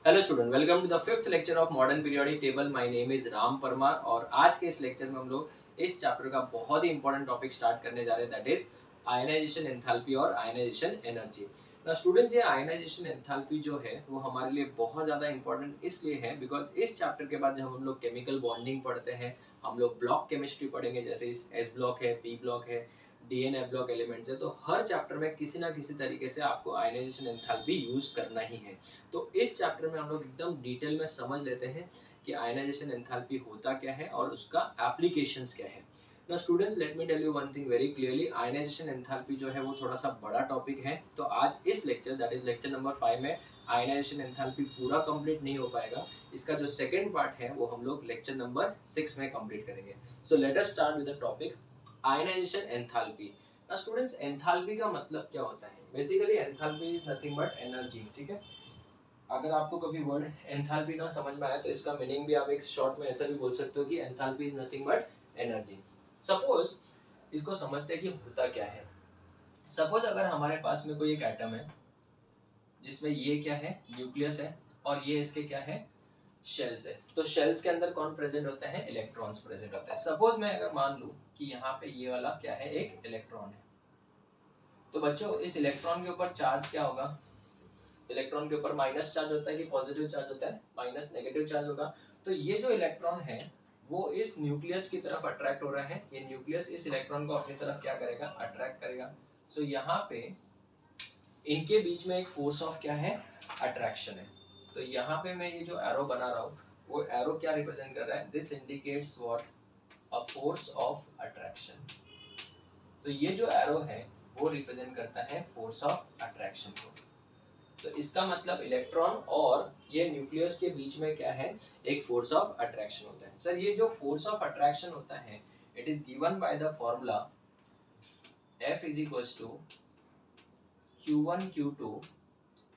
Hello student, welcome to the fifth lecture of modern periodic table. My name is Ram Parmar और आज के इस lecture में हम लोग इस चैप्टर का बहुत ही इंपॉर्टेंट टॉपिक स्टार्ट करने जा रहे हैं, दैट इज आयनाइजेशन एंथैल्पी और आयनाइजेशन एनर्जी। ना स्टूडेंट्स, ये आयनाइजेशन एंथैल्पी जो है वो हमारे लिए बहुत ज़्यादा इंपॉर्टेंट इसलिए है बिकॉज इस चैप्टर के बाद जब हम लोग केमिकल बॉन्डिंग पढ़ते हैं, हम लोग ब्लॉक केमिस्ट्री पढ़ेंगे, जैसे इस एस ब्लॉक है, पी ब्लॉक है, डीएनए ब्लॉक एलिमेंट्स है, तो हर चैप्टर में किसी ना किसी तरीके से आपको आयनाइजेशन एंथैल्पी यूज करना ही है। तो इस चैप्टर में हम लोग एकदम डिटेल में समझ लेते हैं कि आयनाइजेशन एंथैल्पी होता क्या है और उसका एप्लीकेशंस क्या है। Now students, let me tell you one thing very clearly, ionization enthalpy जो है वो थोड़ा सा बड़ा टॉपिक है, तो आज इस lecture that is lecture number 5 में आयनाइजेशन एंथैल्पी पूरा कंप्लीट नहीं हो पाएगा। इसका जो सेकंड पार्ट है वो हम लोग लेक्चर नंबर 6 में कंप्लीट करेंगे। So let us start with the topic ionization enthalpy. ना स्टूडेंट्स, एंथैल्पी का मतलब क्या होता है? Basically enthalpy is nothing but energy. ठीक है, अगर आपको कभी वर्ड एंथैल्पी ना समझ में आए तो इसका मीनिंग भी आप एक शॉर्ट में ऐसा भी बोल सकते हो कि enthalpy is nothing but energy. Suppose इसको समझते हैं कि होता क्या है। सपोज अगर हमारे पास में कोई एक एटम है जिसमें ये क्या है, न्यूक्लियस है, और ये इसके क्या है, शेल्स है। तो शेल्स के अंदर कौन प्रेजेंट होता है? इलेक्ट्रॉन्स प्रेजेंट होता है। सपोज मैं अगर मान लूं कि यहाँ पे ये वाला क्या है, एक इलेक्ट्रॉन है, तो बच्चों इस इलेक्ट्रॉन के ऊपर चार्ज क्या होगा? इलेक्ट्रॉन के ऊपर माइनस चार्ज होता है कि पॉजिटिव चार्ज होता है? माइनस, नेगेटिव चार्ज होगा। तो ये जो इलेक्ट्रॉन है वो इस न्यूक्लियस की तरफ अट्रैक्ट हो रहा है। ये न्यूक्लियस इस इलेक्ट्रॉन को अपनी तरफ क्या करेगा? अट्रैक्ट करेगा। सो यहाँ पे इनके बीच में एक फोर्स ऑफ क्या है? अट्रैक्शन है। तो यहाँ पे मैं ये जो एरो बना रहा हूँ वो एरो क्या रिप्रेजेंट कर रहा है? This indicates what? A force of attraction. तो ये जो एरो है वो रिप्रेजेंट करता है फोर्स ऑफ अट्रैक्शन को। तो इसका मतलब इलेक्ट्रॉन और ये न्यूक्लियस के बीच में क्या है? एक फोर्स ऑफ अट्रैक्शन होता है। सर, ये जो फोर्स ऑफ अट्रैक्शन होता है it is given by the formula F is equal to Q1 Q2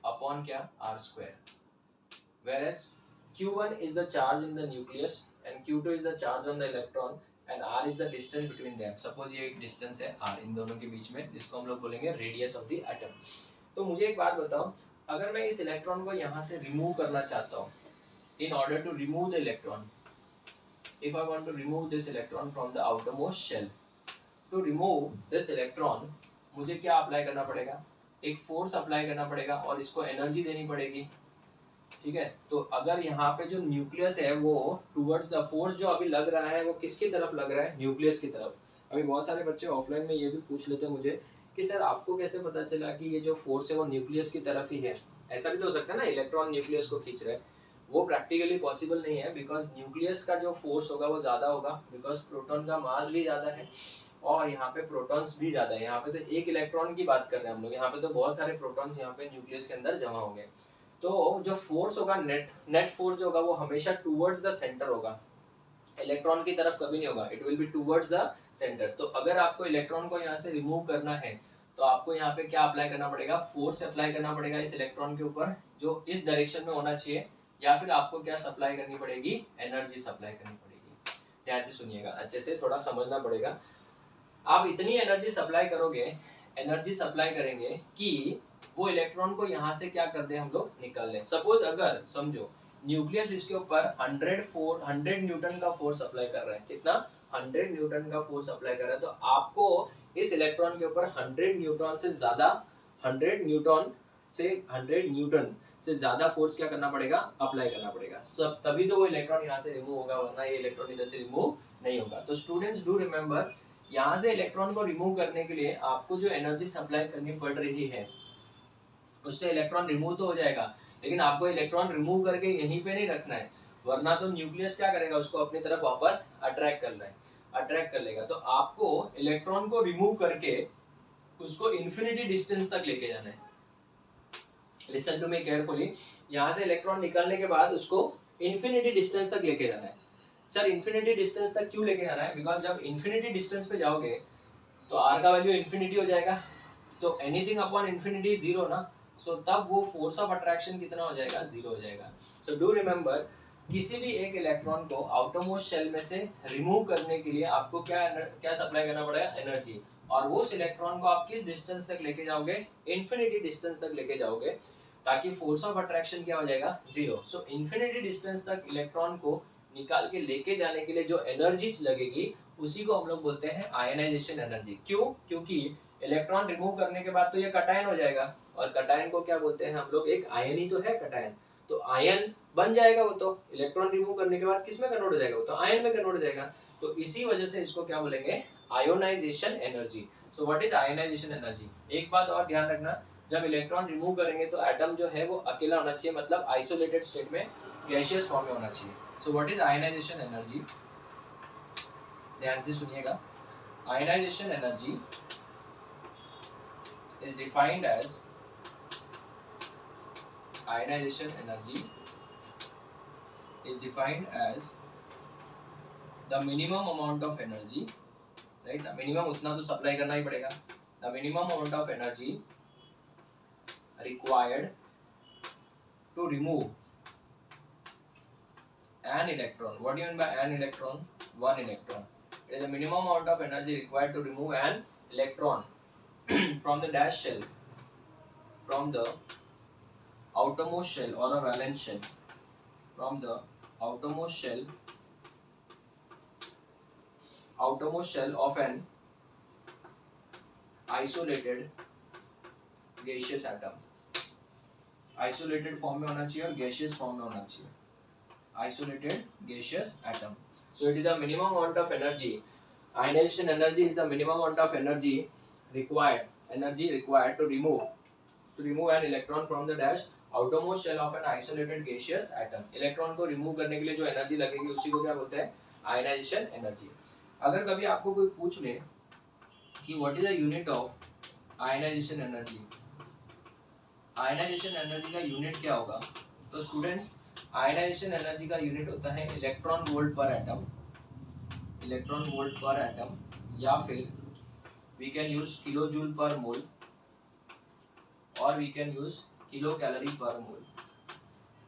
upon क्या? R square. whereas Q1 is the charge in the nucleus and Q2 is the charge on the electron and R is the distance between them. Suppose ये एक distance है R इन दोनों के बीच में, जिसको हम लोग बोलेंगे radius of the atom। तो मुझे एक बात बताओ, अगर मैं इस इलेक्ट्रॉन को यहाँ से रिमूव करना चाहता हूँ, in order to remove the electron, if I want to remove this electron from the outermost shell, to remove this electron मुझे क्या अप्लाई करना पड़ेगा? एक फोर्स अप्लाई करना पड़ेगा और इसको एनर्जी देनी पड़ेगी। ठीक है, तो अगर यहाँ पे जो न्यूक्लियस है वो टुवर्ड्स द फोर्स जो अभी लग रहा है वो किसकी तरफ लग रहा है? न्यूक्लियस की तरफ। अभी बहुत सारे बच्चे ऑफलाइन में ये भी पूछ लेते हैं मुझे कि सर आपको कैसे पता चला कि ये जो फोर्स है वो न्यूक्लियस की तरफ ही है? ऐसा भी तो हो सकता है ना, इलेक्ट्रॉन न्यूक्लियस को खींच रहा है। वो प्रैक्टिकली पॉसिबल नहीं है बिकॉज न्यूक्लियस का जो फोर्स होगा वो ज्यादा होगा, बिकॉज प्रोटॉन का मास भी ज्यादा है और यहाँ पे प्रोटॉन्स भी ज्यादा है। यहाँ पे तो एक इलेक्ट्रॉन की बात कर रहे हैं हम लोग, यहाँ पे तो बहुत सारे प्रोटॉन्स यहाँ पे न्यूक्लियस के अंदर जमा हो गए। तो जो फोर्स होगा, नेट फोर्स जो होगा वो हमेशा टुवर्ड्स द सेंटर होगा, इलेक्ट्रॉन की तरफ कभी नहीं होगा। It will be towards the centre. तो अगर आपको इलेक्ट्रॉन को यहाँ से रिमूव करना है तो आपको यहाँ पे क्या अप्लाई करना पड़ेगा? फोर्स अप्लाई करना पड़ेगा इस इलेक्ट्रॉन के ऊपर जो इस डायरेक्शन में होना चाहिए, या फिर आपको क्या सप्लाई करनी पड़ेगी? एनर्जी सप्लाई करनी पड़ेगी। ध्यान से सुनिएगा, अच्छे से थोड़ा समझना पड़ेगा। आप इतनी एनर्जी सप्लाई करोगे, एनर्जी सप्लाई करेंगे कि वो इलेक्ट्रॉन को यहाँ से क्या कर दे, हम लोग निकल लें। सपोज अगर समझो न्यूक्लियस इसके ऊपर 100 न्यूटन का फोर्स अप्लाई कर रहा है। कितना? 100 न्यूटन का फोर्स अप्लाई कर रहा है। तो आपको इस इलेक्ट्रॉन के ऊपर 100 न्यूटन से ज्यादा 100 न्यूटन से ज्यादा फोर्स क्या करना पड़ेगा? अप्लाई करना पड़ेगा। सब तभी तो वो इलेक्ट्रॉन यहाँ से रिमूव होगा, वरना ये इलेक्ट्रॉन इधर से रिमूव नहीं होगा। तो स्टूडेंट्स डू रिमेम्बर, यहाँ से इलेक्ट्रॉन को रिमूव करने के लिए आपको जो एनर्जी सप्लाई करनी पड़ रही है उससे इलेक्ट्रॉन रिमूव तो हो जाएगा, लेकिन आपको इलेक्ट्रॉन रिमूव करके यहीं पे नहीं रखना है, वरना तो न्यूक्लियस क्या करेगा? उसको अपनी तरफ वापस अट्रैक्ट कर लेगा। तो आपको इलेक्ट्रॉन को रिमूव करके उसको इन्फिनिटी डिस्टेंस तक लेके जाना है। लिसन टू मी केयरफुली, यहाँ से इलेक्ट्रॉन निकलने के बाद उसको इन्फिनिटी डिस्टेंस तक लेके जाना है। सर इन्फिनिटी डिस्टेंस तक क्यों लेके जाना है? बिकॉज जब इन्फिनिटी डिस्टेंस पे जाओगे तो आर का वैल्यू इन्फिनिटी हो जाएगा, तो एनीथिंग अपॉन इन्फिनिटी जीरो ना, सो तब वो फोर्स ऑफ अट्रैक्शन कितना हो जाएगा? जीरो हो जाएगा। सो डू रिमेम्बर, किसी भी एक इलेक्ट्रॉन को आउटरमोस्ट शेल में से रिमूव करने के लिए आपको क्या सप्लाई करना पड़ेगा? एनर्जी। और उस इलेक्ट्रॉन को आप किस डिस्टेंस तक लेके जाओगे? इन्फिनिटी डिस्टेंस तक लेके जाओगे। ताकि फोर्स ऑफ अट्रैक्शन क्या हो जाएगा, जीरो। सो इन्फिनिटी डिस्टेंस तक इलेक्ट्रॉन को निकाल के लेके जाने के लिए जो एनर्जी लगेगी उसी को हम लोग बोलते हैं आयनाइजेशन एनर्जी। क्यों? क्योंकि इलेक्ट्रॉन रिमूव करने के बाद तो ये कटायन हो जाएगा, और कटायन को क्या बोलते हैं हम लोग, एक आयन ही तो है कटायन, तो आयन बन जाएगा वो, तो इलेक्ट्रॉन रिमूव करने के बाद किस में कन्वर्ट हो जाएगा, वो तो आयन में कन्वर्ट हो जाएगा। तो इसी वजह से इसको क्या बोलेंगे, ionization energy. So what is ionization energy? एक बात और ध्यान रखना, जब इलेक्ट्रॉन रिमूव करेंगे तो एटम जो है वो अकेला होना चाहिए, मतलब आइसोलेटेड स्टेट में गैसियस फॉर्म में होना चाहिए। So what is ionization energy? ध्यान से सुनिएगा। Ionization energy is defined as ionization energy is defined as the minimum amount of energy, right? The minimum उतना तो सप्लाई करना ही पड़ेगा, the minimum amount of energy required to remove an electron. What do you mean by an electron? One electron. It is the minimum amount of energy required to remove an electron from the dash shell, from the outermost shell or a valence shell, from the outermost shell of an isolated gaseous atom. Isolated form में होना चाहिए और gaseous form में होना चाहिए, isolated gaseous atom. So it is the minimum amount of energy. Ionization energy is the minimum amount of energy required to remove an electron from the dash outermost shell of an isolated gaseous atom. Electron को remove करने के लिए जो energy लगेगी उसी को क्या बोलते हैं, आयनाइजेशन एनर्जी। अगर कभी आपको कोई पूछ ले कि what is the unit of ionisation energy, ionisation energy का यूनिट क्या होगा, तो स्टूडेंट्स आयनाइजेशन एनर्जी का यूनिट होता है electron volt per atom, electron volt per atom, या फिर we can use kilo joule per mole, और we can use kilo calorie per mole,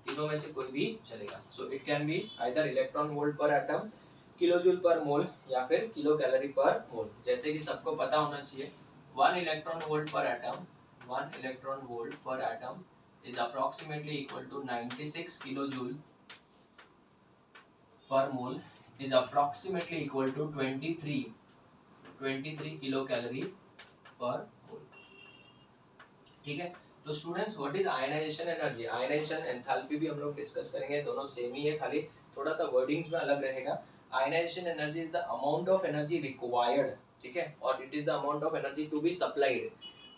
तीनों में से कोई भी चलेगा। So it can be either electron volt per atom, kilo joule per mole, या फिर किलो कैलोरी पर मोल। जैसे कि सबको पता होना चाहिए, 1 electron volt per atom, 1 electron volt per atom is approximately equal to 96 kilojoule per mole, is approximately equal to 23 kilocalorie per mole। ठीक है, तो students what is ionization energy, ionization enthalpy भी हम लोग डिस्कस करेंगे, दोनों सेम ही है, खाली थोड़ा सा वर्डिंग्स में अलग रहेगा। Ionization energy is the amount of energy required, ठीक है, और it is the amount of energy to be supplied,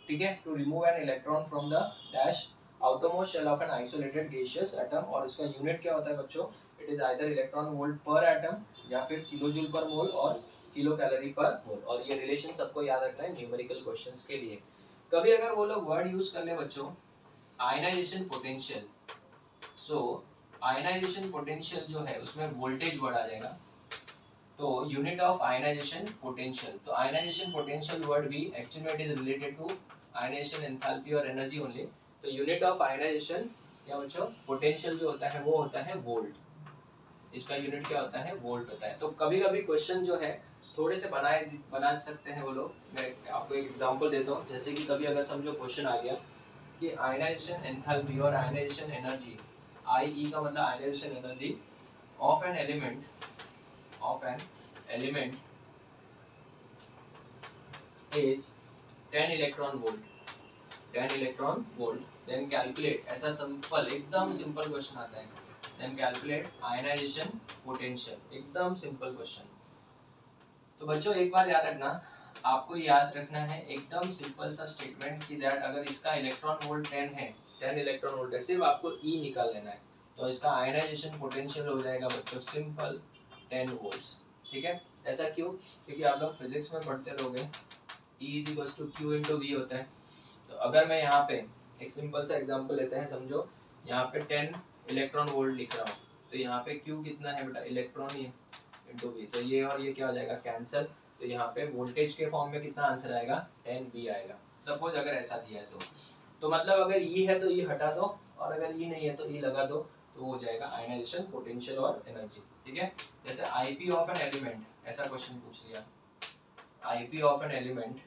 ठीक है, to remove an electron from the dash outermost shell of an isolated gaseous atom। और उसका unit क्या होता है बच्चों, it is either electron volt per atom, या फिर किलो जूल पर मोल, और किलो कैलोरी पर मोल। और ये रिलेशन सबको याद रखना है न्यूमेरिकल क्वेश्चंस के लिए। कभी अगर वो लोग वर्ड यूज कर ले बच्चों, ionization potential, so ionization potential जो है उसमें वोल्टेज वर्ड आ जाएगा, तो यूनिट ऑफ आयनाइजेशन पोटेंशियल, तो आयनाइजेशन पोटेंशियल वर्ड भी actually it is related to ionization enthalpy और एनर्जी ओनली। तो यूनिट ऑफ आयनाइजेशन क्या बच्चों, पोटेंशियल जो होता है वो होता है वोल्ट, इसका यूनिट क्या होता है, वोल्ट होता है। तो कभी कभी क्वेश्चन जो है थोड़े से बना सकते हैं वो लोग। मैं आपको एक एग्जांपल देता हूँ, जैसे कि कभी अगर समझो क्वेश्चन आ गया कि आयनाइजेशन एंथैल्पी और आयनाइजेशन एनर्जी, आई का मतलब ionization energy of an element is 10 electron volt, 10 electron volt, then calculate, ऐसा सिंपल एकदम सिंपल क्वेश्चन आता है, देन कैलकुलेट आयनाइजेशन पोटेंशियल, एकदम सिंपल क्वेश्चन। तो बच्चों एक बार याद रखना, आपको याद रखना है एकदम सिंपल सा स्टेटमेंट कि दैट अगर इसका इलेक्ट्रॉन वोल्ट 10 है, 10 इलेक्ट्रॉन वोल्ट है, सिर्फ आपको ई निकाल लेना है, तो इसका आयनाइजेशन पोटेंशियल हो जाएगा बच्चों सिंपल 10 वोल्ट्स। ठीक है, ऐसा क्यों? क्योंकि आप लोग फिजिक्स में पढ़ते रहोगे E is equal to Q into V होता है। तो अगर मैं यहाँ पे एक सिंपल सा एग्जांपल लेते हैं, समझो यहाँ पे 10 इलेक्ट्रॉन वोल्ट लिख रहा हूँ, तो यहाँ पे Q कितना है बेटा, इलेक्ट्रॉन ही इंटू वी, तो ये और ये क्या हो जाएगा, कैंसिल। तो यहाँ पे वोल्टेज के फॉर्म में कितना आंसर आएगा, 10 V आएगा। सपोज अगर ऐसा दिया है तो मतलब अगर E है तो E हटा दो, और अगर E नहीं है तो E लगा दो, तो हो जाएगा आयनाइजेशन पोटेंशियल और एनर्जी। ठीक है, जैसे IP ऑफ एन एलिमेंट, ऐसा क्वेश्चन पूछ लिया, IP of an element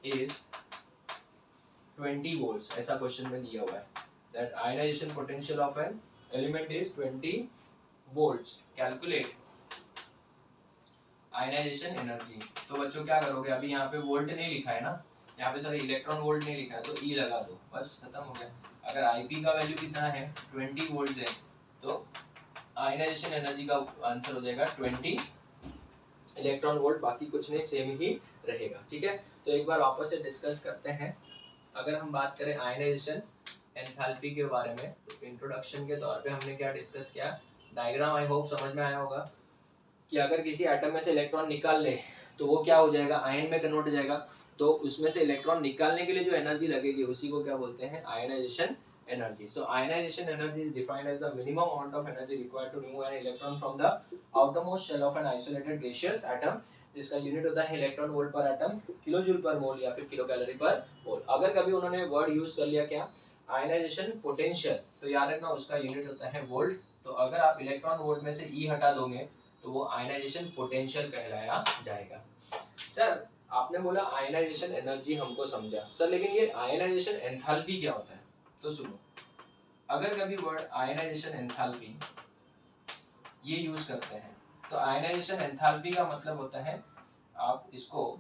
is 20 volts, ऐसा क्वेश्चन में दिया हुआ है, that ionization potential of an element is 20 volts. Calculate ionization energy. तो बच्चों क्या करोगे, अभी यहाँ पे वोल्ट नहीं लिखा है ना, यहाँ पे सॉरी इलेक्ट्रॉन वोल्ट नहीं लिखा है, तो ई लगा दो, बस खत्म हो गया। अगर आईपी का वैल्यू कितना है 20 वोल्ट है, तो आयनाइजेशन एनर्जी का आंसर हो जाएगा 20 इलेक्ट्रॉन वोल्ट, बाकी कुछ नहीं, सेम ही रहेगा। ठीक है, तो एक बार वापस से डिस्कस करते हैं। अगर हम बात करें आयनाइजेशन एंथैल्पी के बारे में, तो इंट्रोडक्शन के तौर पे हमने क्या डिस्कस किया, डायग्राम आई होप समझ में आया होगा कि अगर किसी एटम में से इलेक्ट्रॉन निकाल ले तो वो क्या हो जाएगा, आयन में कन्वर्ट हो जाएगा। तो उसमें से इलेक्ट्रॉन निकालने के लिए जो एनर्जी लगेगी उसी को क्या बोलते हैं, ionization energy. So ionization energy is defined as the minimum amount of energy required to remove an electron from the outermost shell of an isolated gaseous atom, जिसका यूनिट होता है electron volt per atom, kilojoule per mole या फिर kilo calorie per मोल। अगर कभी उन्होंने word use कर लिया क्या, आयनाइजेशन पोटेंशियल, तो याद रखना उसका यूनिट होता है वोल्ट। तो अगर आप इलेक्ट्रॉन वोल्ट में से ई हटा दोगे तो वो आयनाइजेशन पोटेंशियल कहलाया जाएगा। सर आपने बोला आयनाइजेशन एनर्जी हमको समझा सर, लेकिन ये आयनाइजेशन एंथैल्पी क्या होता है, तो सुनो, अगर कभी वर्ड आयनाइजेशन एंथैल्पी ये यूज करते हैं, तो आयनाइजेशन एंथैल्पी का मतलब होता है, आप इसको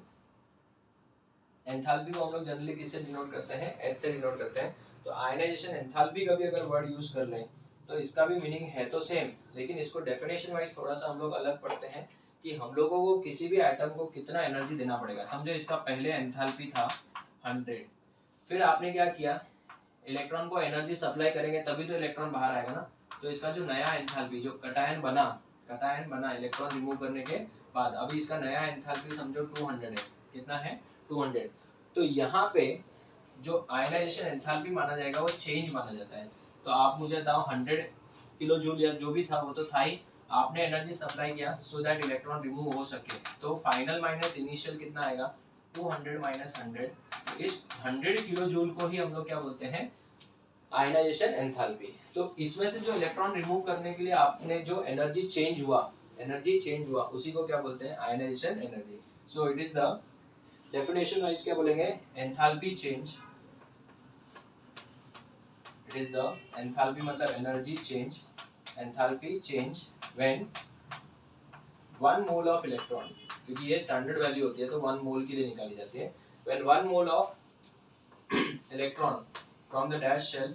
एंथैल्पी को हम लोग जनरली किससे डिनोट करते हैं, एच से डिनोट करते हैं। तो आयनाइजेशन एंथैल्पी का भी अगर वर्ड यूज कर लें तो इसका भी मीनिंग है तो सेम, लेकिन इसको डेफिनेशन वाइज थोड़ा सा हम लोग अलग पढ़ते हैं कि हम लोगों को किसी भी एटम को कितना एनर्जी देना पड़ेगा। समझो इसका पहले एंथैल्पी था 100, फिर आपने क्या किया, इलेक्ट्रॉन को एनर्जी सप्लाई करेंगे तभी तो इलेक्ट्रॉन बाहर आएगा ना। तो इसका जो नया एंथैल्पी, जो कटायन बना इलेक्ट्रॉन रिमूव करने के बाद, अभी इसका नया एंथैल्पी समझो 200 है, कितना है 200। तो यहाँ पे जो आयनाइजेशन एंथैल्पी माना जाएगा वो चेंज माना जाता है। तो आप मुझे बताओ 100 किलो जूल या जो भी था वो तो था ही, आपने एनर्जी सप्लाई किया सो दैट इलेक्ट्रॉन रिमूव हो सके, तो फाइनल माइनस इनिशियल कितना आएगा 200 माइनस 100। तो इस 100 किलो जूल को ही हम लोग क्या बोलते हैं, आयनाइजेशन एंथैल्पी। तो इसमें से जो इलेक्ट्रॉन रिमूव करने के लिए आपने जो एनर्जी चेंज हुआ उसी को क्या बोलते हैं, ionization energy. So it is the definition wise क्या बोलेंगे, enthalpy change, it is the enthalpy मतलब energy change, enthalpy change when 1 mole of electron, क्योंकि ये स्टैंडर्ड वैल्यू होती है तो 1 मोल के लिए निकाली जाती है, when 1 mole of electron from the dash shell,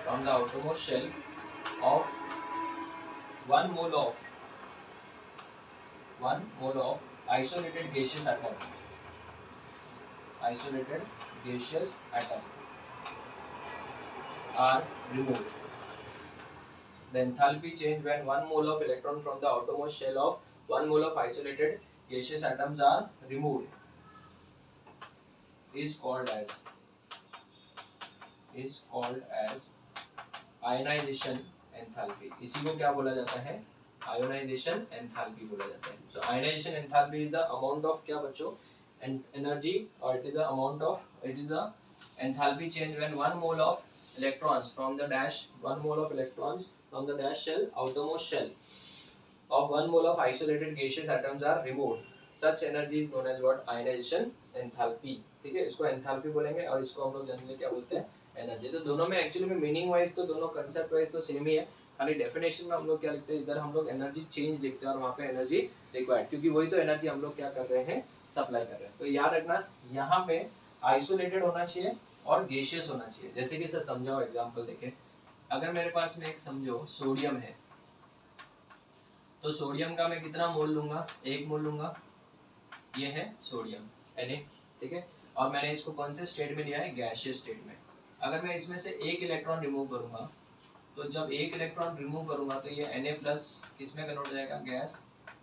from the outermost shell of 1 mole of isolated gaseous atom are removed. The enthalpy change when 1 mole of electron from the outermost shell of 1 mole of isolated gaseous atoms are removed is called as ionization enthalpy. इसी को क्या बोला जाता है, ionization enthalpy बोला जाता है। So ionization enthalpy is the amount of क्या बच्चों, energy, or it is the amount of, it is the enthalpy change when 1 mole of electrons from the dash 1 mole of electrons from the dash shell, outermost shell of 1 mole of isolated gaseous atoms are removed. Such energy is known as what, ionization enthalpy। ठीक है, इसको enthalpy बोलेंगे और इसको हम लोग generally क्या बोलते हैं, एनर्जी। तो दोनों में एक्चुअली में मीनिंग वाइज तो दोनों कंसेप्ट वाइज तो सेम ही है, खाली डेफिनेशन में हम लोग क्या लिखते हैं, इधर हम लोग एनर्जी चेंज लिखते हैं और वहाँ पे एनर्जी रिक्वायर्ड, क्योंकि वही तो एनर्जी हम लोग क्या कर रहे हैं, सप्लाई कर रहे हैं। तो याद रखना यहाँ पे आइसोलेटेड होना चाहिए और गैसियस होना चाहिए। जैसे कि सर समझाओ एग्जाम्पल देखें, अगर मेरे पास में एक समझो सोडियम है, तो सोडियम का मैं कितना मोल लूंगा, 1 मोल लूंगा, ये है सोडियम Na, ठीक है, और मैंने इसको कौन से स्टेट में लिया है, गैसियस स्टेट में। अगर मैं इसमें से 1 इलेक्ट्रॉन रिमूव करूंगा, तो जब 1 इलेक्ट्रॉन रिमूव करूंगा तो ये Na प्लस किस में कन्वर्ट हो जाएगा, गैस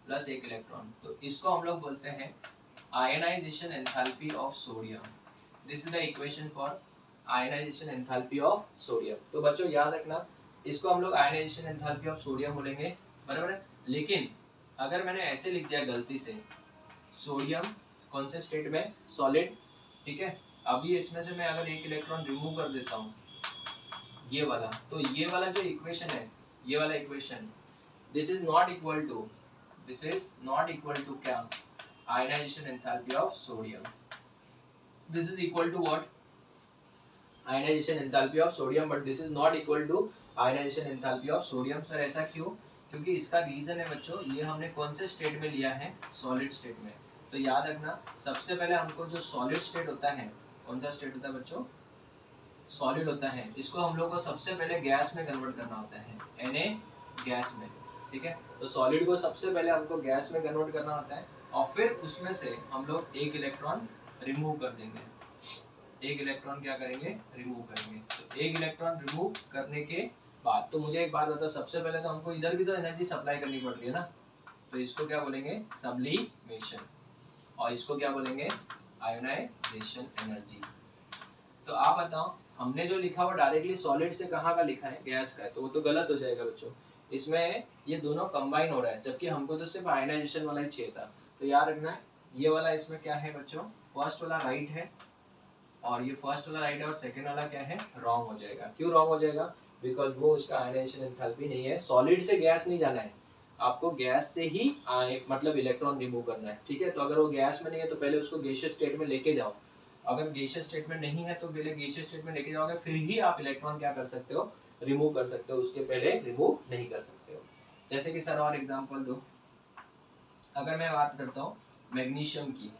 प्लस 1 इलेक्ट्रॉन। तो इसको हम लोग बोलते हैं ionization enthalpy of sodium. This is the equation for ionization enthalpy of sodium. तो बच्चों याद रखना, इसको हम लोग आयनाइजेशन एंथैल्पी ऑफ सोडियम बोलेंगे, बराबर है। लेकिन अगर मैंने ऐसे लिख दिया गलती से, सोडियम कौन से स्टेट में, सॉलिड, ठीक है, अभी इसमें से मैं अगर 1 इलेक्ट्रॉन रिमूव कर देता हूँ ये वाला, तो ये वाला जो इक्वेशन है, ये वाला equation, this is not equal to क्या, ionisation enthalpy of sodium. This is equal to what, ionisation enthalpy of sodium, but this is not equal to ionization enthalpy of sodium. Sir ऐसा क्यों? क्योंकि इसका reason है बच्चों, ये हमने कौन से स्टेट में लिया है, सॉलिड स्टेट में। तो याद रखना सबसे पहले हमको जो सॉलिड स्टेट होता है, कौन सा स्टेट होता है बच्चों, सॉलिड होता है, इसको हम लोग को सबसे पहले गैस में कन्वर्ट करना होता है, Na गैस में, ठीक है। तो सॉलिड को सबसे पहले हमको गैस में कन्वर्ट करना होता है और फिर उसमें से हम लोग एक इलेक्ट्रॉन रिमूव कर देंगे, एक इलेक्ट्रॉन क्या करेंगे, रिमूव करेंगे। तो एक इलेक्ट्रॉन रिमूव करने के बाद, तो मुझे एक बात बताओ, सबसे पहले तो हमको इधर भी तो एनर्जी सप्लाई करनी पड़ रही है ना, तो इसको क्या बोलेंगे, सब्लिमेशन, और इसको क्या बोलेंगे, आयोनाइजेशन एनर्जी। तो आप बताओ, हमने जो लिखा वो डायरेक्टली सॉलिड से कहाँ का लिखा है, गैस का है, तो वो तो गलत हो जाएगा बच्चों। इसमें ये दोनों कंबाइन हो रहा है, जबकि हमको तो सिर्फ आयोनाइजेशन वाला ही चाहिए था। तो याद रखना ये वाला इसमें क्या है बच्चों, फर्स्ट वाला राइट है, और ये फर्स्ट वाला राइट है, और सेकंड वाला क्या है, रॉन्ग हो जाएगा। क्यों रॉन्ग हो जाएगा? बिकॉज वो उसका आयनाइजेशन एंथैल्पी नहीं है, सॉलिड से गैस नहीं जाना है, आपको गैस से ही मतलब इलेक्ट्रॉन रिमूव करना है, ठीक है। तो अगर वो गैस में नहीं है तो पहले उसको गैसियस स्टेट में लेके जाओ, अगर गैसियस स्टेट में नहीं है तो पहले गैसियस स्टेट में लेके जाओगे, फिर ही आप इलेक्ट्रॉन क्या कर सकते हो, रिमूव कर सकते हो, उसके पहले रिमूव नहीं कर सकते हो। जैसे कि सर और एग्जांपल दो, अगर मैं बात करता हूँ मैग्नीशियम की,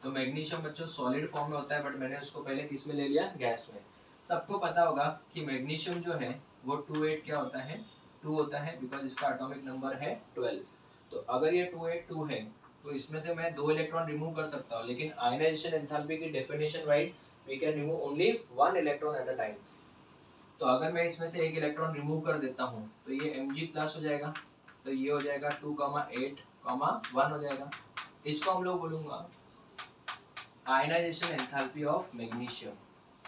तो मैग्नीशियम बच्चों सॉलिड फॉर्म में होता है, बट मैंने उसको पहले किस में ले लिया, गैस में। सबको पता होगा कि मैग्नीशियम जो है वो 28 क्या होता है, 2 होता है, बिकॉज इसका एटॉमिक नंबर है 12। तो अगर ये 282 है तो इसमें से मैं 2 इलेक्ट्रॉन रिमूव कर सकता हूँ, लेकिन आयनाइजेशन एंथैल्पी की definition wise we can remove only 1 electron at a time. तो अगर मैं इसमें से एक इलेक्ट्रॉन रिमूव कर देता हूँ तो ये Mg+ हो जाएगा, तो ये हो जाएगा 2,8, 1 हो जाएगा। इसको हम लोग बोलूंगा आयनाइजेशन एंथैल्पी ऑफ मैग्नीशियम,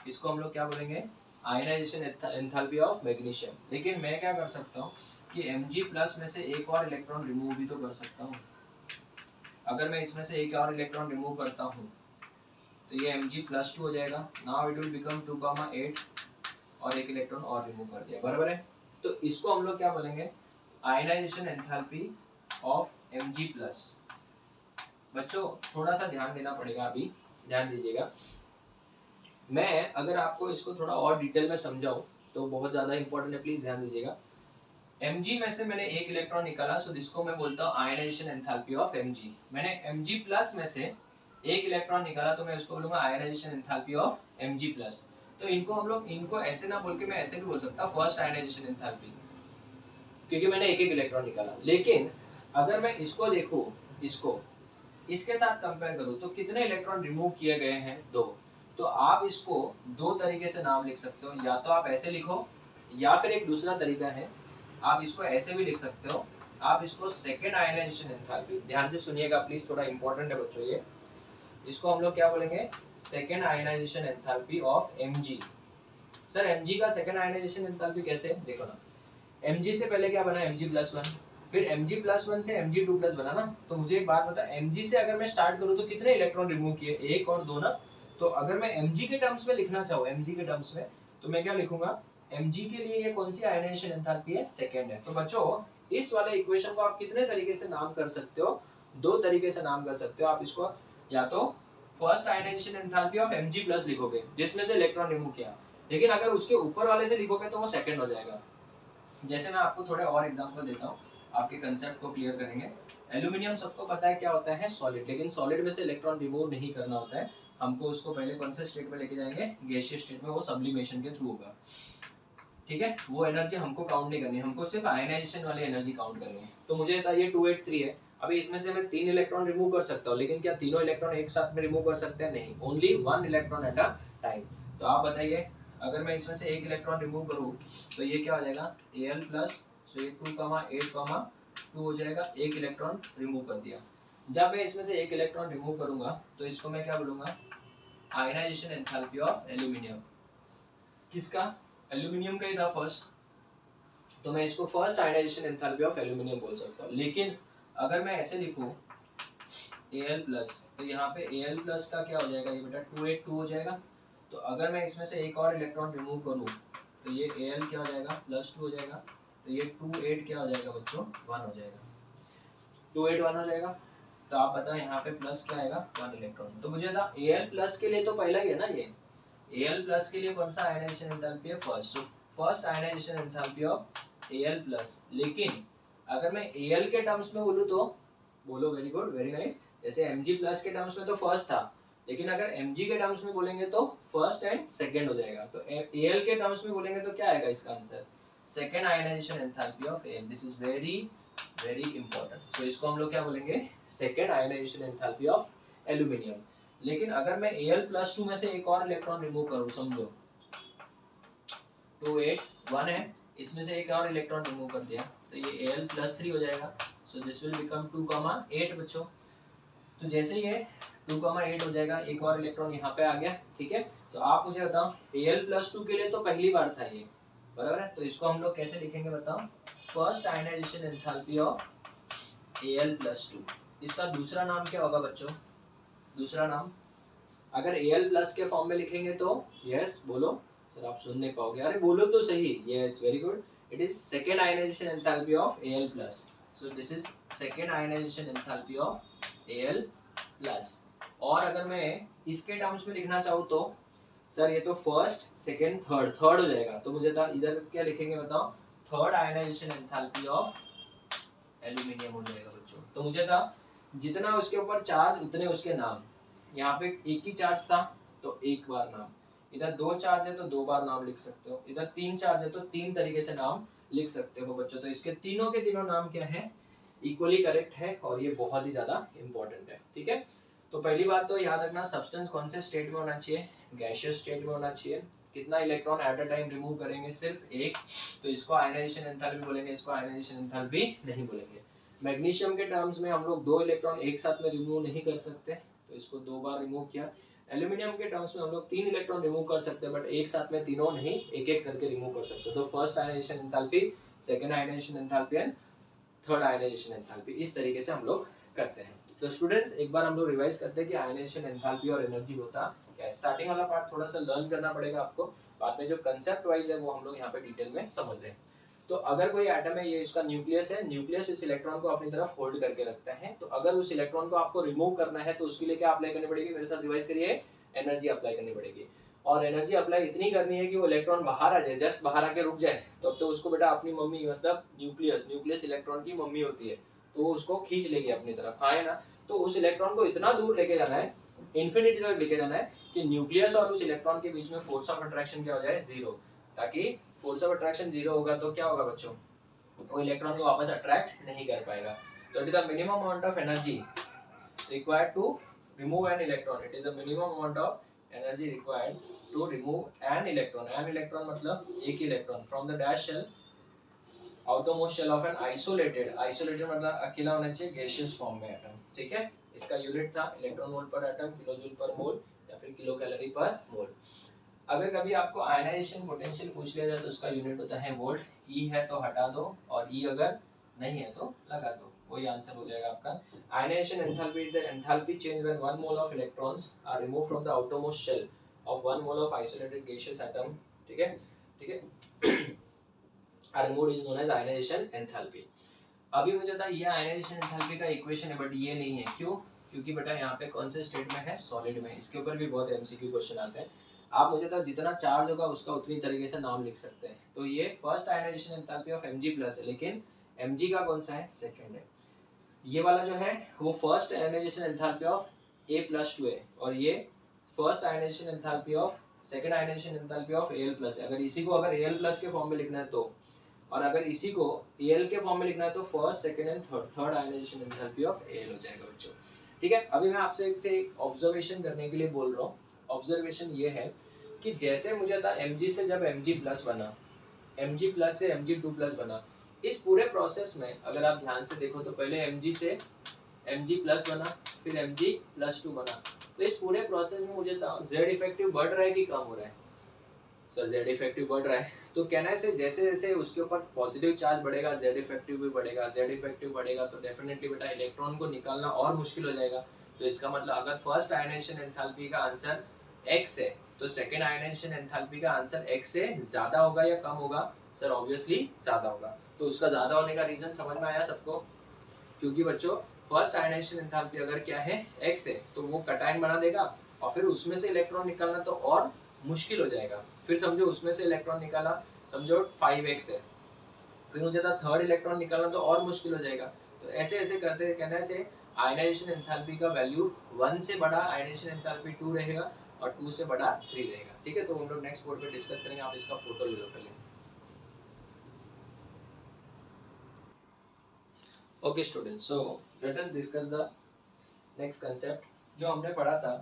इसको हम लोग क्या बोलेंगे, आयनाइजेशन एंथैल्पी ऑफ मैग्नीशियम। लेकिन मैं क्या कर सकता हूँ कि Mg+ में से एक और इलेक्ट्रॉन रिमूव भी तो कर सकता हूँ। अगर मैं इसमें से एक और इलेक्ट्रॉन रिमूव करता हूँ तो ये Mg+2 हो जाएगा, नाउ इट विल बिकम 2,8, और एक इलेक्ट्रॉन और रिमूव कर दिया, बराबर है। तो इसको हम लोग क्या बोलेंगे, आयनाइजेशन एंथैल्पी ऑफ Mg+। बच्चों थोड़ा सा ध्यान देना पड़ेगा, अभी ध्यान दीजिएगा। मैं अगर आपको इसको थोड़ा और डिटेल में समझाऊं तो बहुत ज्यादा इंपॉर्टेंट है, प्लीज ध्यान दीजिएगा। Mg में से मैंने एक इलेक्ट्रॉन निकाला, सो जिसको मैं बोलता हूँ आयनाइजेशन एंथैल्पी ऑफ Mg। मैंने Mg+ में से एक इलेक्ट्रॉन निकाला तो मैं उसको बोलूंगा आयनाइजेशन एंथैल्पी ऑफ Mg+। तो इनको हम लोग, इनको ऐसे ना बोल के मैं ऐसे भी बोल सकता हूँ फर्स्ट आयनाइजेशन एंथैल्पी, क्योंकि मैंने एक एक इलेक्ट्रॉन निकाला। लेकिन अगर मैं इसको देखूं, इसको इसके साथ कंपेयर करूं तो कितने इलेक्ट्रॉन रिमूव किए गए हैं, 2। तो आप इसको 2 तरीके से नाम लिख सकते हो, या तो आप ऐसे लिखो, या फिर एक दूसरा तरीका है आप इसको ऐसे भी लिख सकते हो, आप इसको सेकेंड आयनाइजेशन एंथैल्पी, ध्यान से सुनिएगा प्लीज, थोड़ा इंपॉर्टेंट है बच्चों ये। इसको हम लोग क्या बोलेंगे, second ionization enthalpy of Mg। Sir Mg का सेकेंड आयनाइजेशन एंथैल्पी कैसे, देखो ना, Mg से पहले क्या बना, Mg+1, फिर Mg+1 से Mg2+ बना ना। तो मुझे एक बात बता, Mg से अगर मैं स्टार्ट करूं तो कितने इलेक्ट्रॉन रिमूव किए, 1 और 2 ना। तो अगर मैं Mg के टर्म्स में लिखना चाहूँ, Mg के टर्म्स में, तो मैं क्या लिखूंगा, Mg के लिए ये कौन सी आयनाइजेशन एंथैल्पी है, सेकंड है। तो बच्चों इस वाले इक्वेशन को आप कितने तरीके से नाम कर सकते हो, 2 तरीके से नाम कर सकते हो। आप इसको या तो first ionization enthalpy of Mg+ लिखोगे जिसमें से इलेक्ट्रॉन रिमूव किया, लेकिन अगर उसके ऊपर वाले से लिखोगे तो वो सेकंड हो जाएगा। जैसे मैं आपको थोड़े और एग्जांपल देता हूँ, आपके कंसेप्ट को क्लियर करेंगे। एल्यूमिनियम सबको पता है क्या होता है, सॉलिड, लेकिन सॉलिड में से इलेक्ट्रॉन रिमूव नहीं करना होता है, हमको उसको पहले कौन से स्टेट में लेके जाएंगे, गैसियस स्टेट में, वो सब्लिमेशन के थ्रू होगा, ठीक है। वो एनर्जी हमको काउंट नहीं करनी, हमको सिर्फ आयनाइजेशन वाली एनर्जी काउंट करनी है। तो मुझे ये 283 है, अभी इसमें से मैं 3 इलेक्ट्रॉन रिमूव कर सकता हूँ, लेकिन क्या तीनों इलेक्ट्रॉन एक साथ में रिमूव कर सकते हैं, नहीं, only 1 electron at a time. तो आप बताइए, अगर मैं इसमें से एक इलेक्ट्रॉन रिमूव करूँ तो ये क्या हो जाएगा, Al+, सो ये 2,8, 2 हो जाएगा, एक इलेक्ट्रॉन रिमूव कर दिया। जब मैं इसमें से एक इलेक्ट्रॉन रिमूव करूंगा तो इसको मैं क्या बोलूंगा, आयनाइजेशन एंथैल्पी ऑफ एल्यूमिनियम। किसका, एल्यूमिनियम का ही था फर्स्ट, तो मैं इसको first ionization enthalpy of aluminium बोल सकता हूँ। लेकिन अगर मैं ऐसे लिखूं Al+, तो यहाँ पे Al+ का क्या हो जाएगा, ये बेटा 282 हो जाएगा। तो अगर मैं इसमें से एक और इलेक्ट्रॉन रिमूव करूँ तो ये Al क्या हो जाएगा, +2 हो जाएगा। तो ये 28 क्या हो जाएगा बच्चों, 1 हो जाएगा, 281 हो जाएगा। तो आप बताओ यहाँ पे प्लस क्या आएगा, 1 इलेक्ट्रॉन। तो मुझे था Al प्लस के लिए तो पहला ही है ना ये, Al प्लस के लिए कौन सा आयनाइजेशन एंथैल्पी है, first. So first ionization enthalpy of Al plus. लेकिन अगर मैं Al के टर्म्स में बोलूँ तो बोलो, वेरी गुड, वेरी नाइस। जैसे Mg प्लस के टर्म्स में तो फर्स्ट था, लेकिन अगर Mg के टर्म्स में बोलेंगे तो फर्स्ट एंड सेकंड हो जाएगा। तो Al के टर्म्स में बोलेंगे तो क्या आएगा इसका answer, second ionization enthalpy of Al। This is very very important. So इसको हम लोग क्या बोलेंगे, second ionization enthalpy of aluminium. लेकिन अगर मैं Al+2 में से एक और इलेक्ट्रॉन रिमूव करूं, समझो 2 8 1 है, इसमें से एक और इलेक्ट्रॉन रिमूव कर दिया तो ये Al+3 हो जाएगा। सो दिस विल बिकम 2,8 बच्चों। तो जैसे ये 2,8 हो जाएगा, एक और इलेक्ट्रॉन यहाँ पे आ गया, ठीक है। तो आप मुझे बताओ Al+2 के लिए तो पहली बार था ये, बराबर है। तो इसको हम लोग कैसे लिखेंगे बताओ, first ionization enthalpy of Al+2। इसका दूसरा नाम क्या होगा बच्चों, दूसरा नाम अगर Al+ के फॉर्म में लिखेंगे तो यस बोलो सर, आप सुन नहीं पाओगे, अरे बोलो तो सही, yes very good, it is second ionization enthalpy of Al+। So this is second ionization enthalpy of Al+। और अगर मैं इसके टर्म्स में लिखना चाहूँ तो सर ये तो फर्स्ट सेकेंड थर्ड हो जाएगा। तो मुझे था इधर क्या लिखेंगे बताओ, third ionization enthalpy of aluminium हो जाएगा बच्चों। तो मुझे था जितना उसके ऊपर चार्ज उतने उसके नाम, यहाँ पे एक ही चार्ज था तो एक बार नाम, इधर 2 चार्ज है तो 2 बार नाम लिख सकते हो, इधर 3 चार्ज है तो 3 तरीके से नाम लिख सकते हो बच्चों। तो इसके तीनों के तीनों नाम क्या है, इक्वली करेक्ट है और ये बहुत ही ज्यादा इंपॉर्टेंट है, ठीक है। तो पहली बात तो याद रखना, सब्सटेंस कौन से स्टेट में होना चाहिए, गैसियस स्टेट में होना चाहिए। कितना electron at a time remove करेंगे, सिर्फ एक। तो इसको आयनाइजेशन एंथैल्पी बोलेंगे, इसको आयनाइजेशन एंथैल्पी नहीं बोलेंगे। मैग्नीशियम के टर्म्स में हम लोग 2 इलेक्ट्रॉन एक साथ में रिमूव नहीं कर सकते, तो इसको 2 बार रिमूव किया। एल्यूमिनियम के टर्म्स में हम लोग 3 इलेक्ट्रॉन रिमूव कर सकते हैं, बट एक साथ में तीनों नहीं, एक एक करके रिमूव कर सकते हैं। तो first ionization enthalpy, second ionization enthalpy and third ionization enthalpy, इस तरीके से हम लोग करते हैं। तो स्टूडेंट्स एक बार हम लोग रिवाइज करते हैं कि आयनाइजेशन एंथैल्पी और एनर्जी होता क्या है। स्टार्टिंग वाला पार्ट थोड़ा सा लर्न करना पड़ेगा आपको, बाद में जो कंसेप्ट वाइज है वो हम लोग यहाँ पे डिटेल में समझ रहे हैं। तो अगर कोई एटम है, ये इसका न्यूक्लियस है, न्यूक्लियस इस इलेक्ट्रॉन को अपनी तरफ होल्ड करके रखता है। तो अगर उस इलेक्ट्रॉन को आपको रिमूव करना है तो उसके लिए क्या अप्लाई करनी पड़ेगी, मेरे साथ रिवाइज करिए, एनर्जी अप्लाई करनी पड़ेगी। और एनर्जी अप्लाई इतनी करनी है कि वो इलेक्ट्रॉन बाहर आ जाए, जस्ट बाहर आके रुक जाए। तो अब तो उसको बेटा अपनी मम्मी, मतलब न्यूक्लियस इलेक्ट्रॉन की मम्मी होती है, तो वो उसको खींच लेगी अपनी तरफ, हाँ है ना। तो उस इलेक्ट्रॉन को इतना दूर लेके जाना है, इन्फिनिटी तक लेके जाना है कि न्यूक्लियस और उस इलेक्ट्रॉन के बीच में फोर्स ऑफ अट्रैक्शन क्या हो जाए, 0। ताकि फोर्स ऑफ अट्रैक्शन 0 होगा तो क्या होगा बच्चों, वो इलेक्ट्रॉन को वापस अट्रैक्ट नहीं कर पाएगा। तो it is the minimum amount of energy required to remove an electron, it is the minimum amount of energy required to remove an electron. An electron मतलब एक electron from the dash shell, outermost shell of an isolated मतलब अकेला होना चाहिए, gaseous form में atom, ठीक है। इसका यूनिट था electron volt per atom, kilo joule per mole या फिर किलो कैलोरी पर मोल। अगर कभी आपको आयनाइजेशन पोटेंशियल पूछ लिया जाए तो उसका यूनिट होता है वोल्ट। ई है तो हटा दो और ई अगर नहीं है तो लगा दो, वही आंसर हो जाएगा आपका। Ionization enthalpy is the enthalpy change when 1 mole of electrons are removed from the outermost shell of 1 mole of isolated gaseous atom, ठीक है are removed is known as ionization enthalpy. अभी मुझे था ये आयनाइजेशन एंथैल्पी का equation है, but ये नहीं है, क्यों, क्योंकि बेटा यहाँ पे कौन से स्टेट में है, सॉलिड में। इसके ऊपर भी बहुत एमसीक्यू क्वेश्चन आते हैं। आप मुझे तो जितना चार्ज होगा उसका उतनी तरीके से नाम लिख सकते हैं। तो ये first ionization enthalpy of Mg+ है, लेकिन Mg का कौन सा है, सेकंड है। ये वाला जो है वो first ionization enthalpy of A+2 है, और ये first ionization enthalpy of second ionization enthalpy of Al+ है। अगर इसी को अगर Al+ के फॉर्म में लिखना है तो, और अगर इसी को Al के फॉर्म में लिखना है तो first second and third ionization enthalpy of Al हो जाएगा बच्चों, ठीक है। अभी मैं आपसे एक ऑब्जर्वेशन करने के लिए बोल रहा हूँ। ऑब्जर्वेशन ये है कि जैसे मुझे था Mg से जब Mg+ बना, Mg+ से Mg2+ बना, इस पूरे प्रोसेस में अगर आप ध्यान से देखो तो पहले Mg से Mg+ बना, फिर Mg+2 बना। तो इस पूरे प्रोसेस में मुझे था Z इफेक्टिव बढ़ रहा है कि कम हो रहा है, सर Z इफेक्टिव बढ़ रहा है। तो कहना है जैसे जैसे उसके ऊपर पॉजिटिव चार्ज बढ़ेगा Z इफेक्टिव भी बढ़ेगा, Z इफेक्टिव बढ़ेगा तो डेफिनेटली बेटा इलेक्ट्रॉन को निकालना और मुश्किल हो जाएगा। तो इसका मतलब अगर फर्स्ट आयनाइजेशन एंथैल्पी का आंसर x है तो सेकेंड आयनाइजेशन एंथैल्पी का आंसर x से ज्यादा होगा या कम होगा, सर ऑब्वियसली ज्यादा होगा। तो उसका ज्यादा होने का रीजन समझ में आया सबको, क्योंकि बच्चों फर्स्ट आयनाइजेशन एंथैल्पी अगर क्या है x है तो वो कटायन बना देगा और फिर उसमें से इलेक्ट्रॉन निकालना तो और मुश्किल हो जाएगा। फिर समझो उसमें से इलेक्ट्रॉन निकाला, समझो 5x है, फिर मुझे था थर्ड इलेक्ट्रॉन निकालना तो और मुश्किल हो जाएगा। तो ऐसे ऐसे करते कहने से आयनाइजेशन एंथैल्पी का वैल्यू 1 से बड़ा आयनाइजेशन एंथैल्पी 2 रहेगा और 2 से बड़ा 3 रहेगा। ठीक है, तो हम लोग नेक्स्ट बोर्ड पे डिस्कस करेंगे। आप इसका फोटो ले लो पहले। Okay students, so let us discuss the next concept जो हमने पढ़ा था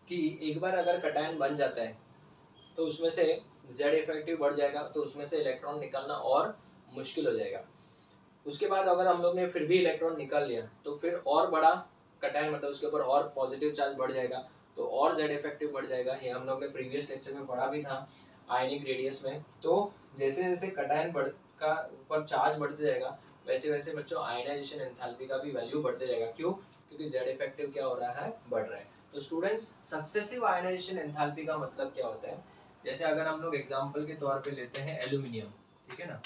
कि एक बार अगर कटायन बन जाता है तो उसमें से Z इफेक्टिव बढ़ जाएगा, तो उसमें से इलेक्ट्रॉन निकालना और मुश्किल हो जाएगा। उसके बाद अगर हम लोग ने फिर भी इलेक्ट्रॉन निकाल लिया तो फिर और बड़ा कटायन मतलब उसके ऊपर और पॉजिटिव चार्ज बढ़ जाएगा, तो और Z इफेक्टिव बढ़ जाएगा। ये हम लोग ने प्रीवियस लेक्चर में पढ़ा भी था आयनिक रेडियस में। तो जैसे जैसे कटायन का ऊपर चार्ज बढ़ते जाएगा वैसे वैसे बच्चों आयनाइजेशन एंथैल्पी का भी वैल्यू बढ़ते जाएगा। क्यों? क्योंकि Z इफेक्टिव क्या हो रहा है, बढ़ रहा है। तो स्टूडेंट्स, सक्सेसिव आयनाइजेशन एंथैल्पी का मतलब क्या होता है? जैसे अगर हम लोग एग्जांपल के तौर पे लेते हैं एल्यूमिनियम, ठीक है ना,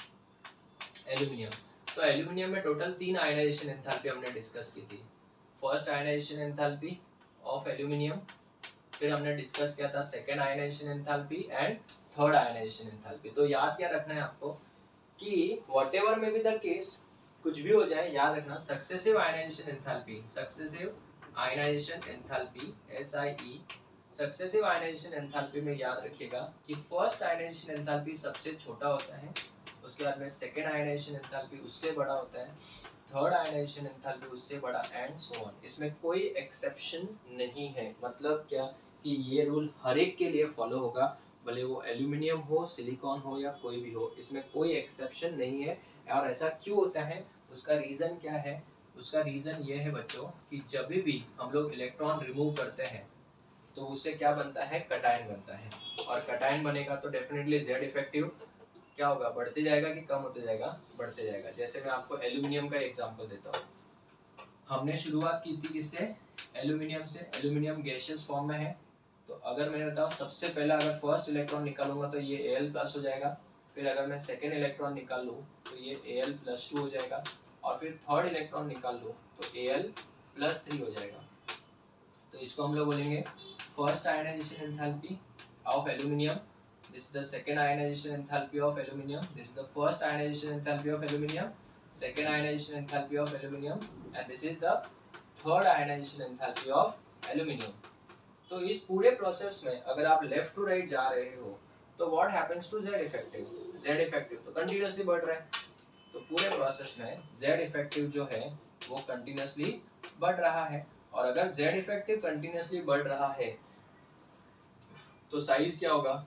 एल्यूमिनियम। तो एल्यूमिनियम में टोटल 3 आयनाइजेशन एंथैल्पी हमने डिस्कस की थी। First ionization enthalpy of aluminium, फिर हमने डिस्कस किया था second ionization enthalpy and third ionization enthalpy. तो याद क्या रखना है आपको कि व्हाटएवर में भी द केस, कुछ भी हो जाए, याद रखना successive ionization enthalpy, successive ionization enthalpy SIE, successive ionization enthalpy में याद रखिएगा कि फर्स्ट आयनाइजेशन एंथैल्पी सबसे छोटा होता है, उसके बाद में सेकेंड आयनाइजेशन एंथैल्पी उससे बड़ा होता है, थर्ड आयनाइजेशन एंथैल्पी उससे बड़ा एंड सो ऑन। इसमें कोई एक्सेप्शन नहीं है। मतलब क्या कि ये रूल हर एक के लिए फॉलो होगा, भले वो एल्यूमिनियम हो, सिलिकॉन हो या कोई भी हो, इसमें कोई एक्सेप्शन नहीं है। और ऐसा क्यों होता है, उसका रीज़न क्या है? उसका रीज़न ये है बच्चों कि जब भी हम लोग इलेक्ट्रॉन रिमूव करते हैं तो उससे क्या बनता है, कटायन बनता है। और कटायन बनेगा तो डेफिनेटली Z इफेक्टिव क्या होगा, बढ़ते जाएगा कि कम होते जाएगा, बढ़ते जाएगा। जैसे मैं आपको एल्यूमिनियम का एग्जांपल देता हूँ। हमने शुरुआत की थी किससे, एल्यूमिनियम से। एल्यूमिनियम गैसियस फॉर्म में है, तो अगर मैं बताऊँ सबसे पहला अगर फर्स्ट इलेक्ट्रॉन निकालूंगा तो ये Al प्लस हो जाएगा। फिर अगर मैं सेकेंड इलेक्ट्रॉन निकाल लूँ तो ये Al प्लस 2 हो जाएगा, और फिर थर्ड इलेक्ट्रॉन निकाल लूँ तो Al प्लस 3 हो जाएगा। तो इसको हम लोग बोलेंगे first ionization enthalpy of aluminium, this is the second ionization enthalpy of aluminum, this is the first ionization enthalpy of aluminum, second ionization enthalpy of aluminum, and this is the third ionization enthalpy of aluminum। तो इस पूरे process में अगर आप left to right जा रहे हो तो what happens to Z effective, Z effective तो कंटिन्यूअसली बढ़ रहा है। तो पूरे प्रोसेस में Z इफेक्टिव जो है वो कंटिन्यूअसली बढ़ रहा है, और अगर Z इफेक्टिव कंटिन्यूअसली बढ़ रहा है तो साइज क्या होगा,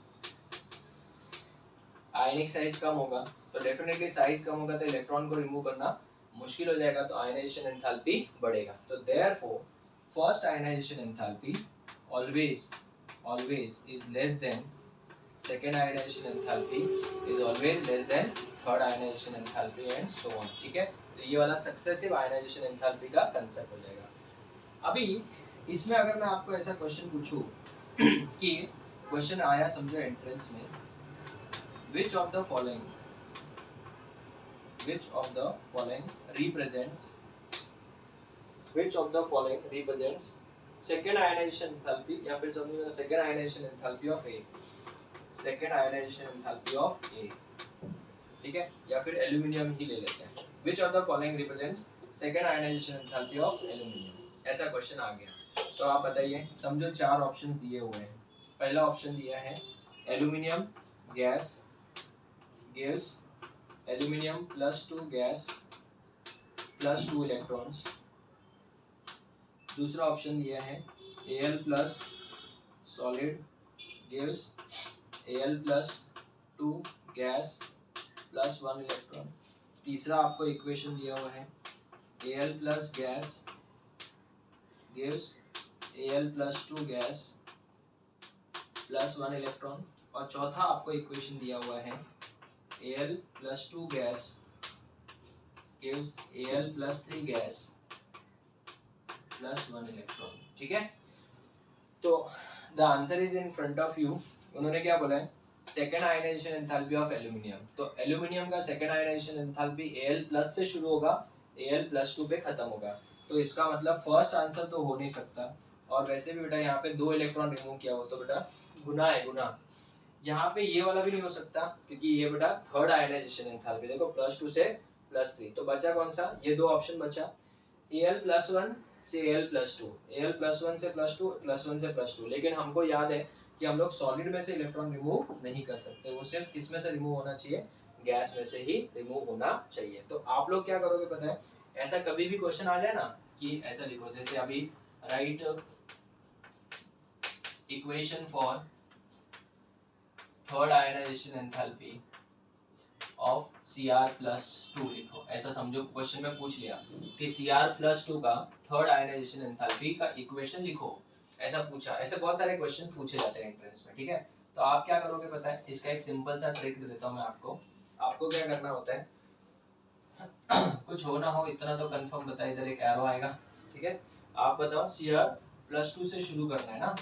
आयनिक साइज कम होगा। तो डेफिनेटली साइज कम होगा तो इलेक्ट्रॉन को रिमूव करना मुश्किल हो जाएगा, तो आयनाइजेशन एंथैल्पी बढ़ेगा। तो therefore first ionization enthalpy always is less than second ionization enthalpy is always less than third ionization enthalpy and so on। ठीक है, तो ये वाला सक्सेसिव आयनाइजेशन एंथैल्पी का कंसेप्ट हो जाएगा। अभी इसमें अगर मैं आपको ऐसा क्वेश्चन पूछूं कि क्वेश्चन आया समझो एंट्रेंस में, which of the following represents second ionization enthalpy, या फिर समझो second ionization enthalpy of A, second ionization enthalpy of A, ठीक है, या फिर एल्यूमिनियम ही ले लेते हैं। which of the following represents second ionization enthalpy of aluminum, ऐसा क्वेश्चन आ गया। तो आप बताइए, समझो 4 ऑप्शन दिए हुए हैं। पहला ऑप्शन दिया है aluminium gas gives aluminum plus 2 gas plus 2 electrons। दूसरा ऑप्शन दिया है Al plus solid gives Al plus 2 gas plus 1 electron। तीसरा आपको इक्वेशन दिया हुआ है Al plus gas gives Al plus 2 gas plus 1 electron। और चौथा आपको इक्वेशन दिया हुआ है Al plus 2 gas gives Al plus 3 gas plus 1 electron। ठीक है, तो the answer is in front of you. उन्होंने क्या बोला है, second ionization enthalpy of aluminium. तो एल्यूमिनियम का second ionization enthalpy Al plus से शुरू होगा, Al प्लस 2 पे खत्म होगा। तो इसका मतलब फर्स्ट आंसर तो हो नहीं सकता। और वैसे भी बेटा यहाँ पे 2 इलेक्ट्रॉन रिमूव किया हो तो बेटा गुना है, गुना। यहाँ पे ये वाला भी नहीं हो सकता क्योंकि ये बेटा थर्ड आयनाइजेशन एंथैल्पी, देखो +2 से +3, तो बचा कौन सा, ये 2 ऑप्शन बचा, Al+1 से Al+2, Al+1 से +2, +1 से +2। लेकिन हमको याद है कि हम लोग सॉलिड में से इलेक्ट्रॉन रिमूव नहीं कर सकते, वो सिर्फ किस में से रिमूव होना चाहिए, गैस में से ही रिमूव होना चाहिए। तो आप लोग क्या करोगे पता है, ऐसा कभी भी क्वेश्चन आ जाए ना कि ऐसा लिखो, जैसे अभी write equation for third ionization enthalpy of Cr+2 लिखो, ऐसा समझो क्वेश्चन में पूछ लिया कि Cr+2 का थर्ड आयनाइजेशन एंथैल्पी का इक्वेशन लिखो, ऐसा पूछा। ऐसे बहुत सारे क्वेश्चन पूछे जाते हैं एंट्रेंस में, ठीक है। तो आप क्या करोगे पता है, इसका एक सिंपल सा ट्रिक देता हूँ मैं आपको। आपको क्या करना होता है, कुछ हो ना हो इतना तो कंफर्म बताए, इधर एक एरो आएगा, ठीक है। आप बताओ Cr+2 से शुरू करना है ना,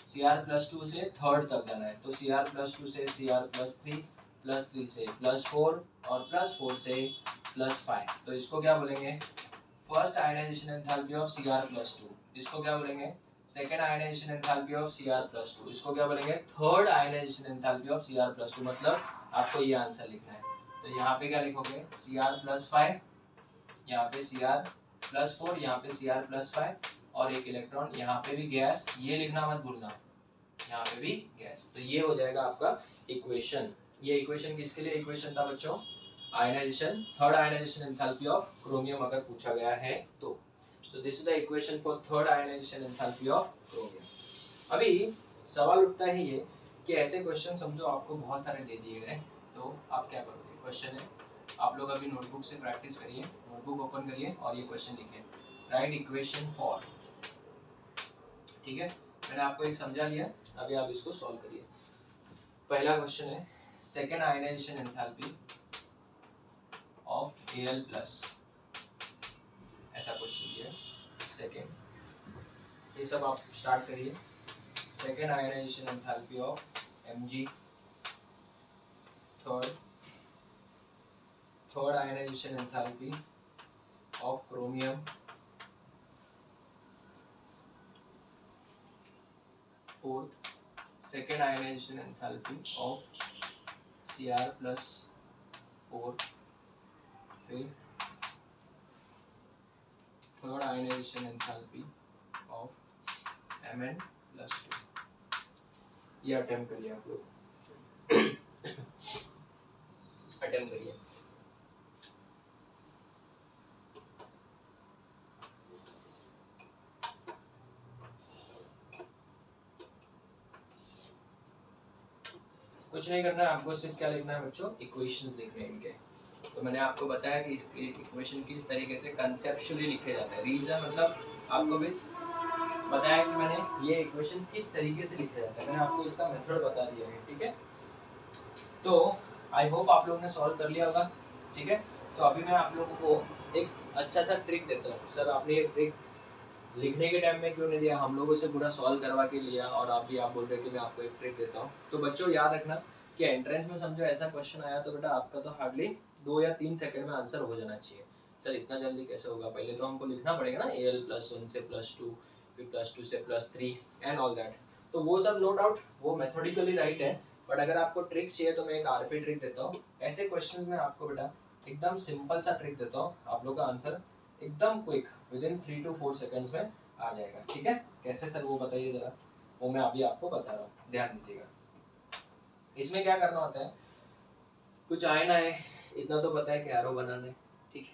Cr+2 से थर्ड तक जाना है, तो Cr+2 से Cr+3, +3 से +4 और +4 से +5, तो इसको क्या बोलेंगे, first ionization enthalpy of Cr+2। इसको क्या बोलेंगे, second ionization enthalpy of Cr+2। इसको क्या बोलेंगे, third ionization enthalpy of Cr+2। मतलब आपको ये आंसर लिखना है। तो यहाँ पे क्या लिखोगे, Cr+5, यहाँ पे Cr+4, यहाँ पे Cr+5 और एक इलेक्ट्रॉन, यहाँ पे भी गैस, ये लिखना मत भूलना, यहाँ पे भी गैस। तो ये हो जाएगा आपका इक्वेशन। ये इक्वेशन किसके लिए इक्वेशन था बच्चों, ionization, third ionization enthalpy of chromium अगर पूछा गया है तो this is the equation for third ionization enthalpy of chromium. अभी सवाल उठता है ये कि ऐसे क्वेश्चन समझो आपको बहुत सारे दे दिए गए, तो आप क्या करोगे। क्वेश्चन है, आप लोग अभी नोटबुक से प्रैक्टिस करिए, नोटबुक ओपन करिए और ये क्वेश्चन लिखिए, राइट इक्वेशन फॉर, ठीक है। मैंने आपको एक समझा दिया, अभी आप इसको सॉल्व करिए। पहला क्वेश्चन है, second ionization enthalpy of Al+, ऐसा क्वेश्चन दिया सेकेंड, ये सब आप स्टार्ट करिए। Second ionization enthalpy of Mg, third ionization enthalpy of chromium, fourth second ionization enthalpy of Cr+4, फिर third ionization enthalpy of Mn+2। ये अटेम्प्ट करिए आप लोग, अटेम्प्ट करिए। कुछ नहीं करना है आपको, सिर्फ क्या लिखना है बच्चों, इक्वेशंस लिखने हैं इनके। तो मैंने आपको बताया कि इस इक्वेशन किस तरीके से कंसेप्चुअली लिखे जाते हैं। रीजन मतलब आपको भी बताया कि मैंने ये इक्वेशन किस तरीके से लिखे जाते हैं, मैंने आपको इसका मेथड बता दिया है, ठीक है। तो आई होप आप लोगों ने सॉल्व कर लिया होगा, ठीक है। तो अभी मैं आप लोगों को एक अच्छा सा ट्रिक देता हूँ। सर आपने ये ट्रिक लिखने के टाइम में क्यों नहीं दिया, हम लोगों से पूरा सॉल्व करवा के लिया और आप बोल रहे कि मैं आपको एक ट्रिक देता हूँ। तो बच्चों याद रखना कि एंट्रेंस में समझो ऐसा क्वेश्चन आया तो बेटा आपका तो हार्डली 2 या 3 सेकंड में आंसर हो जाना चाहिए। सर इतना जल्दी कैसे होगा, पहले तो हमको लिखना पड़ेगा ना Al+1 से +2, फिर +2 से +3 एंड ऑल दैट। तो वो सब नो डाउट वो मेथोडिकली राइट है, बट अगर आपको ट्रिक चाहिए तो मैं एक आरपी ट्रिक देता हूँ। ऐसे क्वेश्चन में आपको बेटा एकदम सिंपल सा ट्रिक देता हूँ, आप लोग का आंसर एकदम quick with in 3 to 4 seconds में आ जाएगा, ठीक है। कैसे सर वो बताइए जरा, वो मैं अभी आपको बता रहा हूँ, ध्यान दीजिएगा। इसमें क्या करना होता है, कुछ आयन है, इतना तो पता है कि एरो बनाना है, ठीक है।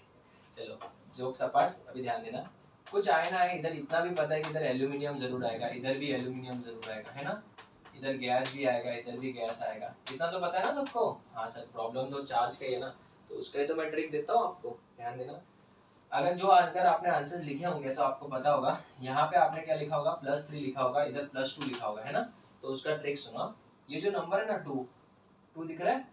चलो जोक्स अपार्ट, अभी ध्यान देना। कुछ आयन है, इधर इतना भी पता है कि इधर एल्यूमिनियम जरूर आएगा, इधर भी एल्यूमिनियम जरूर आएगा, है ना। इधर गैस भी आएगा, इधर भी गैस आएगा, इतना तो पता है ना सबको। हाँ सर प्रॉब्लम तो चार्ज का ही है ना, तो उसका ही तो मैं ट्रिक देता हूँ आपको, ध्यान देना। अगर आपने आंसर्स लिखे होंगे तो आपको पता होगा, यहाँ पे आपने क्या लिखा होगा, +3 लिखा होगा, इधर +2 लिखा होगा, है ना। तो उसका ट्रिक सुनो, ये जो नंबर है ना 2 दिख रहा है,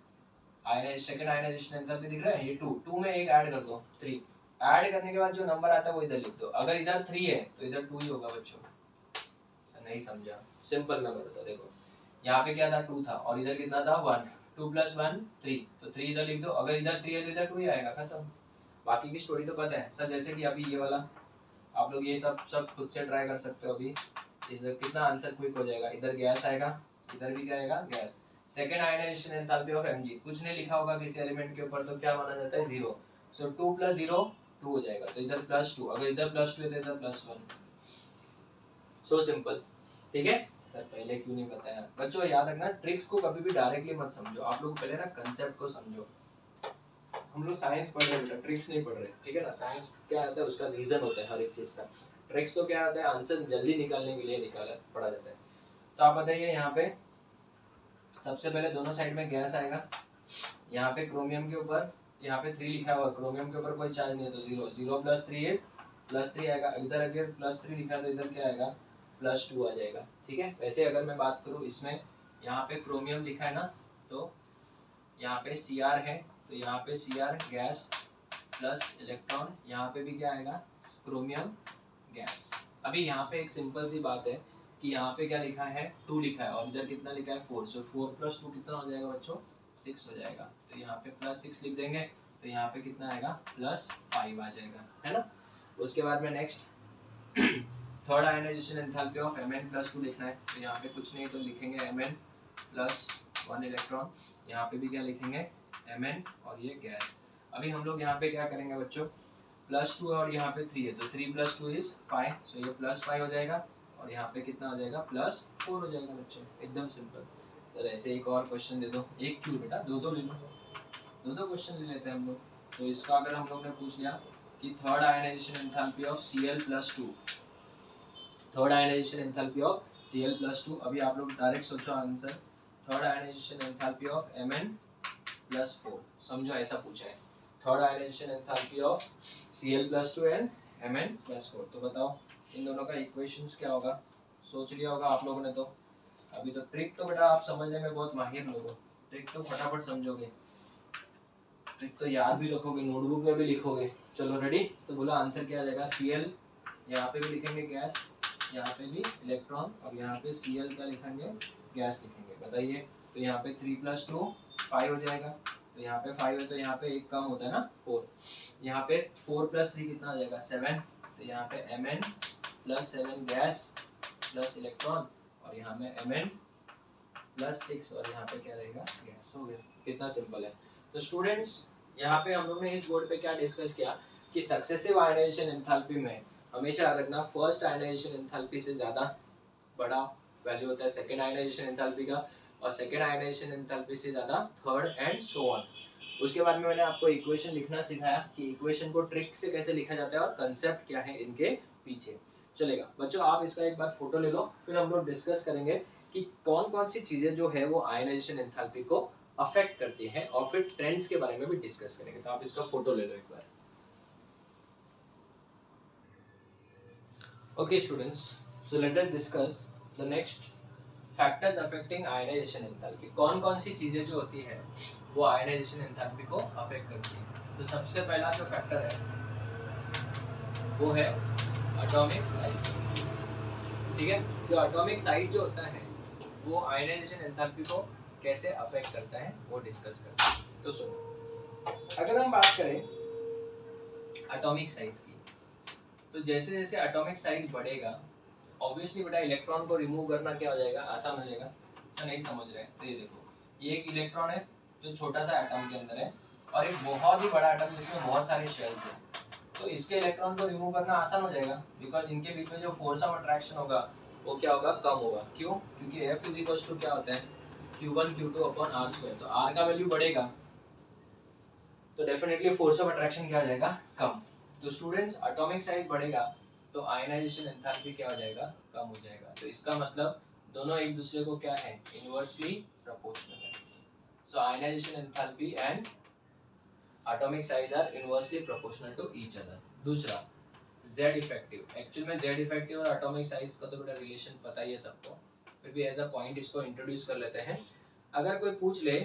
सेकंड आयनाइजेशन एंथैल्पी दिख रहा है, ये 2 में एक ऐड कर दो 3, ऐड करने के बाद जो नंबर आता है वो इधर लिख दो। अगर इधर 3 है तो इधर 2 ही होगा बच्चों। सर नहीं समझा, सिंपल मैं बताता, देखो यहाँ पे क्या था 2 था और इधर कितना था 1, 2 + 1 3, तो 3 इधर लिख दो। अगर इधर 3 है तो इधर 2 ही आएगा, खत्म। बाकी की स्टोरी तो पता है सर, जैसे कि अभी ये वाला आप लोग ये सब खुद से ट्राई कर सकते हो। अभी इधर कितना आंसर क्विक हो जाएगा, इधर गैस आएगा, इधर भी क्या आएगा, gas. Second ionization enthalpy of Mg, कुछ नहीं लिखा होगा किसी एलिमेंट के ऊपर तो क्या माना जाता है, 0। सो 2 + 0 2 हो जाएगा, तो इधर +2, अगर इधर +2 है तो इधर +1। सो सिंपल, ठीक है। सर पहले क्यों नहीं बताया? बच्चों याद रखना, ट्रिक्स को कभी भी डायरेक्टली मत समझो, आप लोग पहले ना कंसेप्ट को समझो। हम लोग साइंस पढ़ रहे हैं बेटा, ट्रिक्स नहीं पढ़ रहे, ठीक है ना। साइंस क्या आता है, उसका रीजन होता है हर एक चीज का। ट्रिक्स तो क्या होता है, आंसर जल्दी निकालने के लिए निकाला पढ़ा जाता है। तो आप बताइए, यहाँ पे सबसे पहले दोनों साइड में गैस आएगा, यहाँ पे क्रोमियम के ऊपर, यहाँ पे 3 लिखा हुआ, क्रोमियम के ऊपर कोई चार्ज नहीं है तो 0, 0 + 3 इज +3 आएगा। इधर अगर +3 लिखा है तो इधर क्या आएगा, +2 आ जाएगा, ठीक है। वैसे अगर मैं बात करूँ इसमें, यहाँ पे क्रोमियम लिखा है ना, तो यहाँ पे Cr है, तो यहाँ पे Cr गैस प्लस इलेक्ट्रॉन, यहाँ पे भी क्या आएगा, क्रोमियम गैस। अभी यहाँ पे एक सिंपल सी बात है कि यहाँ पे क्या लिखा है, 2 लिखा है और इधर कितना लिखा है, 4। सो 4 + 2 कितना हो जाएगा बच्चों, 6 हो जाएगा। तो यहाँ पे +6 लिख देंगे, तो यहाँ पे कितना आएगा, +5 आ जाएगा, है ना। उसके बाद में next third ionization enthalpy of Mn+2 लिखना है, तो यहाँ पे कुछ नहीं तो लिखेंगे Mn+1 इलेक्ट्रॉन, यहाँ पे भी क्या लिखेंगे, Mn, और ये गैस। अभी हम लोग यहाँ पे क्या करेंगे बच्चों, +2 और यहाँ पे 3 है, तो 3 + 2 इज 5, सो ये +5 हो जाएगा, और यहाँ पे कितना हो जाएगा, +4 हो जाएगा बच्चों, एकदम सिंपल। सर ऐसे एक और क्वेश्चन दे दो, एक क्यों बेटा, दो ले लो, दो क्वेश्चन ले लेते हैं हम लोग। तो इसका अगर हम लोग ने पूछ लिया कि third ionization enthalpy of Cl+2, third ionization enthalpy of Cl+2, अभी आप लोग डायरेक्ट सोचो answer, third ionization enthalpy of Mn+4, समझो ऐसा पूछा है, third ionization enthalpy of Cl+2 and Mn+4। तो बताओ इन दोनों का इक्वेशंस क्या होगा, सोच लिया होगा आप लोगों ने। तो अभी तो ट्रिक तो बेटा आप समझने में बहुत माहिर लोग हो, ट्रिक तो फटाफट समझोगे, ट्रिक तो याद भी रखोगे, नोटबुक में भी लिखोगे। चलो रेडी, तो बोला आंसर क्या आ जाएगा, Cl, यहाँ पे भी लिखेंगे गैस, यहाँ पे भी इलेक्ट्रॉन, और यहाँ पे Cl क्या लिखेंगे, गैस लिखेंगे। बताइए, तो यहाँ पे 3 + 2 5 हो जाएगा, तो यहाँ पे 5 है तो यहाँ पे एक कम होता है ना, 4। यहाँ पे 4 + 3 कितना आ जाएगा, 7, तो यहाँ पे Mn+7 गैस प्लस इलेक्ट्रॉन, और यहाँ में Mn+6, और यहाँ पे क्या रहेगा, गैस। हो गया, कितना सिंपल है। तो स्टूडेंट्स यहाँ पे हम लोग ने इस बोर्ड पे क्या डिस्कस किया कि सक्सेसिव आयनाइजेशन एंथैल्पी में हमेशा याद रखना, फर्स्ट आयनाइजेशन एंथैल्पी से ज़्यादा बड़ा वैल्यू होता है सेकेंड आयनाइजेशन एंथैल्पी का, और सेकेंड आयनाइजेशन एंथैल्पी से ज़्यादा थर्ड, एंड सो ऑन। उसके बाद में मैंने आपको इक्वेशन लिखना सिखाया कि इक्वेशन को ट्रिक से कैसे लिखा जाता है और कंसेप्ट क्या है इनके पीछे। चलेगा बच्चों, आप इसका एक बार फोटो ले लो, फिर हम लोग डिस्कस करेंगे कि कौन कौन सी चीज़ें जो है वो आयनाइजेशन एंथैल्पी को अफेक्ट करती है, और फिर ट्रेंड्स के बारे में भी डिस्कस करेंगे। तो आप इसका फोटो ले लो एक बार। Okay students, so let us discuss the next factors affecting ionization enthalpy. कौन कौन सी चीजें जो होती है वो आयनाइजेशन एंथैल्पी को अफेक्ट करती है। तो सबसे पहला जो फैक्टर है वो है एटॉमिक साइज, ठीक है। जो एटॉमिक साइज जो होता है वो आयनाइजेशन एंथैल्पी को कैसे अफेक्ट करता है वो डिस्कस करते हैं। तो सुनो, अगर हम बात करें एटॉमिक साइज की, तो जैसे जैसे एटॉमिक साइज बढ़ेगा, ऑब्वियसली बेटा इलेक्ट्रॉन को रिमूव करना क्या हो जाएगा, आसान हो जाएगा। ऐसा नहीं समझ रहे हैं तो ये देखो, ये एक इलेक्ट्रॉन है जो छोटा सा एटम के अंदर है, और एक बहुत ही बड़ा एटम जिसमें बहुत सारे शेल्स हैं, तो इसके इलेक्ट्रॉन को रिमूव करना आसान हो जाएगा, बिकॉज इनके बीच में जो फोर्स ऑफ अट्रैक्शन होगा वो क्या होगा, कम होगा। क्यों? क्योंकि F = क्या होता है, Q1 Q2/r²। तो R का वैल्यू बढ़ेगा तो डेफिनेटली फोर्स ऑफ अट्रैक्शन क्या हो जाएगा, कम। तो स्टूडेंट्स एटॉमिक साइज बढ़ेगा तो आयनाइजेशन एंथैल्पी क्या हो जाएगा, कम हो जाएगा। तो इसका मतलब दोनों एक दूसरे को क्या है, इनवर्सली प्रोपोर्शनल है। So ionisation enthalpy and atomic size are inversely proportional to each other. दूसरा Z इफेक्टिव, एक्चुअल में Z इफेक्टिव और एटॉमिक साइज का तो बेटा रिलेशन पता ही है सबको, फिर भी एज अ पॉइंट इसको इंट्रोड्यूस कर लेते हैं। अगर कोई पूछ ले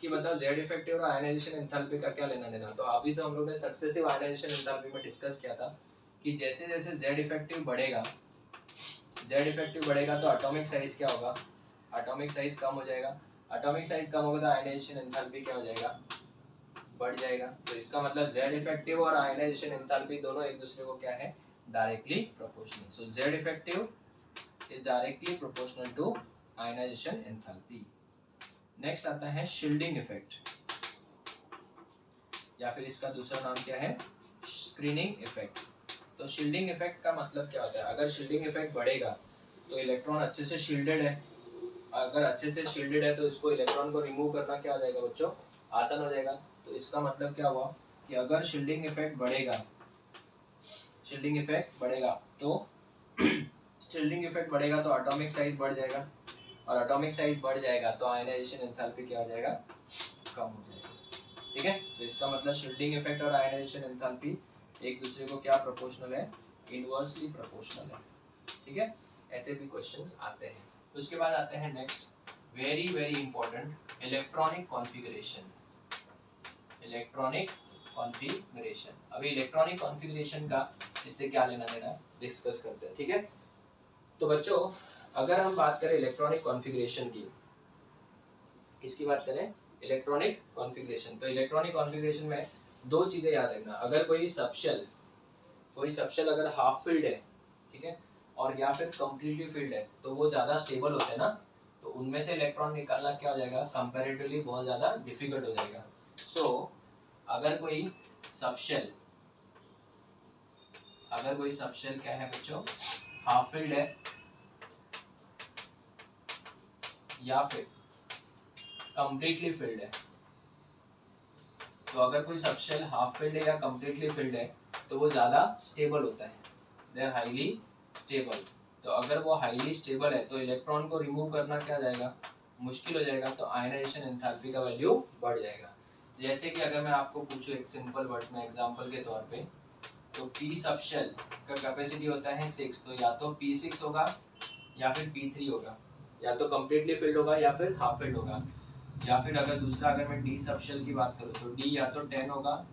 कि बताओ Z इफेक्टिव और आयनाइजेशन एंथैल्पी का क्या लेना देना, तो अभी तो हम लोग ने सक्सेसिव आयनाइजेशन एंथैल्पी में डिस्कस किया था कि जैसे जैसे Z इफेक्टिव बढ़ेगा, तो एटॉमिक साइज क्या होगा, एटॉमिक साइज कम हो जाएगा। एटॉमिक साइज कम होगा तो आयनाइजेशन एंथैल्पी क्या हो जाएगा, बढ़ जाएगा। तो इसका मतलब Z इफेक्टिव और आयनाइजेशन एंथैल्पी दोनों एक दूसरे को क्या है, directly proportional. So Z effective is directly proportional to ionization enthalpy. Next आता है शील्डिंग इफेक्ट, या फिर इसका दूसरा नाम क्या है, स्क्रीनिंग इफेक्ट. तो शील्डिंग इफेक्ट का मतलब क्या होता है, अगर शील्डिंग इफेक्ट बढ़ेगा तो इलेक्ट्रॉन अच्छे से शील्डेड है. अगर अच्छे से शील्डेड है तो इसको इलेक्ट्रॉन को रिमूव करना क्या हो जाएगा बच्चों, आसान हो जाएगा. तो इसका मतलब क्या हुआ कि अगर शील्डिंग इफेक्ट बढ़ेगा, शील्डिंग इफेक्ट बढ़ेगा तो शील्डिंग इफेक्ट बढ़ेगा तो एटॉमिक साइज बढ़ जाएगा, और एटॉमिक साइज बढ़ जाएगा तो आयनाइजेशन एंथैल्पी क्या हो जाएगा, कम हो जाएगा. ठीक है, तो इसका मतलब शील्डिंग इफेक्ट और आयनाइजेशन एंथैल्पी एक दूसरे को क्या प्रोपोर्शनल है, इनवर्सली प्रोपोर्शनल है. ठीक है, ऐसे भी क्वेश्चंस आते हैं. उसके बाद आते हैं next, very very important, electronic configuration. Electronic configuration, अभी इलेक्ट्रॉनिक कॉन्फ़िगरेशन का इससे क्या लेना देना डिस्कस करते हैं. ठीक है, तो बच्चों अगर हम बात करें इलेक्ट्रॉनिक कॉन्फ़िगरेशन की, किसकी बात करें, इलेक्ट्रॉनिक कॉन्फ़िगरेशन. तो इलेक्ट्रॉनिक कॉन्फ़िगरेशन में दो चीजें याद रखना. अगर कोई सबशेल अगर हाफ फिल्ड है, ठीक है, और या फिर कंप्लीटली फिल्ड है, तो वो ज़्यादा स्टेबल होते हैं ना, तो उनमें से इलेक्ट्रॉन निकालना क्या हो जाएगा, कंपैरेटिवली बहुत ज़्यादा डिफिकल्ट हो जाएगा. सो अगर कोई सबशेल क्या है बच्चों, हाफ फिल्ड है या फिर कंप्लीटली फिल्ड है, तो अगर कोई सबशेल हाफ फिल्ड है या कंप्लीटली फिल्ड है तो वो ज़्यादा स्टेबल होता है, दे आर हाईली स्टेबल. तो अगर वो हाईली स्टेबल है तो इलेक्ट्रॉन को रिमूव करना क्या जाएगा, मुश्किल हो जाएगा, तो आयनाइजेशन एंथैल्पी का वैल्यू बढ़ जाएगा. जैसे कि अगर मैं आपको पूछूं एक सिंपल वर्ड्स में एग्जांपल के तौर पे, तो पी सबशेल का कैपेसिटी होता है 6, तो या तो P6 होगा या फिर P3 होगा, या तो कम्प्लीटली फिल्ड होगा या फिर हाफ फिल्ड होगा. या फिर अगर दूसरा अगर मैं डी सबशेल की बात करूँ तो डी या तो 10 होगा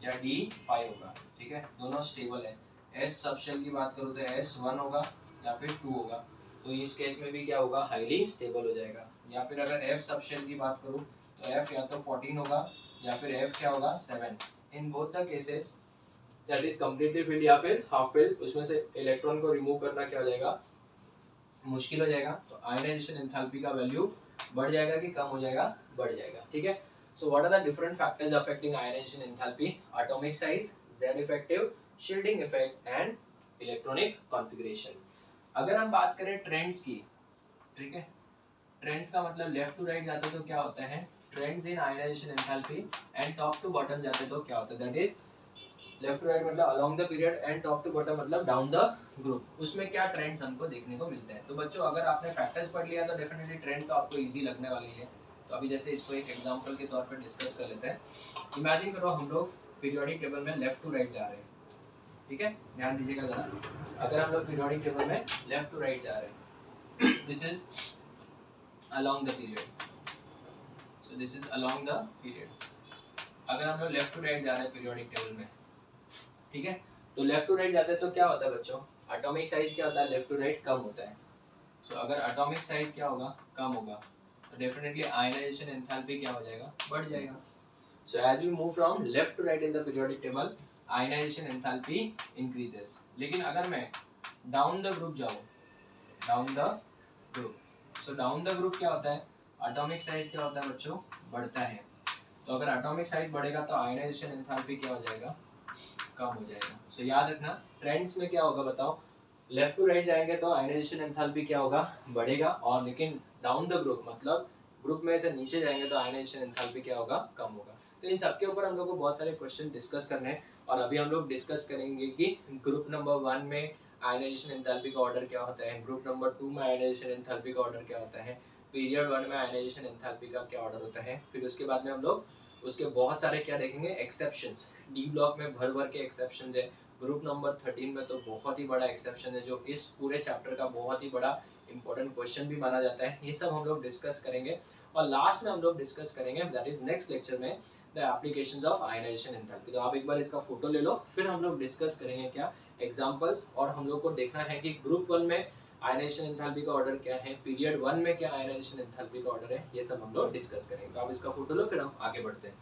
या डी 5 होगा. ठीक है, दोनों स्टेबल है. एस सबशेल की बात करूँ तो एस 1 होगा या फिर 2 होगा, तो इस केस में भी क्या होगा, हाईली स्टेबल हो जाएगा. या फिर अगर एफ सबशेल की बात करूँ तो एफ या तो 14 होगा या फिर एफ क्या होगा, 7. In both the cases that is completely field या फिर हाफ फिल्ड, उसमें से इलेक्ट्रॉन को रिमूव करना क्या हो जाएगा, मुश्किल हो जाएगा. तो आयनाइजेशन एंथैल्पी का वैल्यू बढ़ जाएगा कि कम हो जाएगा, बढ़ जाएगा. ठीक है, so what are the different factors affecting ionization enthalpy, atomic size, Z effective, shielding effect and electronic configuration. अगर हम बात करें ट्रेंड्स की, ठीक है, ट्रेंड्स का मतलब लेफ्ट टू राइट जाते तो क्या होता है, trends in ionisation enthalpy, and top to bottom जाते तो क्या होता है, that is left to right मतलब along the period, and top to bottom मतलब डाउन द ग्रुप. उसमें क्या ट्रेंड्स हमको देखने को मिलते हैं. तो बच्चों अगर आपने फैक्टर्स पढ़ लिया तो डेफिनेटली ट्रेंड तो आपको इजी लगने वाली है. तो अभी जैसे इसको एक एग्जांपल के तौर पर डिस्कस कर लेते हैं. इमेजिन करो हम लोग पीरियोडिक टेबल में लेफ्ट टू राइट जा रहे हैं. ठीक है, ध्यान दीजिएगा जरा. अगर हम लोग पीरियोडिक टेबल में लेफ्ट टू राइट जा रहे हैं, this is along the period, so this is along the period. अगर हम लोग लेफ्ट टू राइट जा रहे हैं पीरियोडिक टेबल में, ठीक है, तो लेफ्ट टू राइट जाते हैं तो क्या होता है बच्चों, एटॉमिक साइज क्या होता है, लेफ्ट टू राइट कम होता है. सो अगर एटॉमिक साइज क्या होगा, कम होगा, तो डेफिनेटली आयनाइजेशन एंथैल्पी क्या हो जाएगा, बढ़ जाएगा. So as we move from left to right in the periodic table, ionization enthalpy increases. लेकिन अगर मैं डाउन द ग्रुप जाऊँ, down the group, so down the group क्या होता है, एटॉमिक साइज क्या होता है बच्चों, बढ़ता है. तो अगर एटॉमिक साइज बढ़ेगा तो आयनाइजेशन एंथैल्पी क्या हो जाएगा, कम हो जाएगा. सो याद रखना ट्रेंड्स में क्या होगा बताओ, लेफ्ट टू राइट जाएंगे तो आयनाइजेशन एंथैल्पी क्या होगा, बढ़ेगा, और लेकिन डाउन द ग्रुप मतलब ग्रुप में से नीचे जाएंगे तो आयनाइजेशन एंथैल्पी क्या होगा, कम होगा. तो इन सब के ऊपर हम लोग को बहुत सारे क्वेश्चन डिस्कस करने हैं. और अभी हम लोग डिस्कस करेंगे कि ग्रुप नंबर 1 में आयनाइजेशन एंथैल्पी का ऑर्डर क्या होता है, ग्रुप नंबर 2 में आयनाइजेशन एंथैल्पी का ऑर्डर क्या होता है, पीरियड 1 में आयनाइजेशन एंथैल्पी का क्या ऑर्डर होता है. फिर उसके बाद में हम लोग उसके बहुत सारे क्या देखेंगे, एक्सेप्शंस. डी ब्लॉक में भर भर के एक्सेप्शंस है. ग्रुप नंबर 13 में तो बहुत ही बड़ा एक्सेप्शन है जो इस पूरे चैप्टर का बहुत ही बड़ा इंपॉर्टेंट क्वेश्चन भी माना जाता है. ये सब हम लोग डिस्कस करेंगे. और लास्ट में हम लोग डिस्कस करेंगे, दैट इज नेक्स्ट लेक्चर में, the applications of ionization enthalpy. तो आप एक बार इसका फोटो ले लो, फिर हम लोग डिस्कस करेंगे क्या एग्जांपल्स, और हम लोग को देखना है कि ग्रुप 1 में आयनाइजेशन एंथैल्पी का ऑर्डर क्या है, पीरियड 1 में क्या आयनाइजेशन एंथैल्पी का ऑर्डर है, ये सब हम लोग डिस्कस करेंगे. तो आप इसका फोटो लो, फिर हम आगे बढ़ते हैं.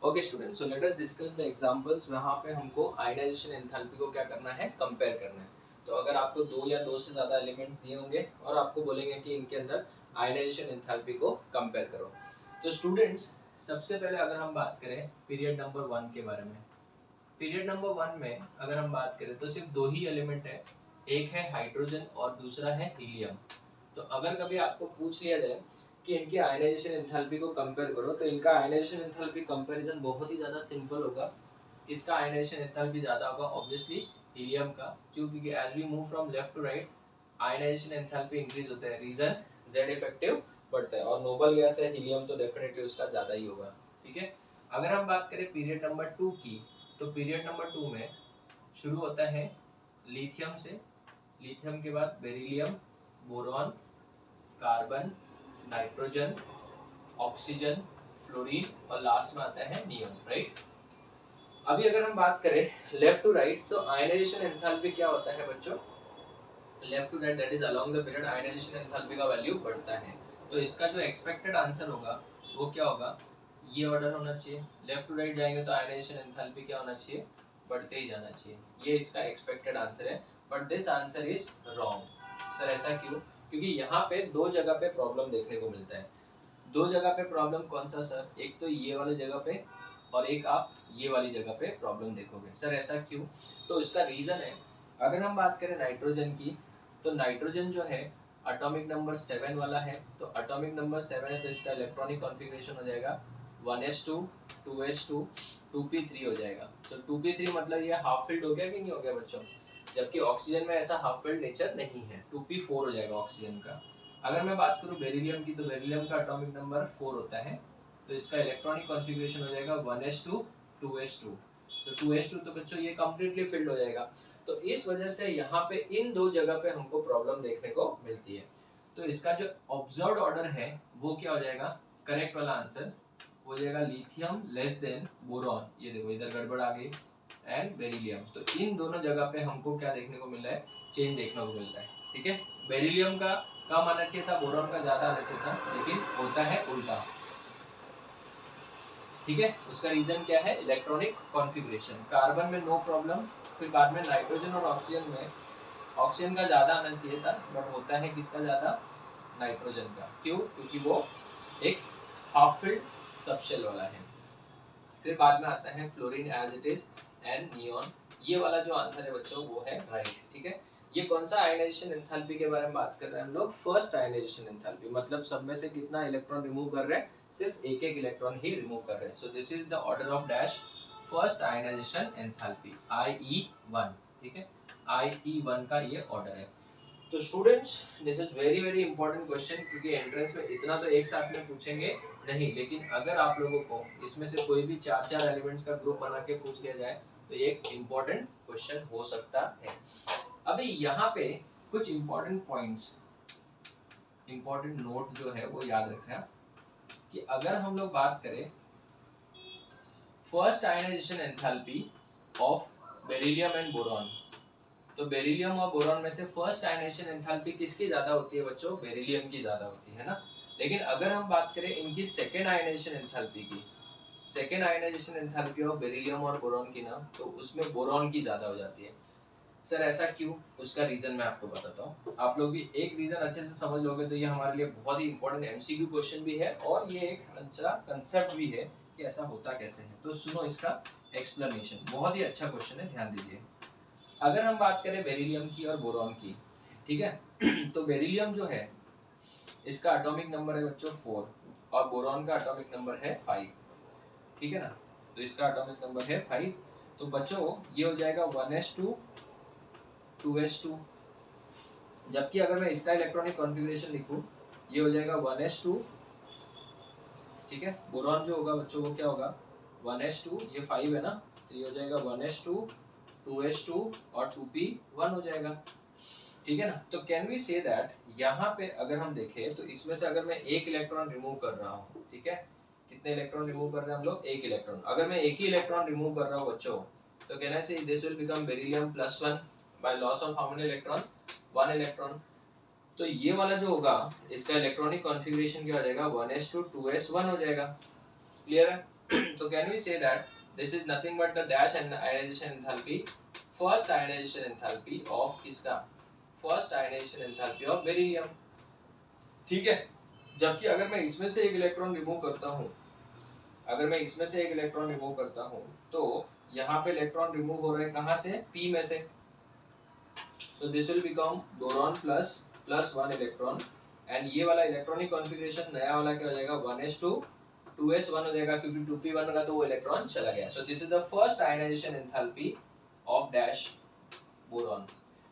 Okay students, so let us discuss the examples. वहाँ पे हमको आयनाइजेशन एंथैल्पी को क्या करना है, कंपेयर करना है। तो अगर आपको दो या दो से ज़्यादा एलिमेंट्स दिए होंगे और आपको बोलेंगे कि इनके अंदर आयनाइजेशन एंथैल्पी को कंपेयर करो। तो स्टूडेंट्स, सबसे पहले अगर हम बात करें पीरियड नंबर 1 के बारे में, पीरियड नंबर 1 में अगर हम बात करें तो सिर्फ दो ही एलिमेंट है, एक है हाइड्रोजन और दूसरा है हीलियम। तो अगर कभी आपको पूछ लिया जाए कि इनके आयनाइजेशन एंथैल्पी को कंपेयर करो, तो इनका आयनाइजेशन एंथैल्पी कंपैरिजन बहुत ही ज़्यादा सिंपल होगा। इसका आयनाइजेशन एंथैल्पी ज़्यादा होगा ऑब्वियसली हीलियम का, क्योंकि as we move from left to right ionization enthalpy increase होता है, रीजन जेड इफेक्टिव बढ़ता है, और नोबल गैस है हीलियम तो डेफिनेटली उसका ज़्यादा ही होगा। ठीक है, अगर हम बात करें पीरियड नंबर 2 की, तो पीरियड नंबर 2 में शुरू होता है लिथियम से, लिथियम के बाद beryllium, boron, carbon, nitrogen, oxygen, fluorine और लास्ट में आता है नियॉन, राइट। अभी अगर हम बात करें लेफ्ट टू राइट, तो आयनाइजेशन एंथैल्पी क्या होता है बच्चों, left to right that is along the period ionization enthalpy का वैल्यू बढ़ता है। तो इसका जो एक्सपेक्टेड आंसर होगा वो क्या होगा, ये ऑर्डर होना चाहिए। लेफ्ट टू राइट जाएंगे तो आयनाइजेशन एंथैल्पी क्या होना चाहिए, बढ़ते ही जाना चाहिए। ये इसका एक्सपेक्टेड आंसर है, but this answer is wrong. Sir ऐसा क्यों? क्योंकि यहाँ पे दो जगह पे प्रॉब्लम देखने को मिलता है। दो जगह पे प्रॉब्लम कौन सा सर, एक तो ये वाले जगह पे और एक आप ये वाली जगह पे प्रॉब्लम देखोगे। सर ऐसा क्यों? तो इसका रीजन है, अगर हम बात करें नाइट्रोजन की, तो नाइट्रोजन जो है एटॉमिक नंबर 7 वाला है। तो एटॉमिक नंबर 7 है तो इसका इलेक्ट्रॉनिक कॉन्फ़िगरेशन हो जाएगा 1s2 2s2 2p3 हो जाएगा। तो 2p3 मतलब ये हाफ फिल्ड हो गया कि नहीं हो गया बच्चों, जबकि ऑक्सीजन में ऐसा हाफ फिल्ड नेचर नहीं है, 2p4 हो जाएगा ऑक्सीजन का। अगर मैं बात करूं बेरिलियम की, तो बेरिलियम का एटॉमिक नंबर 4 होता है, तो इसका इलेक्ट्रॉनिक कॉन्फ़िगरेशन हो जाएगा 1s2 2s2। तो 2s2 तो बच्चों ये कंप्लीटली फिल्ड हो जाएगा। तो इस वजह से यहाँ पे इन दो जगह पे हमको प्रॉब्लम देखने को मिलती है। तो इसका जो ऑब्जर्व्ड ऑर्डर है वो क्या हो जाएगा, करेक्ट वाला आंसर हो जाएगा लिथियम लेस देन बोरॉन। ये देखो इधर गड़बड़ आ गई, एंड बेरिलियम। तो इन दोनों जगह पे हमको क्या देखने को मिल रहा है, चेंज देखने को मिल रहा है। ठीक है, बेरिलियम का कम आना चाहिए था, बोरॉन का ज्यादा आना चाहिए था, लेकिन होता है उल्टा। ठीक है, उसका रीजन क्या है, इलेक्ट्रॉनिक कॉन्फ़िगरेशन। कार्बन में नो प्रॉब्लम, फिर बाद में नाइट्रोजन और ऑक्सीजन में ऑक्सीजन का ज्यादा आना चाहिए था, बट होता है किसका ज्यादा, नाइट्रोजन का। क्यों? क्योंकि वो एक हाफ फिल्ड सबशेल वाला है। फिर बाद में आता है fluorine as it is and neon. ये वाला जो आंसर है बच्चों वो है राइट। ठीक है, ये कौन सा आयनाइजेशन एंथैल्पी के बारे में बात कर रहे हैं हम लोग, फर्स्ट आयनाइजेशन एंथैल्पी, मतलब सब में से कितना इलेक्ट्रॉन रिमूव कर रहे हैं, सिर्फ एक एक इलेक्ट्रॉन ही रिमूव कर रहे हैं। So this is the order of dash first ionization enthalpy IE1। ठीक है, IE1 का ये ऑर्डर है। तो students, this is very very important question, क्योंकि एंट्रेंस में इतना तो एक साथ में पूछेंगे नहीं, लेकिन अगर आप लोगों को इसमें से कोई भी चार चार एलिमेंट्स का ग्रुप बना के पूछ लिया जाए तो ये एक इम्पोर्टेंट क्वेश्चन हो सकता है। अभी यहाँ पे कुछ इम्पोर्टेंट पॉइंट्स, इम्पोर्टेंट नोट जो है वो याद रखना कि अगर हम लोग बात करें first ionization enthalpy of beryllium and boron, तो बेरिलियम और बोरॉन में से फर्स्ट आयनाइजेशन एंथैल्पी किसकी ज्यादा होती है बच्चों, बेरिलियम की ज्यादा होती है ना। लेकिन अगर हम बात करें इनकी सेकेंड आयनाइजेशन एंथैल्पी की, second ionization enthalpy of beryllium और बोरॉन की ना, तो उसमें बोरॉन की ज्यादा हो जाती है। सर ऐसा क्यों? उसका रीजन मैं आपको बताता हूँ। आप लोग भी एक रीजन अच्छे से समझ लोगे तो ये हमारे लिए बहुत ही इंपॉर्टेंट MCQ क्वेश्चन भी है, और ये एक अच्छा कंसेप्ट भी है कि ऐसा होता कैसे है। तो सुनो इसका एक्सप्लेनेशन, बहुत ही अच्छा क्वेश्चन है, ध्यान दीजिए। अगर हम बात करें बेरिलियम की और बोरॉन की, ठीक है तो बेरिलियम जो है इसका एटॉमिक नंबर है बच्चों 4 और बोरॉन का एटॉमिक नंबर है 5। ठीक है ना, तो इसका एटॉमिक नंबर है 5। तो बच्चों ये हो जाएगा 1s2 2s2, जबकि अगर मैं इसका इलेक्ट्रॉनिक कॉन्फ़िगरेशन लिखूं ये हो जाएगा 1s2। ठीक है, बोरॉन जो होगा बच्चों वो क्या होगा 1s2, ये 5 है ना, तो ये हो जाएगा 1s2 2s2 और 2p1 हो जाएगा। ठीक है ना, तो कैन वी से दैट यहाँ पे अगर हम देखें तो इसमें से अगर मैं एक इलेक्ट्रॉन रिमूव कर रहा हूँ, ठीक है, कितने इलेक्ट्रॉन रिमूव कर रहे हैं हम लोग, एक इलेक्ट्रॉन। अगर मैं एक ही इलेक्ट्रॉन रिमूव कर रहा हूँ बच्चों, तो कैन आई से this will become beryllium +1 by loss of how many electron, 1 electron. तो ये वाला जो होगा इसका इलेक्ट्रॉनिक कॉन्फ़िगरेशन क्या हो जाएगा 1s2 2s1 हो जाएगा। क्लियर है? So can we say that this is nothing but the dash and ionization enthalpy, first ionization enthalpy of किसका, first ionization enthalpy of beryllium, ठीक है। जबकि अगर मैं इसमें से एक इलेक्ट्रॉन रिमूव करता हूँ, अगर मैं इसमें से एक इलेक्ट्रॉन रिमूव करता हूँ तो यहाँ पे इलेक्ट्रॉन रिमूव हो रहा है कहाँ से, p में से। So this will become boron plus plus 1 electron, and ये वाला इलेक्ट्रॉनिक कॉन्फ़िगरेशन नया वाला क्या हो जाएगा, 1s2 2s1 हो जाएगा, क्योंकि 2p1 का तो वो इलेक्ट्रॉन चला गया। So this is the first ionization enthalpy of dash boron.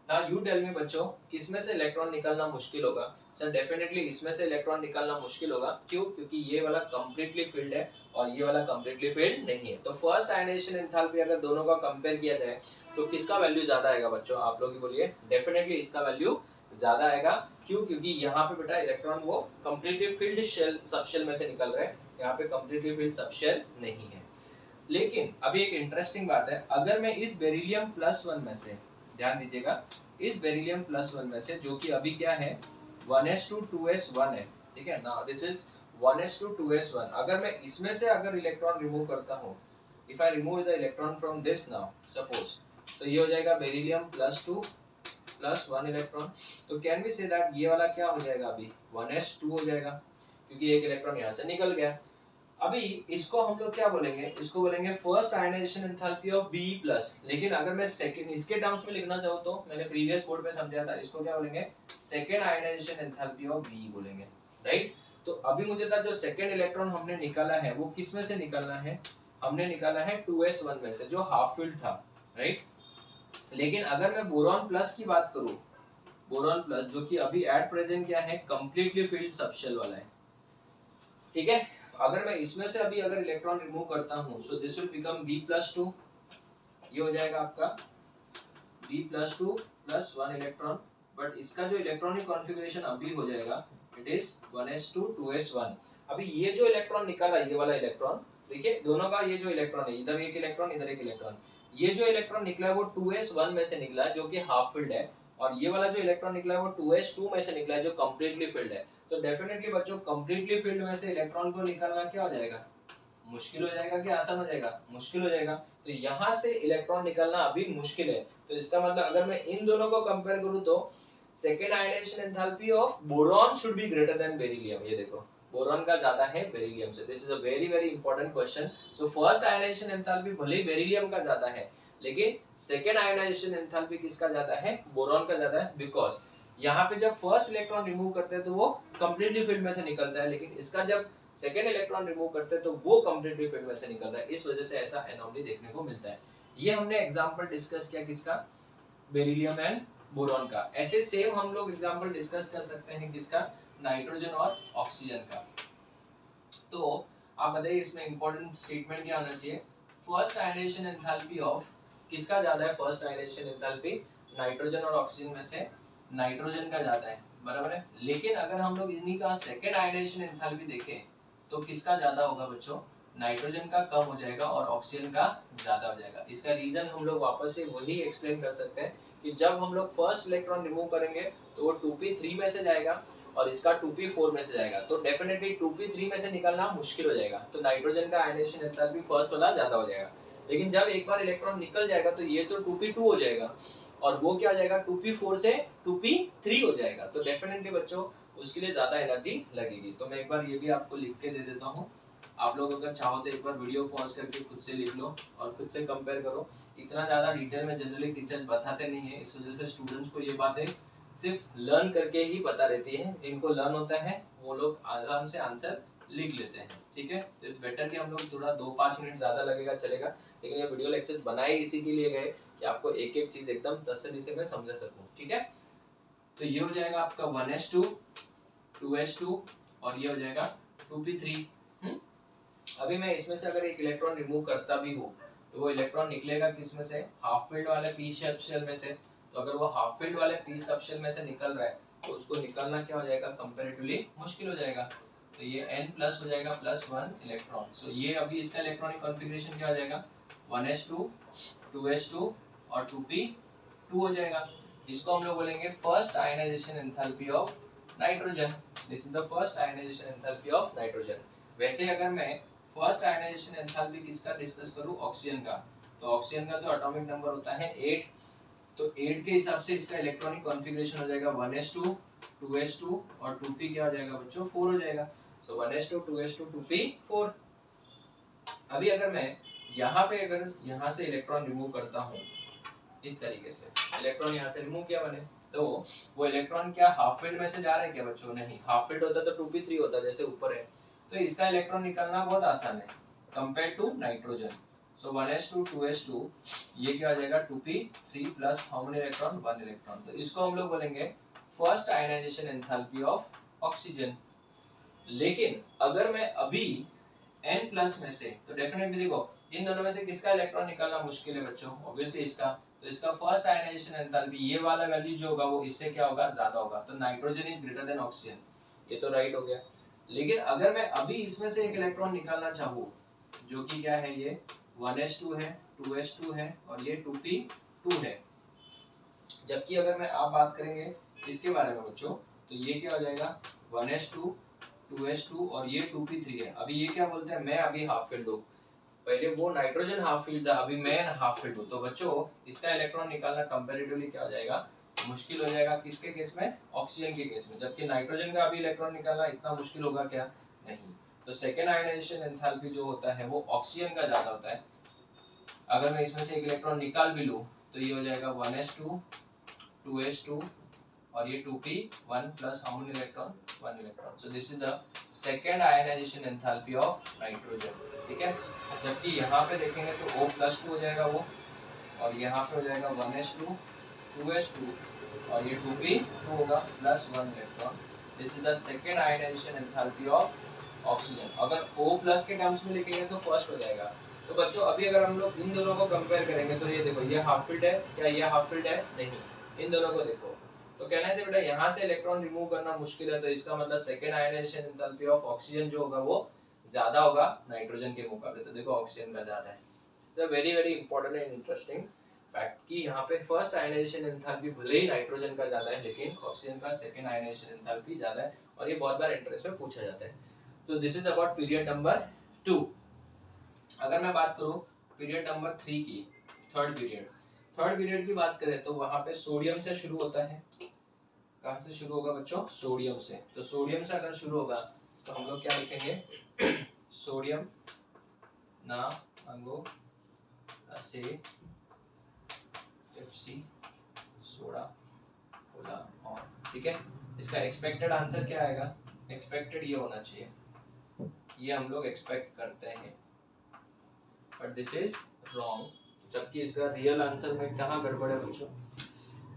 Now you tell me बच्चों, किसमें से इलेक्ट्रॉन निकालना मुश्किल होगा? सर डेफिनेटली इसमें से इलेक्ट्रॉन निकालना मुश्किल होगा। क्यों? क्योंकि ये वाला कंप्लीटली फिल्ड है और ये वाला कंप्लीटली फिल्ड नहीं है। तो फर्स्ट आयनाइजेशन एंथैल्पी अगर दोनों का कंपेयर किया जाए तो किसका वैल्यू ज्यादा आएगा बच्चों? आप लोग ही बोलिए। डेफिनेटली इसका वैल्यू ज्यादा आएगा। क्यों? क्योंकि यहाँ पे बेटा इलेक्ट्रॉन वो कंप्लीटली फिल्ड शेल सबशेल में से निकल रहे हैं, यहाँ पे कंप्लीटली फिल्ड सबशेल नहीं है। लेकिन अभी एक इंटरेस्टिंग बात है, अगर मैं इस बेरिलियम +1 में से, ध्यान दीजिएगा, इस बेरिलियम +1 में से जो कि अभी क्या है 1s2 2s1 है, ठीक है ना, दिस इज 1s2 2s1। अगर मैं इसमें से अगर इलेक्ट्रॉन रिमूव करता हूँ, if I remove the electron from this now suppose, तो ये हो जाएगा बेरिलियम +2 +1 इलेक्ट्रॉन। तो कैन वी से दैट ये वाला क्या हो जाएगा, अभी 1s2 हो जाएगा, क्योंकि एक इलेक्ट्रॉन यहाँ से निकल गया। अभी इसको हम लोग क्या बोलेंगे, इसको बोलेंगे first ionization enthalpy of B+। लेकिन अगर मैं सेकंड इसके टर्म्स में लिखना चाहूँ तो मैंने प्रीवियस बोर्ड पे समझाया था, इसको क्या बोलेंगे, second ionization enthalpy of B बोलेंगे, राइट। तो अभी मुझे था जो सेकंड इलेक्ट्रॉन हमने निकाला है वो किस में से निकालना है, हमने निकाला है 2s1 में से जो हाफ फील्ड था, राइट। लेकिन अगर मैं बोरॉन प्लस की बात करूं, बोरॉन प्लस जो कि अभी एट प्रेजेंट क्या है, कंप्लीटली फील्ड सबशेल वाला है, ठीक है। अगर मैं इसमें से अभी अगर इलेक्ट्रॉन रिमूव करता हूं, so this will become B+2, ये हो जाएगा आपका B+2 +1 इलेक्ट्रॉन। बट इसका जो इलेक्ट्रॉनिक कॉन्फ़िगरेशन अभी हो जाएगा, इट इज 1s2 2s1। अभी ये जो इलेक्ट्रॉन निकाला, ये वाला इलेक्ट्रॉन, देखिए दोनों का ये जो इलेक्ट्रॉन है, इधर एक इलेक्ट्रॉन इधर एक इलेक्ट्रॉन, ये जो इलेक्ट्रॉन निकला है वो 2s1 में से निकला है जो कि हाफ फील्ड है, और ये वाला जो इलेक्ट्रॉन निकला है वो 2s2 में से निकला है जो कंप्लीटली फील्ड है। तो डेफिनेटली बच्चों कंप्लीटली फील्ड में से इलेक्ट्रॉन को निकालना क्या हो जाएगा, मुश्किल हो जाएगा कि आसान हो जाएगा, मुश्किल हो जाएगा। तो यहाँ से इलेक्ट्रॉन निकालना अभी मुश्किल है। तो इसका मतलब अगर मैं इन दोनों को कंपेयर करूँ तो second ionization enthalpy of boron should be greater than beryllium. ये देखो बोरॉन का ज्यादा है बेरिलियम से। This is a very very important question. So first ionization enthalpy भले ही बेरिलियम का ज्यादा है, लेकिन सेकेंड आयनाइजेशन एंथैल्पी किसका ज्यादा है, बोरॉन का ज्यादा है। बिकॉज यहाँ पे जब फर्स्ट इलेक्ट्रॉन रिमूव करते हैं तो वो कंप्लीटली फील्ड में से निकलता है, लेकिन इसका जब सेकेंड इलेक्ट्रॉन रिमूव करते हैं तो वो कंप्लीटली फील्ड में से निकल रहा है। इस वजह से ऐसा एनोमली देखने को मिलता है। ये हमने एग्जांपल डिस्कस किया किसका, बेरिलियम एंड बोरॉन का। ऐसे सेम हम लोग एग्जांपल डिस्कस कर सकते हैं किसका, नाइट्रोजन और ऑक्सीजन का। तो आप बताइए इसमें इंपॉर्टेंट स्टेटमेंट क्या होना चाहिए, फर्स्ट आयनाइजेशन एंथैल्पी ऑफ किसका ज्यादा है, फर्स्ट आयनाइजेशन एंथैल्पी नाइट्रोजन और ऑक्सीजन में से नाइट्रोजन का ज्यादा है, बराबर है। लेकिन अगर हम लोग इन्हीं का सेकेंड आयनाइजेशन एंथैल्पी देखें तो किसका ज्यादा होगा बच्चों, नाइट्रोजन का कम हो जाएगा और ऑक्सीजन का ज्यादा हो जाएगा। इसका रीजन हम लोग वापस से वही एक्सप्लेन कर सकते हैं कि जब हम लोग फर्स्ट इलेक्ट्रॉन रिमूव करेंगे तो वो 2p3 में से जाएगा और इसका 2p4 में से जाएगा, तो डेफिनेटली 2p3 में से निकलना मुश्किल हो जाएगा। तो नाइट्रोजन का आयनाइजेशन एंथैल्पी फर्स्ट वाला ज्यादा हो जाएगा। लेकिन जब एक बार इलेक्ट्रॉन निकल जाएगा तो ये तो 2p2 हो जाएगा और वो क्या हो जाएगा 2p4 से 2p3 हो जाएगा। तो डेफिनेटली बच्चों उसके लिए ज्यादा एनर्जी लगेगी। तो मैं एक बार ये भी आपको लिख के दे देता हूँ, आप लोग अगर चाहो तो एक बार वीडियो पॉज करके खुद से लिख लो और खुद से कंपेयर करो। इतना ज़्यादा डिटेल में जनरली टीचर्स बताते नहीं है, इस वजह से स्टूडेंट्स को ये बातें सिर्फ लर्न करके ही पता रहती है। जिनको लर्न होता है वो लोग आराम से आंसर लिख लेते हैं, ठीक है। तो इट्स बेटर कि हम लोग थोड़ा 2-5 मिनट ज़्यादा लगेगा चलेगा, लेकिन ये वीडियो लेक्चर्स बनाए इसी के लिए गए कि आपको एक एक चीज़ एकदम तसल्ली से मैं समझा सकूँ, ठीक है। तो ये हो जाएगा आपका 1s2 2s2 और ये हो जाएगा 2p3। अभी मैं इसमें से अगर एक इलेक्ट्रॉन रिमूव करता भी हूँ तो वो इलेक्ट्रॉन निकलेगा किस में से, हाफ फील्ड वाले p सबशेल में से। तो अगर वो हाफ फील्ड वाले p सबशेल में से निकल रहा है तो उसको निकलना क्या हो जाएगा, कंपैरेटिवली मुश्किल हो जाएगा। तो ये n+ हो जाएगा +1 इलेक्ट्रॉन। सो ये अभी इसका इलेक्ट्रॉनिक कॉन्फ़िगरेशन क्या हो जाएगा, 1s2 2s2 और 2p2 हो जाएगा। इसको हम लोग बोलेंगे first ionization enthalpy of nitrogen. This is the first ionization enthalpy of nitrogen. वैसे अगर मैं फर्स्ट आयनाइजेशन एंथैल्पी किसका डिस्कस करूं, ऑक्सीजन का। तो ऑक्सीजन का तो एटॉमिक नंबर होता है 8, तो 8 के हिसाब से इसका इलेक्ट्रॉनिक कॉन्फ़िगरेशन हो जाएगा 1s2 2s2 और 2p क्या हो जाएगा बच्चों 4 हो जाएगा। सो 1s2 2s2 2p 4। अभी अगर मैं यहाँ पे अगर यहाँ से इलेक्ट्रॉन रिमूव करता हूँ इस तरीके से, इलेक्ट्रॉन यहाँ से रिमूव किया मैंने, तो वो इलेक्ट्रॉन क्या हाफ फील्ड में से जा रहे हैं क्या बच्चों, नहीं। हाफ फील्ड होता तो 2p3 होता जैसे ऊपर है, तो इसका इलेक्ट्रॉन निकालना बहुत आसान है compare to nitrogen. So 1s2 2s2 ये क्या हो जाएगा 2p3 plus how many electron 1 electron. तो इसको हम लोग बोलेंगे first ionization enthalpy of oxygen. लेकिन अगर मैं अभी n प्लस में से, तो डेफिनेटली देखो इन दोनों में से किसका इलेक्ट्रॉन निकालना मुश्किल है बच्चों, ऑब्वियसली इसका। तो इसका फर्स्ट आयनाइजेशन एंथैल्पी ये वाला वैल्यू जो होगा वो इससे क्या होगा ज्यादा होगा, तो nitrogen is greater then oxygen, ये तो राइट हो गया। लेकिन अगर मैं अभी इसमें से एक इलेक्ट्रॉन निकालना चाहूँ जो कि क्या है, ये 1s2 है 2s2 है और ये 2p2 है, जबकि अगर मैं आप बात करेंगे इसके बारे में बच्चों, तो ये क्या हो जाएगा 1s2 2s2 और ये 2p3 है। अभी ये क्या बोलते हैं, मैं अभी हाफ फील्ड हूँ, पहले वो नाइट्रोजन हाफ फील्ड था, अभी मैं हाफ फील्ड हूँ। तो बच्चों इसका इलेक्ट्रॉन निकालना कंपैरेटिवली क्या हो जाएगा, मुश्किल हो जाएगा। किसके केस में, ऑक्सीजन के केस में, जबकि नाइट्रोजन का अभी इलेक्ट्रॉन निकालना इतना मुश्किल होगा क्या, नहीं। तो सेकेंड आयनाइजेशन एंथैल्पी जो होता है वो ऑक्सीजन का ज्यादा होता है। अगर मैं इसमें से एक इलेक्ट्रॉन निकाल भी लूँ तो ये हो जाएगा 1s2 2s2 और ये 2p1 plus how many electron 1 electron. So this is the second ionization enthalpy of nitrogen, ठीक है। जबकि यहाँ पे देखेंगे तो O+2 हो जाएगा वो, और यहाँ पे हो जाएगा 1s2 2s2 और ये 2p2 होगा plus 1 electron. This is the second ionization enthalpy of oxygen. अगर O+ के टर्म्स में लिखेंगे तो फर्स्ट हो जाएगा। तो बच्चों अभी अगर हम लोग इन दोनों को कंपेयर करेंगे तो ये देखो ये हाफ फील्ड है क्या, ये हाफ फील्ड है, नहीं। इन दोनों को देखो तो कहने से बेटा यहाँ से इलेक्ट्रॉन रिमूव करना मुश्किल है, तो इसका मतलब second ionization enthalpy of oxygen जो होगा वो ज्यादा होगा नाइट्रोजन के मुकाबले। तो देखो ऑक्सीजन का ज्यादा है। तो very very important and interesting fact कि यहाँ पे फर्स्ट आयनाइजेशन एंथैल्पी भले ही नाइट्रोजन का ज्यादा है लेकिन ऑक्सीजन का सेकेंड आयनाइजेशन एंथैल्पी ज्यादा है, और ये बहुत बार इंटरेस्ट में पूछा जाता है। तो this is about period number 2। अगर मैं बात करूँ पीरियड नंबर 3 की, थर्ड पीरियड की बात करें तो वहां पे सोडियम से शुरू होता है। कहाँ से शुरू होगा बच्चों, सोडियम से। तो सोडियम से अगर शुरू होगा तो हम लोग क्या लिखेंगे सोडियम ना अंगो से पेप्सी सोडा कोला और, ठीक है। इसका एक्सपेक्टेड आंसर क्या आएगा, एक्सपेक्टेड ये होना चाहिए, ये हम लोग एक्सपेक्ट करते हैं, बट दिस इज रॉन्ग। जबकि इसका रियल आंसर में कहाँ गड़बड़ है बच्चों,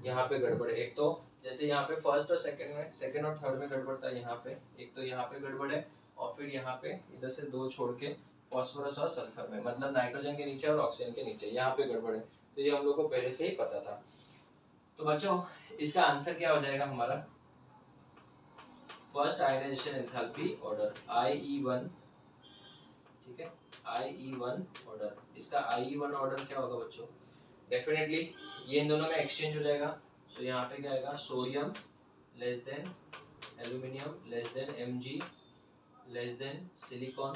यहाँ पे गड़बड़ है। एक तो जैसे यहाँ पे फर्स्ट और सेकंड और थर्ड में गड़बड़ था, यहाँ पे एक तो यहाँ पे गड़बड़ है, और फिर यहाँ पे इधर से 2 छोड़ के फॉस्फोरस और सल्फर में, मतलब नाइट्रोजन के नीचे और ऑक्सीजन के नीचे यहाँ पे गड़बड़ है। तो ये हम लोग को पहले से ही पता था। तो बच्चों इसका आंसर क्या हो जाएगा हमारा, first ionization enthalpy order IE1, ठीक है, IE1 ऑर्डर। इसका IE1 ऑर्डर क्या होगा बच्चों, डेफिनेटली ये इन दोनों में एक्सचेंज हो जाएगा। सो यहाँ पे क्या आएगा, sodium less than aluminium less than Mg less than silicon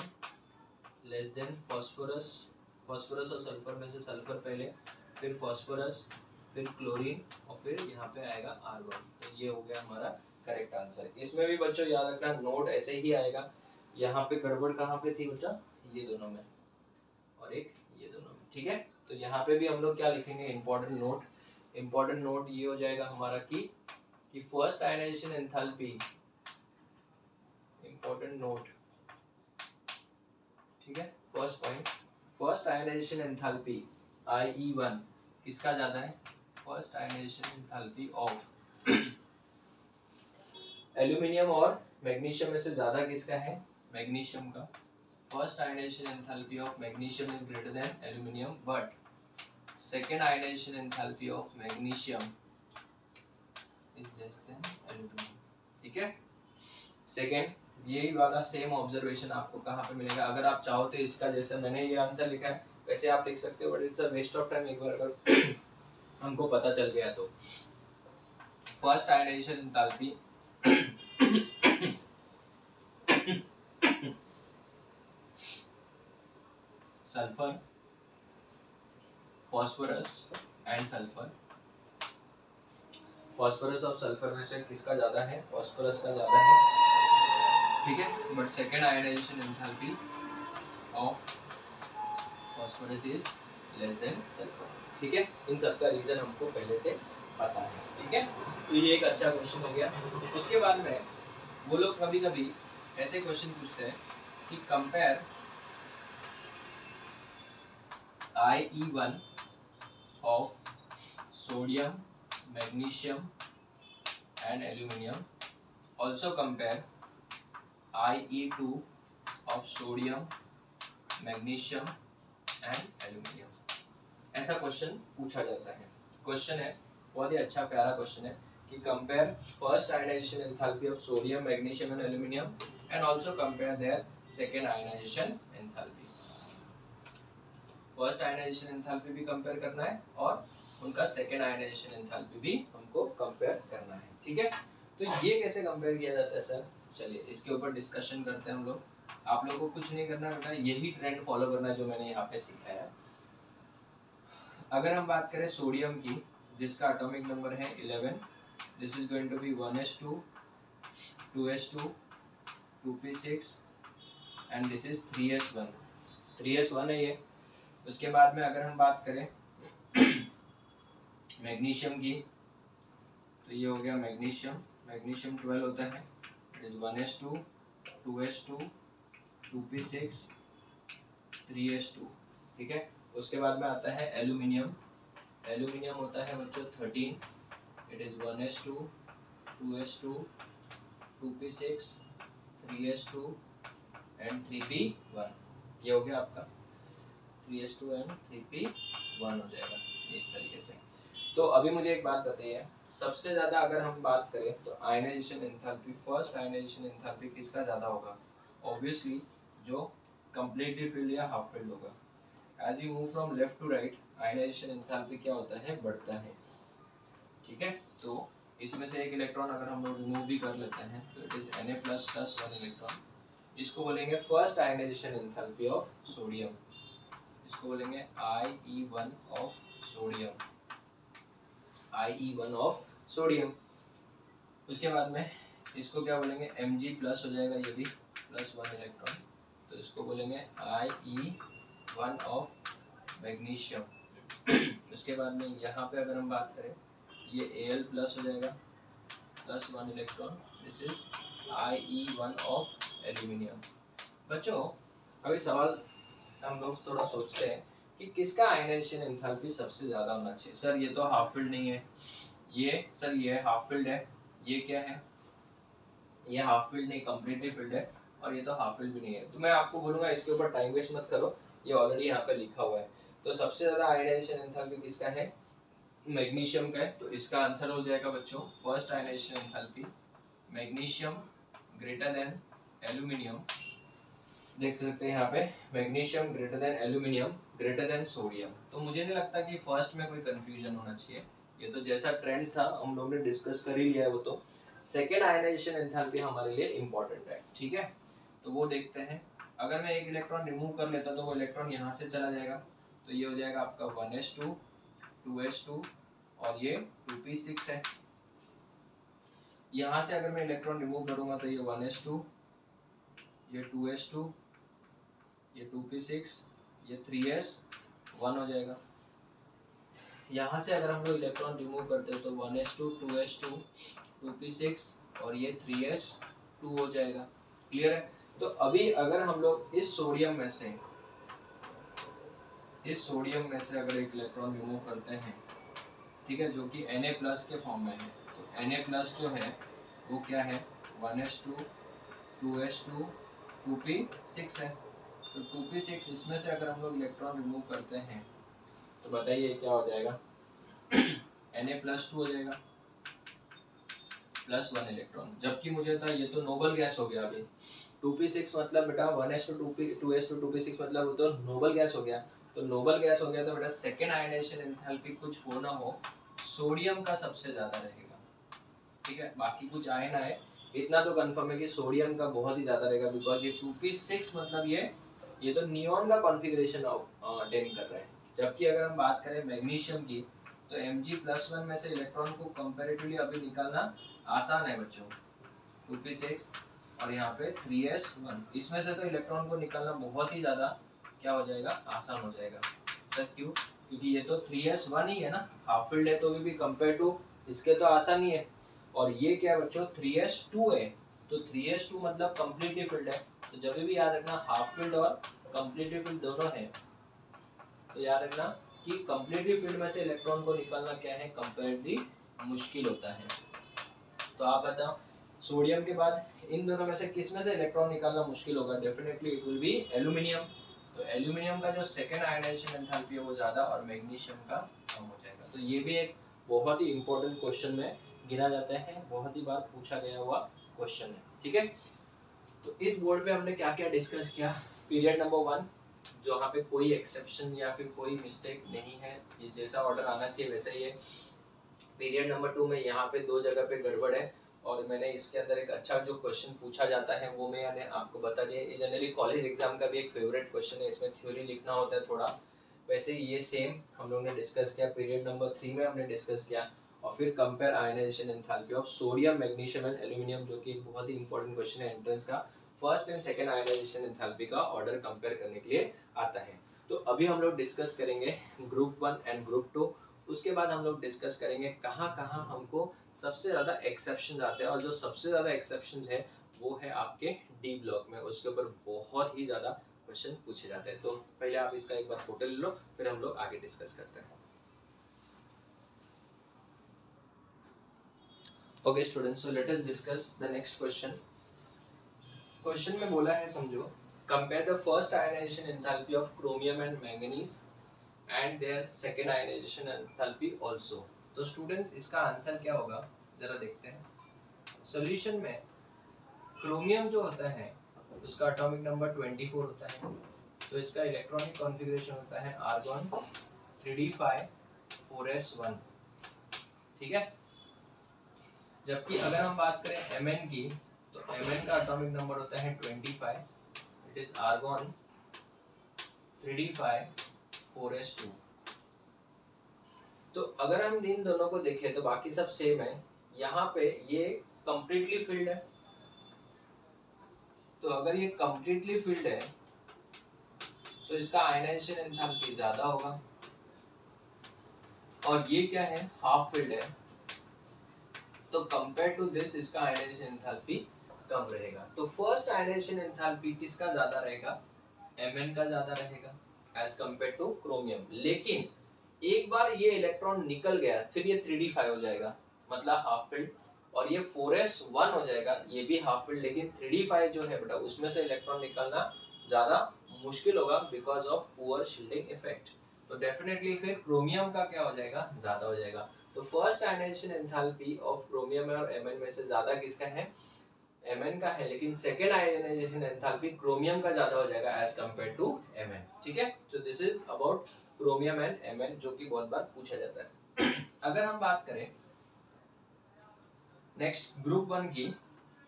less than phosphorus और सल्फर में से सल्फर पहले, फिर फॉस्फोरस, फिर क्लोरीन और फिर यहाँ पे आएगा आर्गन। तो ये हो गया हमारा करेक्ट आंसर। इसमें भी बच्चों याद रखना नोट ऐसे ही आएगा। यहाँ पे गड़बड़ कहाँ पे थी बच्चा, ये दोनों में और एक ये दोनों में, ठीक है। तो यहाँ पे भी हम लोग क्या लिखेंगे, इंपॉर्टेंट नोट ये हो जाएगा हमारा कि first ionization enthalpy, important note, ठीक है। First point, first ionization enthalpy IE1 किसका ज्यादा है, first ionization enthalpy of aluminium और मैग्नीशियम में से ज्यादा किसका है, मैग्नीशियम का। First ionization enthalpy of magnesium is greater than aluminium, but second ionization enthalpy of magnesium is less than aluminium, ठीक है। सेकेंड, यही वाला सेम ऑब्जर्वेशन आपको कहाँ पे मिलेगा, अगर आप चाहो तो इसका जैसे मैंने ये आंसर लिखा है वैसे आप लिख सकते हो, but it's a waste of time एक बार अगर हमको पता चल गया तो। First ionization enthalpy sulphur, phosphorus and sulphur. Phosphorus और सल्फर में से किसका ज़्यादा है? फॉस्फोरस का ज़्यादा है, ठीक है। But second ionization enthalpy of phosphorus is less than sulphur, ठीक है। इन सब का रीज़न हमको पहले से पता है, ठीक है। तो ये एक अच्छा क्वेश्चन हो गया। उसके बाद में वो लोग कभी कभी ऐसे क्वेश्चन पूछते हैं कि compare IE1 of sodium, magnesium and aluminium, also compare IE2 of sodium, magnesium and aluminium। ऐसा क्वेश्चन पूछा जाता है। क्वेश्चन है बहुत ही अच्छा प्यारा क्वेश्चन है कि compare first ionization enthalpy of sodium, magnesium and aluminium and also compare their second ionization enthalpy. First ionization enthalpy भी कंपेयर करना है और उनका सेकेंड आयनाइजेशन एंथैल्पी भी हमको कंपेयर करना है, ठीक है। तो ये कैसे कंपेयर किया जाता है सर? चलिए इसके ऊपर डिस्कशन करते हैं हम लोग। आप लोगों को कुछ नहीं करना बेटा, यही ट्रेंड फॉलो करना है जो मैंने यहाँ पे सिखाया है। अगर हम बात करें सोडियम की, जिसका एटॉमिक नंबर है 11, this is going to be 1s2, 2s2, 2p6 and this is 3s1। 3s1 है ये। उसके बाद में अगर हम बात करें मैग्नीशियम की, तो ये हो गया मैग्नीशियम। मैग्नीशियम 12 होता है, it is 1s2, 2s2, 2p6, 3s2, ठीक है। उसके बाद में आता है एल्यूमिनियम। एल्यूमिनियम होता है बच्चों 13, it is 1s2, 2s2, 2p6, 3s2 and 3p1। ये हो गया आपका 3s2 एंड 3p1 हो जाएगा इस तरीके से। तो अभी मुझे एक बात बताइए, सबसे ज़्यादा अगर हम बात करें तो ionization enthalpy, first ionization enthalpy किसका ज़्यादा होगा? ऑब्वियसली जो कंप्लीटली फील्ड या हाफ फील्ड होगा। As you move from left to right, ionization enthalpy क्या होता है? बढ़ता है, ठीक है। तो इसमें से एक इलेक्ट्रॉन अगर हम लोग रिमूव भी कर लेते हैं तो इट इज Na++1 इलेक्ट्रॉन। इसको बोलेंगे first ionization enthalpy of sodium. इसको बोलेंगे IE1 of sodium, IE1 of sodium. उसके बाद में इसको क्या बोलेंगे? Mg+ हो जाएगा, ये भी +1 इलेक्ट्रॉन, तो इसको बोलेंगे IE1 ऑफ मैग्नीशियम। उसके बाद में यहाँ पे अगर हम बात करें, ये Al+ हो जाएगा, +1 electron, this is IE1 of aluminium. बच्चों अभी सवाल हम लोग थोड़ा सोचते हैं कि किसका आयनाइजेशन एंथैल्पी सबसे ज़्यादा होना चाहिए। सर ये तो हाफ फील्ड नहीं है, ये सर ये हाफ फील्ड है, ये क्या है? ये हाफ फील्ड नहीं, कंप्लीटली फील्ड है, और ये तो हाफ फील्ड भी नहीं है। तो मैं आपको बोलूँगा इसके ऊपर टाइम वेस्ट मत करो, ये ऑलरेडी यहाँ पे लिखा हुआ है। तो सबसे ज़्यादा आयनाइजेशन एंथैल्पी किसका है? मैग्नीशियम का है। तो इसका आंसर हो जाएगा बच्चों first ionization enthalpy magnesium greater than aluminium. देख सकते हैं यहाँ पे magnesium greater than aluminium greater than sodium. तो मुझे नहीं लगता कि फर्स्ट में कोई कंफ्यूजन होना चाहिए, ये तो जैसा ट्रेंड था हम लोग ने डिस्कस कर ही लिया है। वो तो सेकेंड आयनाइजेशन एंथैल्पी हमारे लिए इम्पोर्टेंट है, ठीक है। तो वो देखते हैं, अगर मैं एक इलेक्ट्रॉन रिमूव कर लेता तो वो इलेक्ट्रॉन यहाँ से चला जाएगा, तो ये हो जाएगा आपका 1s2, 2s2 और ये 2p6 है। यहाँ से अगर मैं इलेक्ट्रॉन रिमूव करूँगा तो ये 1s2, ये 2s2, ये 2p6, ये 3s1 हो जाएगा। यहाँ से अगर हम लोग इलेक्ट्रॉन रिमूव करते हैं तो 1s2, 2s2, 2p6 और ये 3s2 हो जाएगा। क्लियर है? तो अभी अगर हम लोग इस सोडियम में से अगर एक इलेक्ट्रॉन रिमूव करते हैं, ठीक है, जो कि Na+ के फॉर्म में है, तो Na+ जो है वो क्या है? 1s2, 2s2, 2p6 है। तो 2p6 इसमें से अगर हम लोग इलेक्ट्रॉन रिमूव करते हैं तो बताइए क्या हो जाएगा? Na+2 हो जाएगा, +1 इलेक्ट्रॉन। जबकि मुझे था ये तो नोबल गैस हो गया। अभी 2p6 मतलब बेटा 1s2, 2s2, 2p6 मतलब वो तो नोबल गैस हो गया। तो नोबल गैस हो गया तो बेटा सेकेंड आयनाइजेशन एंथैल्पी कुछ हो ना हो, सोडियम का सबसे ज़्यादा रहेगा, ठीक है। बाकी कुछ आए ना आए, इतना तो कंफर्म है कि सोडियम का बहुत ही ज़्यादा रहेगा, बिकॉज ये 2p6 मतलब ये ये तो नियॉन का कॉन्फ़िगरेशन अटेन कर रहा है। जबकि अगर हम बात करें मैग्नीशियम की, तो Mg+1 में से इलेक्ट्रॉन को कंपैरेटिवली अभी निकालना आसान है बच्चों, 2p6 और यहाँ पे 3s1, इसमें से तो इलेक्ट्रॉन को निकालना बहुत ही ज़्यादा क्या हो जाएगा, आसान हो जाएगा। सर क्यों? क्योंकि ये तो 3s1 ही है ना, हाफ फील्ड है, तो भी कंपेयर टू इसके तो आसान ही है। और ये क्या है बच्चों, 3s2 है, तो 3s2 मतलब कम्प्लीटली फील्ड है। तो जब भी याद रखना हाफ फील्ड और कम्प्लीटली फील्ड दोनों है, तो याद रखना कि कम्प्लीटली फील्ड में से इलेक्ट्रॉन को निकालना क्या है, कंपेरेटिवली मुश्किल होता है। तो आप बताओ सोडियम के बाद इन दोनों में से किस में से इलेक्ट्रॉन निकालना मुश्किल होगा? Definitely it will be aluminium. तो एल्यूमिनियम का जो सेकंड आयनाइजेशन एंथैल्पी है वो ज़्यादा और मैग्नीशियम का कम हो जाएगा। तो ये भी एक बहुत ही इंपॉर्टेंट क्वेश्चन में गिना जाता है, बहुत ही बार पूछा गया हुआ क्वेश्चन है। ठीक है, तो इस बोर्ड पे हमने क्या क्या डिस्कस किया? पीरियड नंबर 1 जहाँ पे कोई एक्सेप्शन या फिर कोई मिस्टेक नहीं है, ये जैसा ऑर्डर आना चाहिए वैसा ही है। पीरियड नंबर 2 में यहाँ पे 2 जगह पे गड़बड़ है और मैंने इसके अंदर एक अच्छा जो क्वेश्चन पूछा जाता है वो मैंने आपको बता दिया। ये जनरली कॉलेज एग्जाम का भी एक फेवरेट क्वेश्चन है, इसमें थ्योरी लिखना होता है थोड़ा। वैसे ये सेम हम लोगों ने डिस्कस किया, पीरियड नंबर 3 में हमने डिस्कस किया। और फिर compare ionization enthalpy of sodium, magnesium and aluminium, जो कि बहुत ही इंपॉर्टेंट क्वेश्चन है एंट्रेंस का। First and second ionization enthalpy का ऑर्डर कंपेयर करने के लिए आता है। तो अभी हम लोग डिस्कस करेंगे ग्रुप 1 एंड ग्रुप 2। उसके बाद हम लोग डिस्कस करेंगे कहाँ कहाँ हमको सबसे ज़्यादा एक्सेप्शन आते हैं, और जो सबसे ज़्यादा एक्सेप्शन है वो है आपके डी ब्लॉक में। उसके ऊपर बहुत ही ज़्यादा क्वेश्चन पूछे जाते हैं। तो पहले आप इसका एक बार फोटो ले लो, फिर हम लोग आगे डिस्कस करते हैं। Okay students, so let us discuss the next question. Question में बोला है, समझो, compare the first ionization enthalpy of chromium and manganese and their second ionization enthalpy also. तो स्टूडेंट्स इसका आंसर क्या होगा जरा देखते हैं। सॉल्यूशन में क्रोमियम जो होता है उसका एटॉमिक नंबर 24 होता है, तो इसका इलेक्ट्रॉनिक कॉन्फ़िगरेशन होता है आर्गॉन 3d5 4s1। ठीक है, जबकि अगर हम बात करें Mn की, तो Mn का एटॉमिक नंबर होता है 25, it is argon 3d5 4s2। तो अगर हम इन दोनों को देखें तो बाकी सब सेम है, यहाँ पे ये कंप्लीटली फिल्ड है। तो अगर ये कंप्लीटली फिल्ड है तो इसका आयनाइजेशन एंथैल्पी ज्यादा होगा, और ये क्या है, हाफ फिल्ड है, तो कंपेयर टू दिस इसका आयनाइजेशन एंथैल्पी कम रहेगा। तो फर्स्ट आयनाइजेशन एंथैल्पी किसका ज्यादा रहेगा? Mn का ज्यादा रहेगा एज कंपेयर टू क्रोमियम। लेकिन एक बार ये इलेक्ट्रॉन निकल गया फिर ये 3d5 हो जाएगा, मतलब हाफ फील्ड, और ये 4s1 हो जाएगा, ये भी हाफ फील्ड। लेकिन 3d5 जो है बेटा उसमें से इलेक्ट्रॉन निकलना ज्यादा मुश्किल होगा because of poor shielding effect. तो डेफिनेटली फिर क्रोमियम का क्या हो जाएगा, ज्यादा हो जाएगा। तो first ionization enthalpy of chromium और Mn में से ज्यादा किसका है? Mn का है। लेकिन सेकेंड आयनाइजेशन एंथैल्पी क्रोमियम का ज्यादा हो जाएगा एज कंपेयर टू Mn। ठीक है, तो this is about chromium and Mn, जो कि बहुत बार पूछा जाता है। अगर हम बात करें नेक्स्ट ग्रुप 1 की,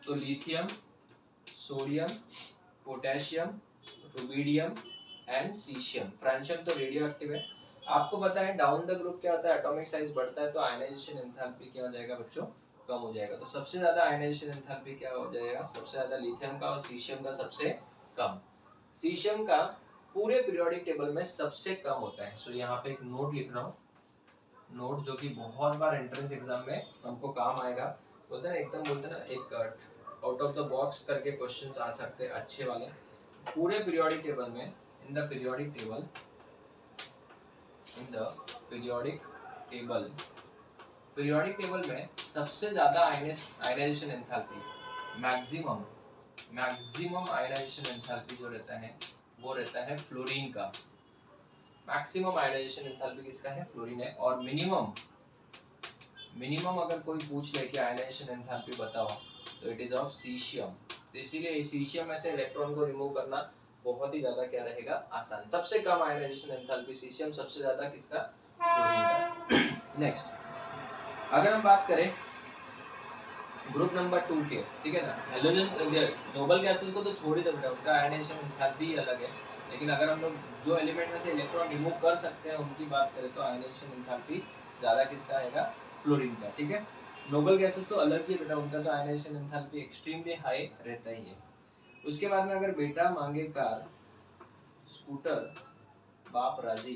तो lithium, sodium, potassium, rubidium and caesium. Francium तो रेडियो एक्टिव है। आपको पता है डाउन द ग्रुप क्या होता है, एटॉमिक साइज बढ़ता है तो आयनाइजेशन एंथैल्पी क्या हो जाएगा बच्चों, कम हो जाएगा। तो सबसे ज्यादा आयनाइजेशन एंथैल्पी क्या हो जाएगा, सबसे ज्यादा लिथियम का और सीशियम का सबसे कम। सीशियम का पूरे पीरियोडिक टेबल में सबसे कम होता है। सो यहाँ पे एक नोट लिख रहा हूँ, नोट जो कि बहुत बार एंट्रेंस एग्जाम में हमको काम आएगा। बोलते हैं एकदम, बोलते हैं ना, एक आउट ऑफ द बॉक्स करके क्वेश्चंस आ सकते हैं अच्छे वाले। पूरे पीरियोडिक टेबल में, in the periodic table, in the periodic table, periodic table में सबसे ज्यादा ionization enthalpy, maximum ionization enthalpy जो रहता है वो रहता है फ्लोरीन का। मैक्सिमम आयनाइजेशन एंथैल्पी किसका है, फ्लोरीन है। और मिनिमम अगर कोई पूछ ले कि आयनाइजेशन एंथैल्पी बताओ, तो इट इज ऑफ सीशियम। तो इसीलिए सीशियम में से इलेक्ट्रॉन को रिमूव करना बहुत ही ज्यादा क्या रहेगा, आसान। सबसे कम आयनाइजेशन एंथैल्पी सीशियम, सबसे ज्यादा किसका, फ्लोरीन का। नेक्स्ट अगर हम बात करें ग्रुप नंबर 2 के, ठीक है ना, हेलोजन नोबल गैसेस को तो छोड़ ही दो बेटा, उनका आयनाइजेशन एंथैल्पी ही अलग है। लेकिन अगर हम लोग जो एलिमेंट में से इलेक्ट्रॉन रिमूव कर सकते हैं उनकी बात करें तो आयनाइजेशन एंथैल्पी ज़्यादा किसका आएगा, फ्लोरीन का। ठीक है, नोबल गैसेस तो अलग ही बेटा, उनका तो आयनाइजेशन एंथैल्पी एक्सट्रीमली हाई रहता ही है। उसके बाद में अगर बेटा मांगे कार, स्कूटर, बाप राजी,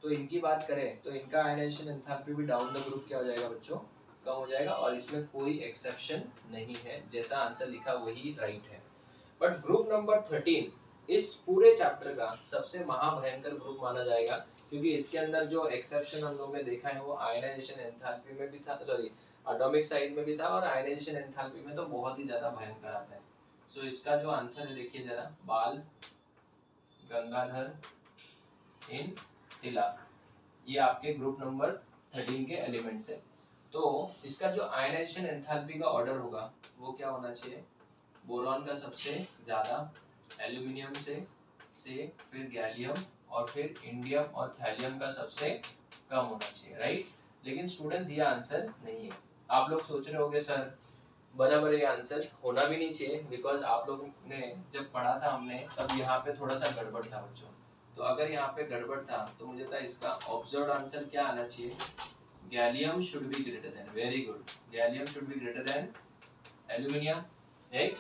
तो इनकी बात करें तो इनका आयनाइजेशन एंथैल्पी भी डाउन द ग्रुप क्या हो जाएगा बच्चों, कम हो जाएगा, और इसमें कोई एक्सेप्शन नहीं है, जैसा आंसर लिखा वही राइट है। बट ग्रुप नंबर 13 इस पूरे चैप्टर का सबसे महाभयंकर ग्रुप माना जाएगा, क्योंकि इसके अंदर जो एक्सेप्शन हम लोग ने देखा है वो आयनाइजेशन एंथैल्पी में भी था, सॉरी एटॉमिक साइज में भी था, और आयनाइजेशन एंथैल्पी में तो बहुत ही ज्यादा भयंकर आता है। सो इसका जो आंसर है देखिए जरा, बाल गंगाधर इन तिलक, ये आपके ग्रुप नंबर 13 के एलिमेंट्स है। तो इसका जो आयनाइजेशन एंथैल्पी का ऑर्डर होगा वो क्या होना चाहिए, बोरॉन का सबसे ज्यादा, एल्यूमिनियम से फिर गैलियम, और फिर इंडियम और थैलियम का सबसे कम होना चाहिए, राइट। लेकिन स्टूडेंट्स ये आंसर नहीं है। आप लोग सोच रहे होंगे सर बराबर ये आंसर होना भी नहीं चाहिए, बिकॉज आप लोगों ने जब पढ़ा था हमने तब यहाँ पे थोड़ा सा गड़बड़ था बच्चों। तो अगर यहाँ पे गड़बड़ था तो मुझे था इसका ऑब्जर्व्ड आंसर क्या आना चाहिए, gallium should be greater then, very good, gallium should be greater than aluminium, right,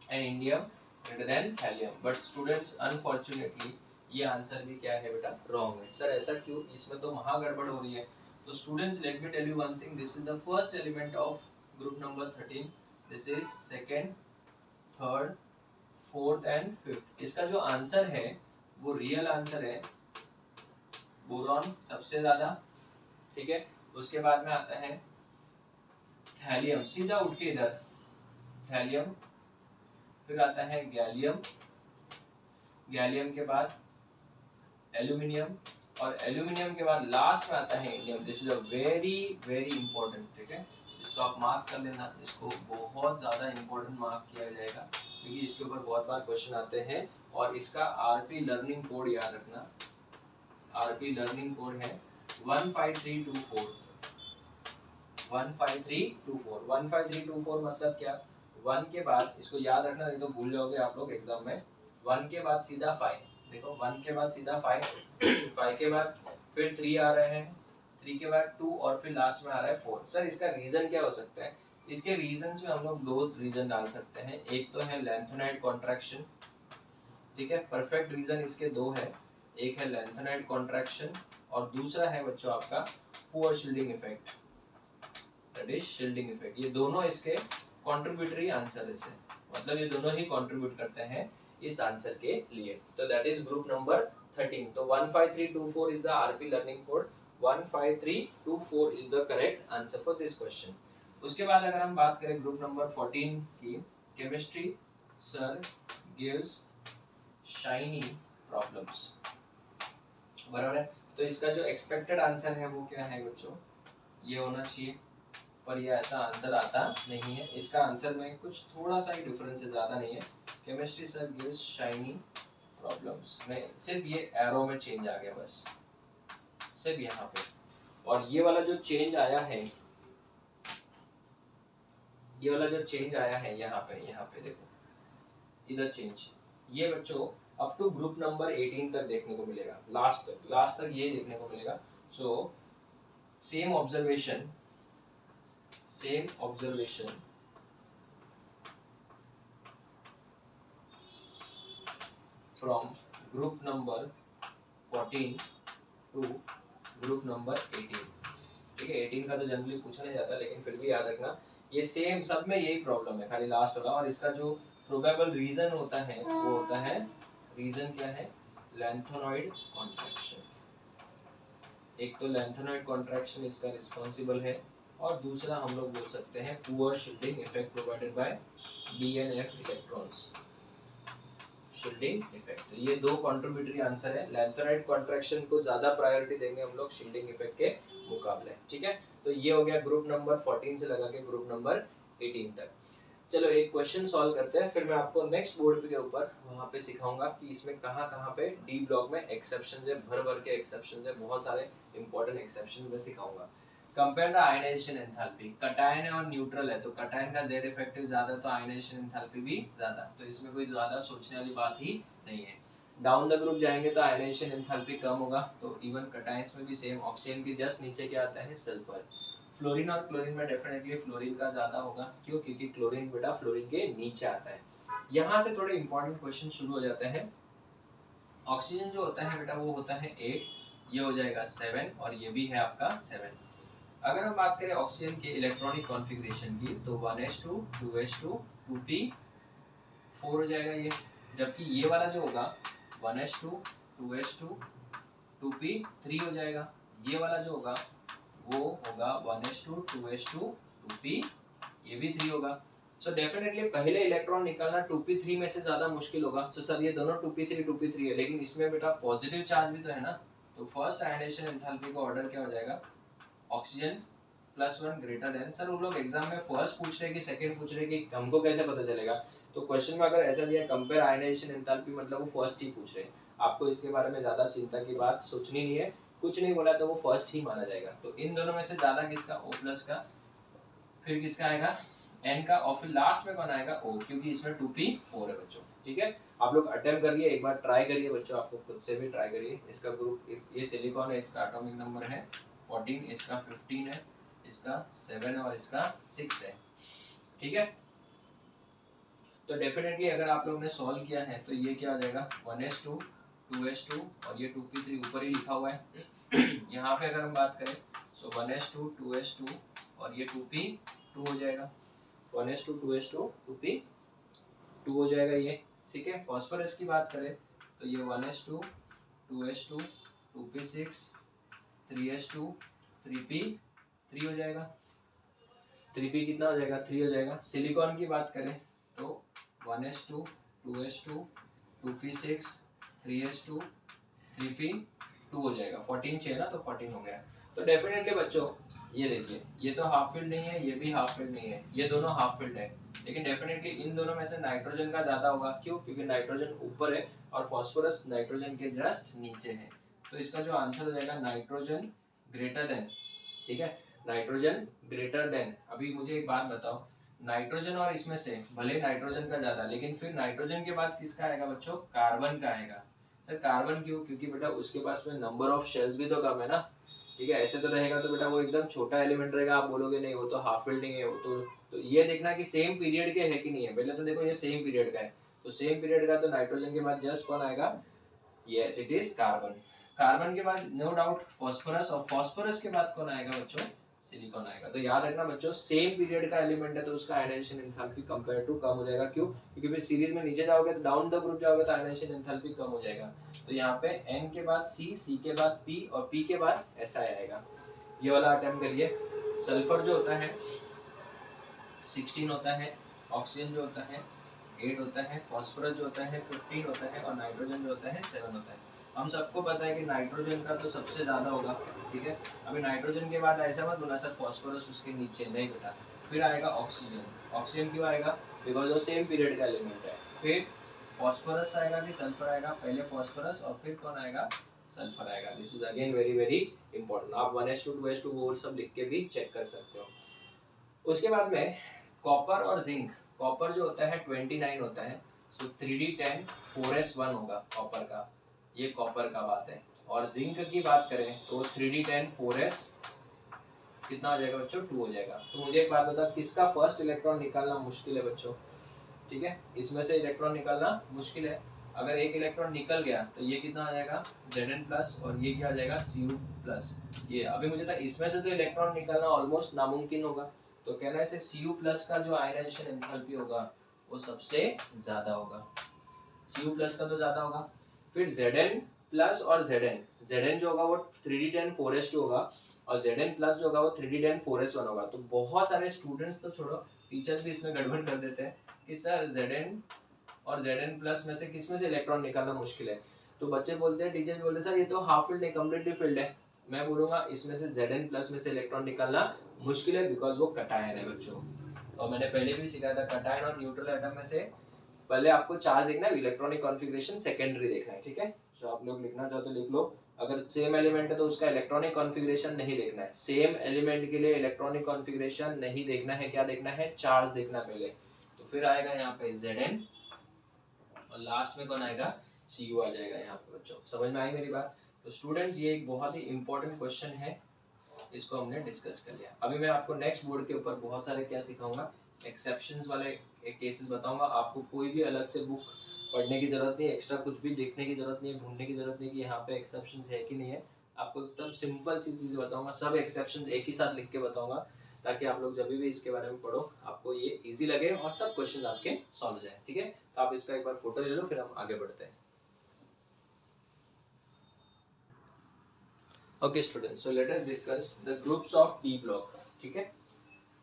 and indium greater than thallium. But students unfortunately ये आंसर भी क्या है बेटा, रॉन्ग है। सर ऐसा क्यों, इसमें तो महा गड़बड़ हो रही है। तो students let me tell you one thing, this is the first element of group number 13, this is second, third, fourth and fifth. इसका जो आंसर है वो रियल आंसर है बोरॉन सबसे ज्यादा, ठीक है। उसके बाद में आता है थैलियम, सीधा उठ के इधर थैलियम, फिर आता है गैलियम, गैलियम के बाद एल्यूमिनियम, और एल्यूमिनियम के बाद लास्ट में आता है indium. This is a very very important, ठीक है, इसको आप मार्क कर लेना, इसको बहुत ज्यादा इंपॉर्टेंट मार्क किया जाएगा क्योंकि इसके ऊपर बहुत बार क्वेश्चन आते हैं। और इसका आरपी लर्निंग कोड याद रखना, आरपी लर्निंग कोड है 15324, 15324, 15324 मतलब क्या, 1 के बाद, इसको याद रखना नहीं तो भूल जाओगे आप लोग एग्जाम में, 1 के बाद सीधा 5, देखो 1 के बाद सीधा 5, 5 के बाद फिर 3 आ रहे हैं, 3 के बाद 2, और फिर लास्ट में आ रहा है 4। सर इसका रीजन क्या हो सकता है, इसके रीजंस में हम लोग दो रीजन डाल सकते हैं, एक तो है लैंथेनाइड कॉन्ट्रैक्शन, ठीक है, परफेक्ट रीजन इसके दो है, एक है लैंथेनाइड कॉन्ट्रैक्शन और दूसरा है बच्चों आपका poor shielding effect, that is shielding effect. ये दोनों इसके कंट्रीब्यूटरी आंसर है, मतलब ये दोनों ही कंट्रीब्यूट करते हैं इस आंसर के लिए। तो दैट इज ग्रुप नंबर 13। तो 15324 is the RP learning code, 15324 is the correct answer for this question. उसके बाद अगर हम बात करें ग्रुप नंबर 14 की, chemistry sir gives shiny problems, बराबर है। तो इसका जो एक्सपेक्टेड आंसर है वो क्या है बच्चों, ये होना चाहिए, पर ये ऐसा आंसर आता नहीं है। इसका आंसर में कुछ थोड़ा सा ही डिफरेंस है, ज़्यादा नहीं है। Chemistry sir gives shiny problems में सिर्फ ये एरो में चेंज आ गया बस, सिर्फ यहाँ पे। और ये वाला जो चेंज आया है, ये वाला जो चेंज आया है यहाँ पे देखो, इधर चेंज, ये बच्चों अप टू ग्रुप नंबर 18 तक देखने को मिलेगा, लास्ट तक ये देखने को मिलेगा। So same observation from group number 14 to group number 18, ठीक है। 18 का तो जनरली पूछा नहीं जाता, लेकिन फिर भी याद रखना ये सेम सब में यही प्रॉब्लम है, खाली लास्ट वाला। और इसका जो प्रोबेबल रीजन होता है वो होता है, रीजन क्या है, लैंथेनॉइड कॉन्ट्रैक्शन। एक तो लैंथेनॉइड कॉन्ट्रैक्शन इसका रिस्पॉन्सिबल है, और दूसरा हम लोग बोल सकते हैं poor shielding effect provided by BNF electrons, shielding effect. ये दो कंट्रीब्यूटरी आंसर है, लैंथेनॉइड कॉन्ट्रैक्शन को ज्यादा प्रायोरिटी देंगे हम लोग शील्डिंग इफेक्ट के मुकाबले, ठीक है। तो ये हो गया ग्रुप नंबर 14 से लगा के ग्रुप नंबर 18 तक। चलो एक क्वेश्चन सॉल्व करते हैं, फिर मैं आपको नेक्स्ट बोर्ड के ऊपर वहाँ पे सिखाऊंगा कि इसमें कहाँ पे डी ब्लॉक में एक्सेप्शन है, भर के एक्सेप्शन है, बहुत सारे इंपॉर्टेंट एक्सेप्शन मैं सिखाऊंगा। Compare the ionization enthalpy, cation है और न्यूट्रल है तो कटायन का जेड इफेक्टिव ज्यादा तो आयनाइजेशन एंथैल्पी भी ज्यादा, तो इसमें कोई ज्यादा सोचने वाली बात ही नहीं है। डाउन द ग्रुप जाएंगे तो आयनाइजेशन एंथैल्पी कम होगा, तो इवन कटायंस में भी सेम, ऑक्सीजन के जस्ट नीचे क्या आता है सल्फर। फ्लोरीन और क्लोरीन में डेफिनेटली फ्लोरीन का ज्यादा होगा, क्यों? क्योंकि क्लोरीन बेटा फ्लोरीन के नीचे आता है। यहाँ से थोड़े इंपॉर्टेंट क्वेश्चन शुरू हो जाते हैं। ऑक्सीजन जो होता है बेटा वो होता है 8, ये हो जाएगा 7 और ये भी है आपका 7। अगर हम बात करें ऑक्सीजन के इलेक्ट्रॉनिक कॉन्फ़िगरेशन की तो 1s2 2s2 2p 4 हो जाएगा ये, जबकि ये वाला जो होगा 1s2 2s2 2p 3 हो जाएगा। ये वाला जो होगा वो होगा 1s2 2s2 2p, ये भी 3 होगा। सो डेफिनेटली पहले इलेक्ट्रॉन निकालना 2p3 में से ज्यादा मुश्किल होगा। सो सर ये दोनों 2p3 है, लेकिन इसमें बेटा पॉजिटिव चार्ज भी तो है ना, तो फर्स्ट आयनाइजेशन एंथैल्पी का ऑर्डर क्या हो जाएगा ऑक्सीजन +1 ग्रेटर देन। सर उन लोग एग्जाम में फर्स्ट पूछ रहे कि सेकंड पूछ रहे कि हमको कैसे पता चलेगा? तो क्वेश्चन में अगर ऐसा दिया कंपेयर आयनाइजेशन एंथैल्पी मतलब वो फर्स्ट ही पूछ रहे हैं, आपको इसके बारे में ज्यादा चिंता की बात सोचनी नहीं है। कुछ नहीं बोला तो वो फर्स्ट ही माना जाएगा। तो इन दोनों में से ज्यादा किसका? O+ का, फिर किसका आएगा N का, और फिर लास्ट में कौन आएगा O, क्योंकि इसमें 2p4 है बच्चों। ठीक है, आप लोग अटेम्प्ट करिए, एक बार ट्राई करिए बच्चों, आपको खुद से भी ट्राई करिए। इसका ग्रुप ये सिलिकॉन है, इसका एटॉमिक नंबर है 14, इसका 15 है, इसका 7 और इसका 6 है। ठीक है, तो डेफिनेटली अगर आप लोगों ने सॉल्व किया है तो ये क्या हो जाएगा 1s2 2s2 और ये 2p3 ऊपर ही लिखा हुआ है। यहाँ पे अगर हम बात करें सो 1s2 2s2 और ये 2p2 हो जाएगा, 1s2 2s2 2p2 हो जाएगा ये। ठीक है, फॉस्फोरस की बात करें तो ये 1s2 2s2 2p6 3s2 3p3 हो जाएगा, 3p कितना हो जाएगा 3 हो जाएगा। सिलिकॉन की बात करें तो 1s2 2s2 2p6 3s2 3p2 हो जाएगा, 14 चाहिए ना तो 14 हो गया। तो डेफिनेटली बच्चों ये देखिए, ये तो हाफ फील्ड नहीं है, ये भी हाफ फील्ड नहीं है, ये दोनों हाफ फील्ड है, लेकिन डेफिनेटली इन दोनों में से नाइट्रोजन का ज्यादा होगा। क्यों? क्योंकि नाइट्रोजन ऊपर है और फॉस्फोरस नाइट्रोजन के जस्ट नीचे है। तो इसका जो आंसर हो जाएगा नाइट्रोजन ग्रेटर देन। ठीक है, नाइट्रोजन ग्रेटर देन। अभी मुझे एक बात बताओ, नाइट्रोजन और इसमें से भले नाइट्रोजन का ज्यादा, लेकिन फिर नाइट्रोजन के बाद किसका आएगा बच्चों? कार्बन का आएगा। सर कार्बन क्यों? क्योंकि बेटा उसके पास में नंबर ऑफ शेल्स भी तो कम है ना। ठीक है, ऐसे तो रहेगा तो बेटा वो एकदम छोटा एलिमेंट रहेगा, आप बोलोगे नहीं वो तो हाफ फील्डिंग है, वो तो ये देखना कि सेम पीरियड के है कि नहीं है। पहले तो देखो ये सेम पीरियड का है, तो सेम पीरियड का तो नाइट्रोजन के बाद जस्ट कौन आएगा? Yes it is carbon. Carbon के बाद नो डाउट फॉस्फोरस, और फॉस्फोरस के बाद कौन आएगा बच्चों? सिलिकॉन आएगा। तो याद रखना बच्चों सेम पीरियड का एलिमेंट है तो उसका आयनाइजेशन एंथैल्पी कंपेयर टू कम हो जाएगा। क्यों? क्योंकि फिर सीरीज में नीचे जाओगे तो डाउन द ग्रुप जाओगे तो आयनाइजेशन एंथैल्पी कम हो जाएगा। तो यहाँ पे N के बाद C, C के बाद P और P के बाद SI आएगा। ये वाला अटेम्प्ट करिए। सल्फर जो होता है 16 होता है, ऑक्सीजन जो होता है 8 होता है, फॉस्फोरस जो होता है 15 होता है और नाइट्रोजन जो होता है 7 होता है। हम सबको पता है कि नाइट्रोजन का तो सबसे ज़्यादा होगा। ठीक है, अभी नाइट्रोजन के बाद ऐसा मत बोला सर फॉस्फोरस उसके नीचे, नहीं बेटा। फिर आएगा ऑक्सीजन। ऑक्सीजन क्यों आएगा? बिकॉज वो सेम पीरियड का एलिमेंट है। फिर फॉस्फोरस आएगा कि सल्फर आएगा? पहले फॉस्फोरस और फिर कौन आएगा? सल्फर आएगा। This is again very very important. आप 1s2 2s2 वो सब लिख के भी चेक कर सकते हो। उसके बाद में कॉपर और जिंक। कॉपर जो होता है 29 होता है, सो 3d10 4s1 होगा कॉपर का, ये कॉपर का बात है। और जिंक की बात करें तो 3d10 4s कितना हो जाएगा बच्चों? 2 हो जाएगा। तो मुझे एक बात बता, किसका फर्स्ट इलेक्ट्रॉन निकालना मुश्किल है बच्चों? ठीक है, इसमें से इलेक्ट्रॉन निकालना मुश्किल है। अगर एक इलेक्ट्रॉन निकल गया तो ये कितना आ जाएगा Zn+ और ये क्या आ जाएगा Cu+। ये अभी मुझे था इसमें से तो इलेक्ट्रॉन निकालना ऑलमोस्ट नामुमकिन होगा, तो कहना है Cu+ का जो आयनाइजेशन एंथैल्पी होगा वो सबसे ज्यादा होगा। Cu+ का तो ज्यादा होगा। फिर Zn+ और Zn जो होगा वो 3d10 4s2 होगा और Zn+ जो होगा वो 3d10 4s1 होगा। तो बहुत सारे स्टूडेंट्स तो छोड़ो, टीचर्स भी इसमें गड़बड़ कर देते हैं कि सर Zn और Zn+ में से किस में से इलेक्ट्रॉन निकालना मुश्किल है। तो बच्चे बोलते हैं, टीचर्स बोलते हैं सर ये तो हाफ फील्ड है, कंप्लीटली फील्ड है। मैं बोलूंगा इसमें से Zn+ में से इलेक्ट्रॉन निकालना मुश्किल है, बिकॉज वो कटायन है बच्चों। और मैंने पहले भी सिखाया था कटायन और न्यूट्रल एटम में से पहले आपको चार्ज देखना है, इलेक्ट्रॉनिक कॉन्फ़िगरेशन सेकेंडरी देखना है। ठीक है, तो आप लोग लिखना चाहो तो लिख लो, अगर सेम एलिमेंट है तो उसका इलेक्ट्रॉनिक कॉन्फ़िगरेशन नहीं देखना है। सेम एलिमेंट के लिए इलेक्ट्रॉनिक कॉन्फ़िगरेशन नहीं देखना है, क्या देखना है, चार्ज देखना पहले। तो फिर आएगा यहाँ पे Zn और लास्ट में कौन आएगा, Cu आ जाएगा यहाँ पे बच्चों। समझ में आई मेरी बात? तो स्टूडेंट्स ये एक बहुत ही इंपॉर्टेंट क्वेश्चन है, इसको हमने डिस्कस कर लिया। अभी मैं आपको नेक्स्ट बोर्ड के ऊपर बहुत सारे क्या सिखाऊंगा, एक्सेप्शंस वाले केसेस बताऊंगा। आपको कोई भी अलग से बुक पढ़ने की जरूरत नहीं है, एक्स्ट्रा कुछ भी देखने की जरूरत नहीं है, ढूंढने की जरूरत नहीं कि यहाँ पे एक्सेप्शंस है कि नहीं है। आपको एकदम सिंपल सी चीज बताऊंगा, सब एक्सेप्शंस एक ही साथ लिख के बताऊंगा, ताकि आप लोग जब भी इसके बारे में पढ़ो आपको ये इजी लगे और सब क्वेश्चन आपके सॉल्व हो जाए। ठीक है, तो आप इसका एक बार फोटो ले लो, फिर हम आगे बढ़ते हैं। Okay students, so let us discuss the groups of D block. ठीक है,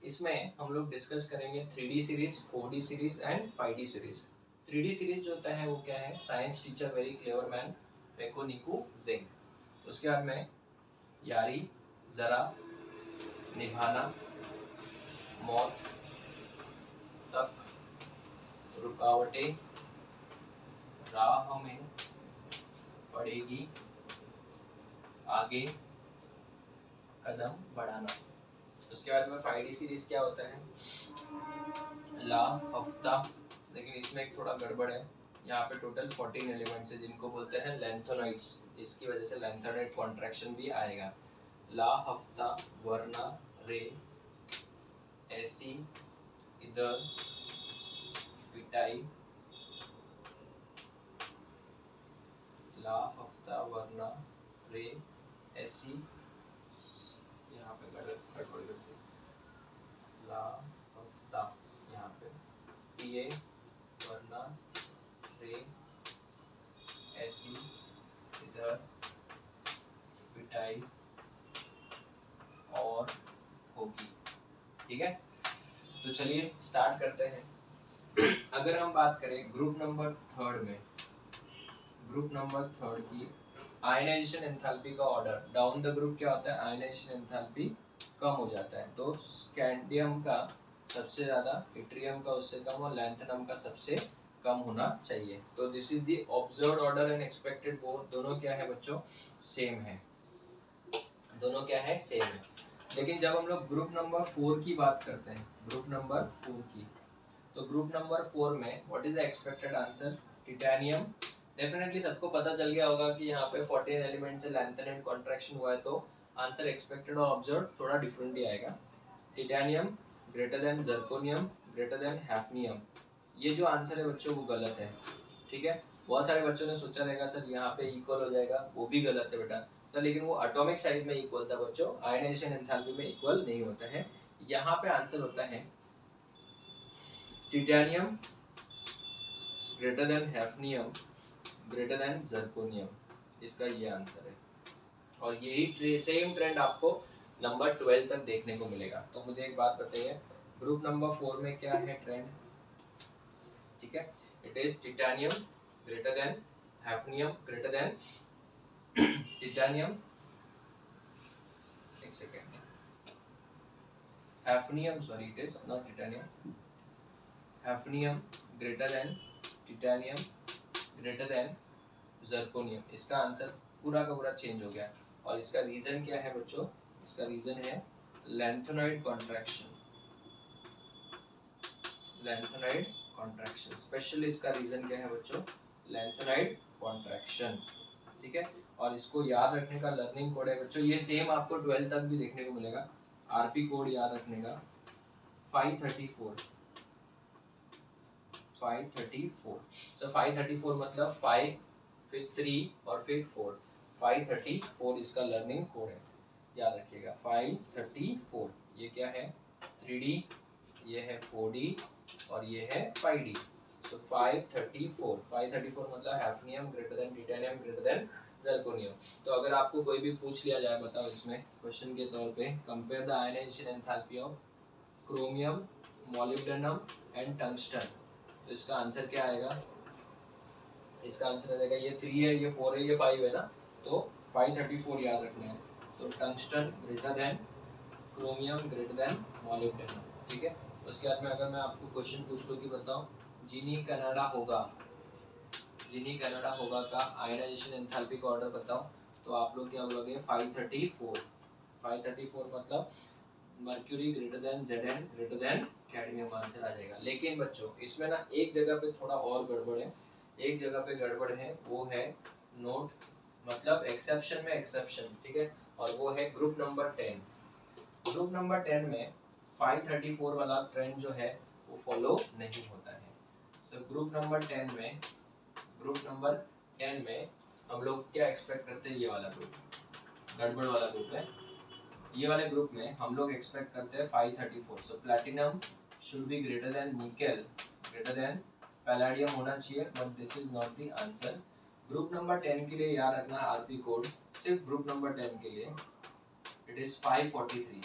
इसमें हम लोग डिस्कस करेंगे 3D series, 4D series and 5D series. 3D series जो होता है वो क्या है, science teacher very clever man फेको निकू जिंग। उसके बाद में यारी, जरा, निभाना, मौत तक, रुकावटें, राह में पड़ेगी, आगे कदम बढ़ाना। उसके बाद में 5D सीरीज क्या होता है, ला, हफ्ता, लेकिन इसमें एक थोड़ा गड़बड़ है, यहाँ पे टोटल 14 एलिमेंट्स है जिनको बोलते हैं लेंथोनॉइड्स, जिसकी वजह से लेंथोनॉइड कॉन्ट्रैक्शन भी आएगा। ला, हफ्ता, वरना, रे, ऐसी, इधर, पिटाई, ला, हफ्ता, वरना, रे, ऐसी, यहाँ पे गड़बड़ करती, ला, हफ्ता, यहाँ पे पिए, वरना, रे, ऐसी, इधर, पिटाई और होगी। ठीक है, तो चलिए स्टार्ट करते हैं। अगर हम बात करें ग्रुप नंबर थर्ड में, ग्रुप नंबर थर्ड की आयनाइजेशन एंथैल्पी का ऑर्डर डाउन द ग्रुप क्या होता है, आयनाइजेशन एंथैल्पी कम हो जाता है। तो स्कैंडियम का सबसे ज़्यादा, इट्रियम का उससे कम और लैंथनम का सबसे कम होना चाहिए। तो this is the observed order and expected both, दोनों क्या है बच्चों, सेम है, दोनों क्या है, सेम है। लेकिन जब हम लोग ग्रुप नंबर 4 की बात करते हैं, ग्रुप नंबर 4 की, तो ग्रुप नंबर 4 में what is the expected answer, titanium. Definitely सबको पता चल गया होगा कि यहाँ पे 14 एलिमेंट से लैंथन कॉन्ट्रैक्शन हुआ है, तो आंसर एक्सपेक्टेड और ऑब्जर्व थोड़ा डिफरेंट ही आएगा। Titanium greater than zirconium greater than hafnium, ये जो आंसर है बच्चों वो गलत है। ठीक है, बहुत सारे बच्चों ने सोचा रहेगा सर यहाँ पे इक्वल हो जाएगा, वो भी गलत है बेटा सर, लेकिन वो एटॉमिक साइज में इक्वल था बच्चों, आयनाइजेशन एंथैल्पी में इक्वल नहीं होता है। यहाँ पे आंसर होता है titanium greater than hafnium greater than zirconium, इसका ये आंसर है। और यही सेम ट्रेंड आपको नंबर 12 तक देखने को मिलेगा। तो मुझे एक बात बताइए, ग्रुप नंबर 4 में क्या है ट्रेंड, ठीक है, it is titanium greater than hafnium greater than titanium, एक second, hafnium, sorry it is not titanium, hafnium greater than titanium greater than zirconium. इसका आंसर पूरा का पूरा चेंज हो गया। और इसका रीजन क्या है बच्चों, इसका रीजन है लैंथोनाइड कॉन्ट्रैक्शन, लैंथोनाइड कॉन्ट्रैक्शन, स्पेशली इसका रीजन क्या है बच्चों, लैंथोनाइड कॉन्ट्रैक्शन। ठीक है, और इसको याद रखने का लर्निंग कोड है बच्चों, ये सेम आपको 12 तक भी देखने को मिलेगा। आरपी कोड याद रखने का 534, 534। सो 534 मतलब 5 फिर 3 और फिर 4, 534 इसका लर्निंग कोड है, याद रखिएगा 534। ये क्या है, 3D, ये है 4D और ये है 5D। सो 534, 534 मतलब hafnium greater than titanium greater than zirconium. तो अगर आपको कोई भी पूछ लिया जाए, बताओ इसमें क्वेश्चन के तौर पे, compare the ionization enthalpy of chromium, molybdenum and tungsten, तो इसका आंसर क्या आएगा, इसका आंसर आ जाएगा, ये 3 है, ये 4 है, ये 5 है ना, तो 534 याद रखना है। तो tungsten greater than chromium greater than molybdenum. ठीक है, उसके बाद में अगर मैं आपको क्वेश्चन पूछ लूँ कि बताओ जिनी कनाडा होगा, जिनी कनाडा होगा का आयनाइजेशन एंथैल्पी का ऑर्डर बताओ, तो आप लोग क्या बोलोगे 534। 534 मतलब mercury greater than Zn greater than cadmium answer आ जाएगा। लेकिन बच्चों इसमें ना एक जगह पे थोड़ा और गड़बड़ है, एक जगह पे गड़बड़ है, वो है नोट मतलब एक्सेप्शन में एक्सेप्शन, ठीक है, और वो है ग्रुप नंबर 10। ग्रुप नंबर 10 में 534 वाला ट्रेंड जो है वो फॉलो नहीं होता है। सो ग्रुप नंबर 10 में, ग्रुप नंबर 10 में हम लोग क्या एक्सपेक्ट करते हैं, ये वाला ग्रुप गड़बड़ वाला ग्रुप है, ये वाले ग्रुप में हम लोग एक्सपेक्ट करते हैं 534। So platinum should be greater than nickel greater than palladium होना चाहिए, but this is not the answer. Group number 10 के लिए याद रखना आरपी कोड, सिर्फ ग्रुप नंबर 10 के लिए इट इज 543,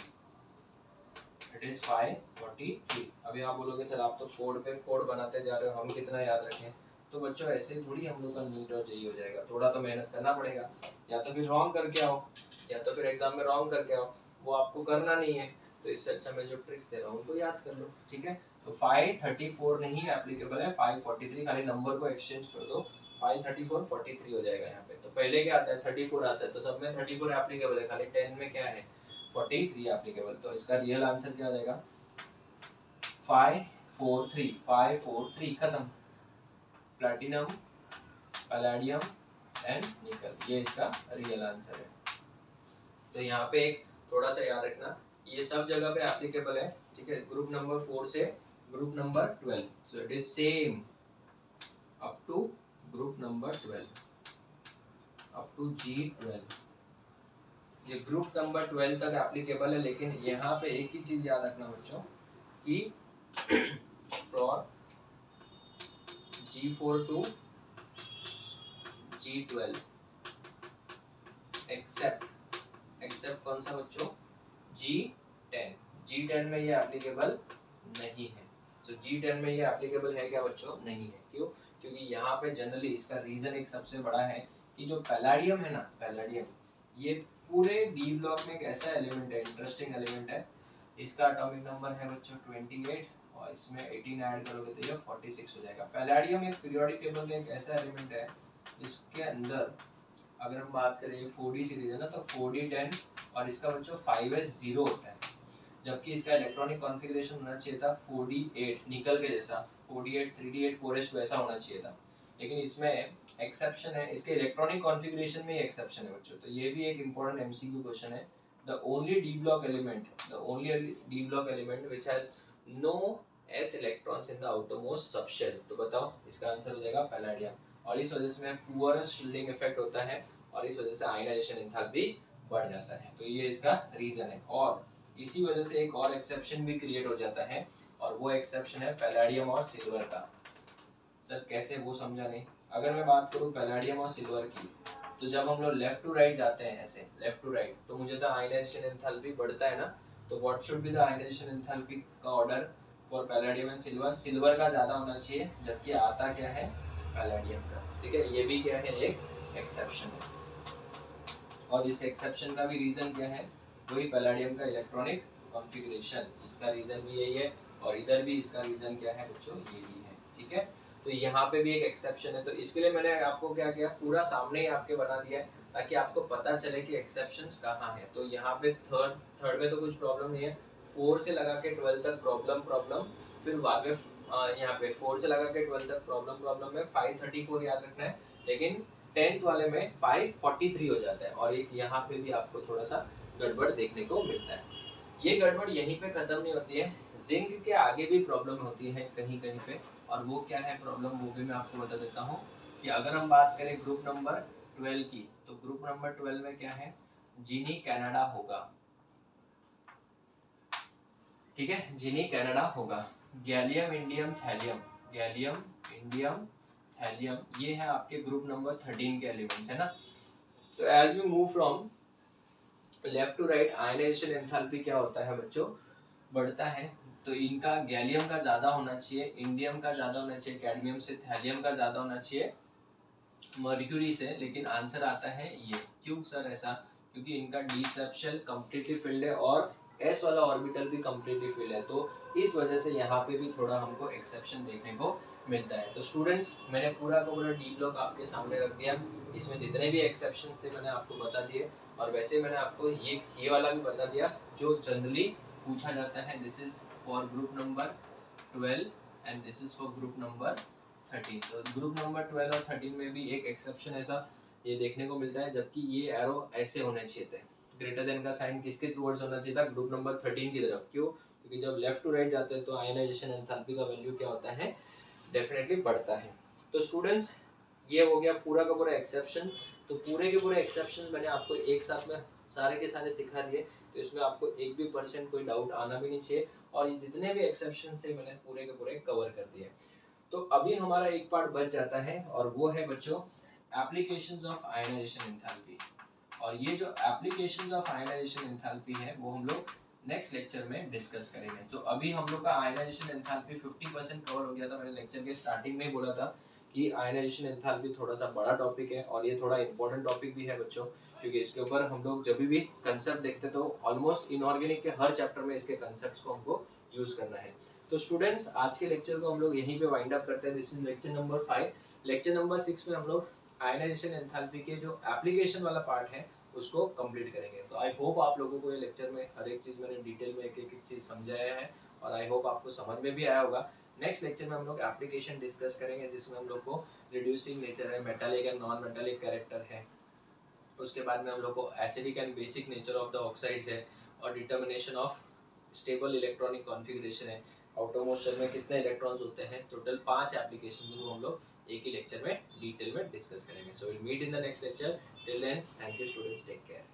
इट इज 543। अभी आप बोलोगे सर आप तो कोड पे कोड बनाते जा रहे हो, हम कितना याद रखें। तो बच्चों ऐसे थोड़ी हम लोग का नीट और जेई हो जाएगा, थोड़ा तो मेहनत करना पड़ेगा, या तो फिर रॉन्ग करके आओ, या तो फिर एग्जाम में रॉन्ग करके आओ, वो आपको करना नहीं है। तो इससे अच्छा मैं जो ट्रिक्स दे रहा हूँ उनको याद कर लो, ठीक है। तो 534 नहीं एप्लीकेबल है, 543, खाली नंबर को एक्सचेंज कर दो, 534 43 हो जाएगा यहाँ पे। तो पहले क्या आता है 34 आता है, तो सब में 34 एप्लीकेबल है, खाली 10 में क्या है 43 एप्लीकेबल। तो इसका रियल आंसर क्या आ जाएगा 543, 543 खत्म। प्लैटिनम, पैलेडियम एंड निकल, ये इसका रियल आंसर है। तो यहाँ पे एक थोड़ा सा याद रखना, ये सब जगह पे एप्लीकेबल है, ठीक है, ग्रुप नंबर 4 से group number 12। So it is same up to group number 12, up to G12। ये ग्रुप नंबर 12 तक एप्लीकेबल है। लेकिन यहाँ पे एक ही चीज याद रखना बच्चों कि for G4 to G12 accept कौन सा बच्चों G10, G10 में ये एप्लीकेबल नहीं है। तो G10 में ये एप्लीकेबल है क्या बच्चों, नहीं है। क्यों, क्योंकि यहाँ पे जनरली इसका रीजन एक सबसे बड़ा है कि जो पैलेडियम है ना, पैलेडियम ये पूरे डी ब्लॉक में एक ऐसा एलिमेंट है, इंटरेस्टिंग एलिमेंट है, इसका एटॉमिक नंबर है बच्चों 28 और इसमें 18 ऐड करोगे तो ये 46 हो जाएगा। पैलेडियम एक पीरियोडिक टेबल का एक ऐसा एलिमेंट है जिसके अंदर अगर हम बात करें 4D सीरीज है ना, तो 4D10 और इसका बच्चों 5s0 होता है, जबकि इसका इलेक्ट्रॉनिक कॉन्फ़िगरेशन होना चाहिए था 4D8 निकल के जैसा, 4D8 3D8 4s वैसा होना चाहिए था। लेकिन इसमें एक्सेप्शन है, इसके इलेक्ट्रॉनिक कॉन्फ़िगरेशन में ही एक्सेप्शन है बच्चों। तो ये भी एक इंपॉर्टेंट एमसीक्यू क्वेश्चन है। The only d block element which has no s electrons in the outermost subshell. तो बताओ इसका आंसर हो जाएगा पैलेडियम, और इस वजह से पुअर शील्डिंग इफेक्ट होता है और इस वजह से आयनाइजेशन एंथैल्पी बढ़ जाता है। तो ये इसका रीजन है। और इसी वजह से एक और एक्सेप्शन भी क्रिएट हो जाता है, और वो एक्सेप्शन है पैलेडियम और सिल्वर का। सर कैसे, वो समझा नहीं। अगर मैं बात करूं पैलेडियम और सिल्वर की, तो जब हम लोग लेफ्ट टू राइट जाते हैं, ऐसे लेफ्ट टू राइट, तो मुझे तो आयनाइजेशन एंथैल्पी बढ़ता है ना। तो what should be the ionization enthalpy का order for palladium and silver, silver का ज्यादा होना चाहिए, जबकि आता क्या है पैलेडियम का, ठीक है। ये भी क्या है, एक एक्सेप्शन है। और इस एक्सेप्शन का भी रीजन क्या है, वही पैलेडियम का इलेक्ट्रॉनिक कॉन्फ़िगरेशन, इसका रीजन भी यही है। और इधर भी इसका रीजन क्या है बच्चों, ये भी है, ठीक है। तो यहाँ पे भी एक एक्सेप्शन है। तो इसके लिए मैंने आपको क्या किया, पूरा सामने ही आपके बना दिया है, ताकि आपको पता चले कि एक्सेप्शंस कहाँ है। तो यहाँ पे थर्ड में तो कुछ प्रॉब्लम नहीं है, 4 से लगा के 12 तक प्रॉब्लम, फिर बाद में यहाँ पे 4 से लगा के 12 तक प्रॉब्लम में 534 याद रखना है। लेकिन 10th वाले में 543 हो जाता है, और एक यहाँ पे भी आपको थोड़ा सा गड़बड़ देखने को मिलता है। ये गड़बड़ यहीं पे खत्म नहीं होती है, जिंक के आगे भी प्रॉब्लम होती है कहीं कहीं पे। और वो क्या है प्रॉब्लम, वो भी मैं आपको बता देता हूँ कि अगर हम बात करें ग्रुप नंबर 12 की, तो ग्रुप नंबर 12 में क्या है, जिनी कनाडा होगा, ठीक है, जिनी कनाडा होगा। Gallium indium thallium, gallium indium thallium, ये है आपके ग्रुप नंबर 13 के एलिमेंट्स है ना। तो as we move from left to right, ionization enthalpy क्या होता है बच्चों, बढ़ता है। तो इनका गैलियम का ज्यादा होना चाहिए, इंडियम का ज्यादा होना चाहिए, कैडमियम से थैलियम का ज्यादा होना चाहिए, मर्क्यूरी से। लेकिन आंसर आता है ये। क्यों सर ऐसा, क्योंकि इनका डी सबशेल कंप्लीटली फिल्ड है और S वाला ऑर्बिटल भी कम्प्लीटली फिल है, तो इस वजह से यहाँ पे भी थोड़ा हमको एक्सेप्शन देखने को मिलता है। तो स्टूडेंट्स, मैंने पूरा का पूरा डी ब्लॉक आपके सामने रख दिया, इसमें जितने भी एक्सेप्शंस थे मैंने आपको बता दिए, और वैसे मैंने आपको ये वाला भी बता दिया जो जनरली पूछा जाता है। This is for group number 12 and this is for group number 13। तो ग्रुप नंबर 12 और 13 में भी एक एक्सेप्शन ऐसा ये देखने को मिलता है, जबकि ये एरो ऐसे होने चाहिए थे, ग्रेटर देन का साइन किसके टुवर्ड्स होना चाहिए था, ग्रुप नंबर 13 की तरफ। क्यों? क्योंकि जब लेफ्ट टू राइट जाते हैं तो आयनाइजेशन एंथैल्पी का वैल्यू क्या होता है, डेफिनेटली बढ़ता है। तो स्टूडेंट्स, ये हो गया पूरा का पूरा एक्सेप्शन। तो पूरे के पूरे एक्सेप्शन मैंने आपको एक साथ में सारे के सारे सिखा दिए, तो इसमें आपको एक भी % कोई डाउट आना भी नहीं चाहिए, और ये जितने भी एक्सेप्शन थे मैंने पूरे के पूरे कवर कर दिए। तो अभी हमारा एक पार्ट बच जाता है, और वो है बच्चों एप्लीकेशंस ऑफ आयनाइजेशन एंथैल्पी। और ये जो एप्लीकेशंस ऑफ आयनाइजेशन एंथैल्पी है वो हम लोग नेक्स्ट लेक्चर में डिस्कस करेंगे। तो अभी हम लोग का आयनाइजेशन एंथैल्पी 50% कवर हो गया था। मैंने लेक्चर के स्टार्टिंग में ही बोला था कि आयनाइजेशन एंथैल्पी थोड़ा सा बड़ा टॉपिक है, और ये थोड़ा इंपॉर्टेंट टॉपिक भी है बच्चों, क्योंकि इसके ऊपर हम लोग जब भी कंसेप्ट देखते तो ऑलमोस्ट इनऑर्गेनिक के हर चैप्टर में इसके कंसेप्ट को हमको यूज करना है। तो स्टूडेंट्स, आज के लेक्चर को हम लोग यहीं पे वाइंड अप करते हैं। This is lecture number 5। Lecture number 6 में हम लोग आयनाइजेशन एंथैल्पी के जो एप्लीकेशन वाला पार्ट है उसको कंप्लीट करेंगे। तो आई होप आप लोगों को ये लेक्चर में हर एक चीज़ मैंने डिटेल में एक एक चीज़ समझाया है, और आई होप आपको समझ में भी आया होगा। नेक्स्ट लेक्चर में हम लोग एप्लीकेशन डिस्कस करेंगे, जिसमें हम लोग को रिड्यूसिंग नेचर है, metallic and non metallic character है, उसके बाद में हम लोग को acidic and basic nature of the oxides है, और determination of stable electronic configuration है, ऑटोमोशन में कितने इलेक्ट्रॉन्स होते हैं। टोटल 5 एप्लीकेशन को हम लोग एक ही लेक्चर में डिटेल में डिस्कस करेंगे। So will meet in the next lecture. Till then, thank you students, take care.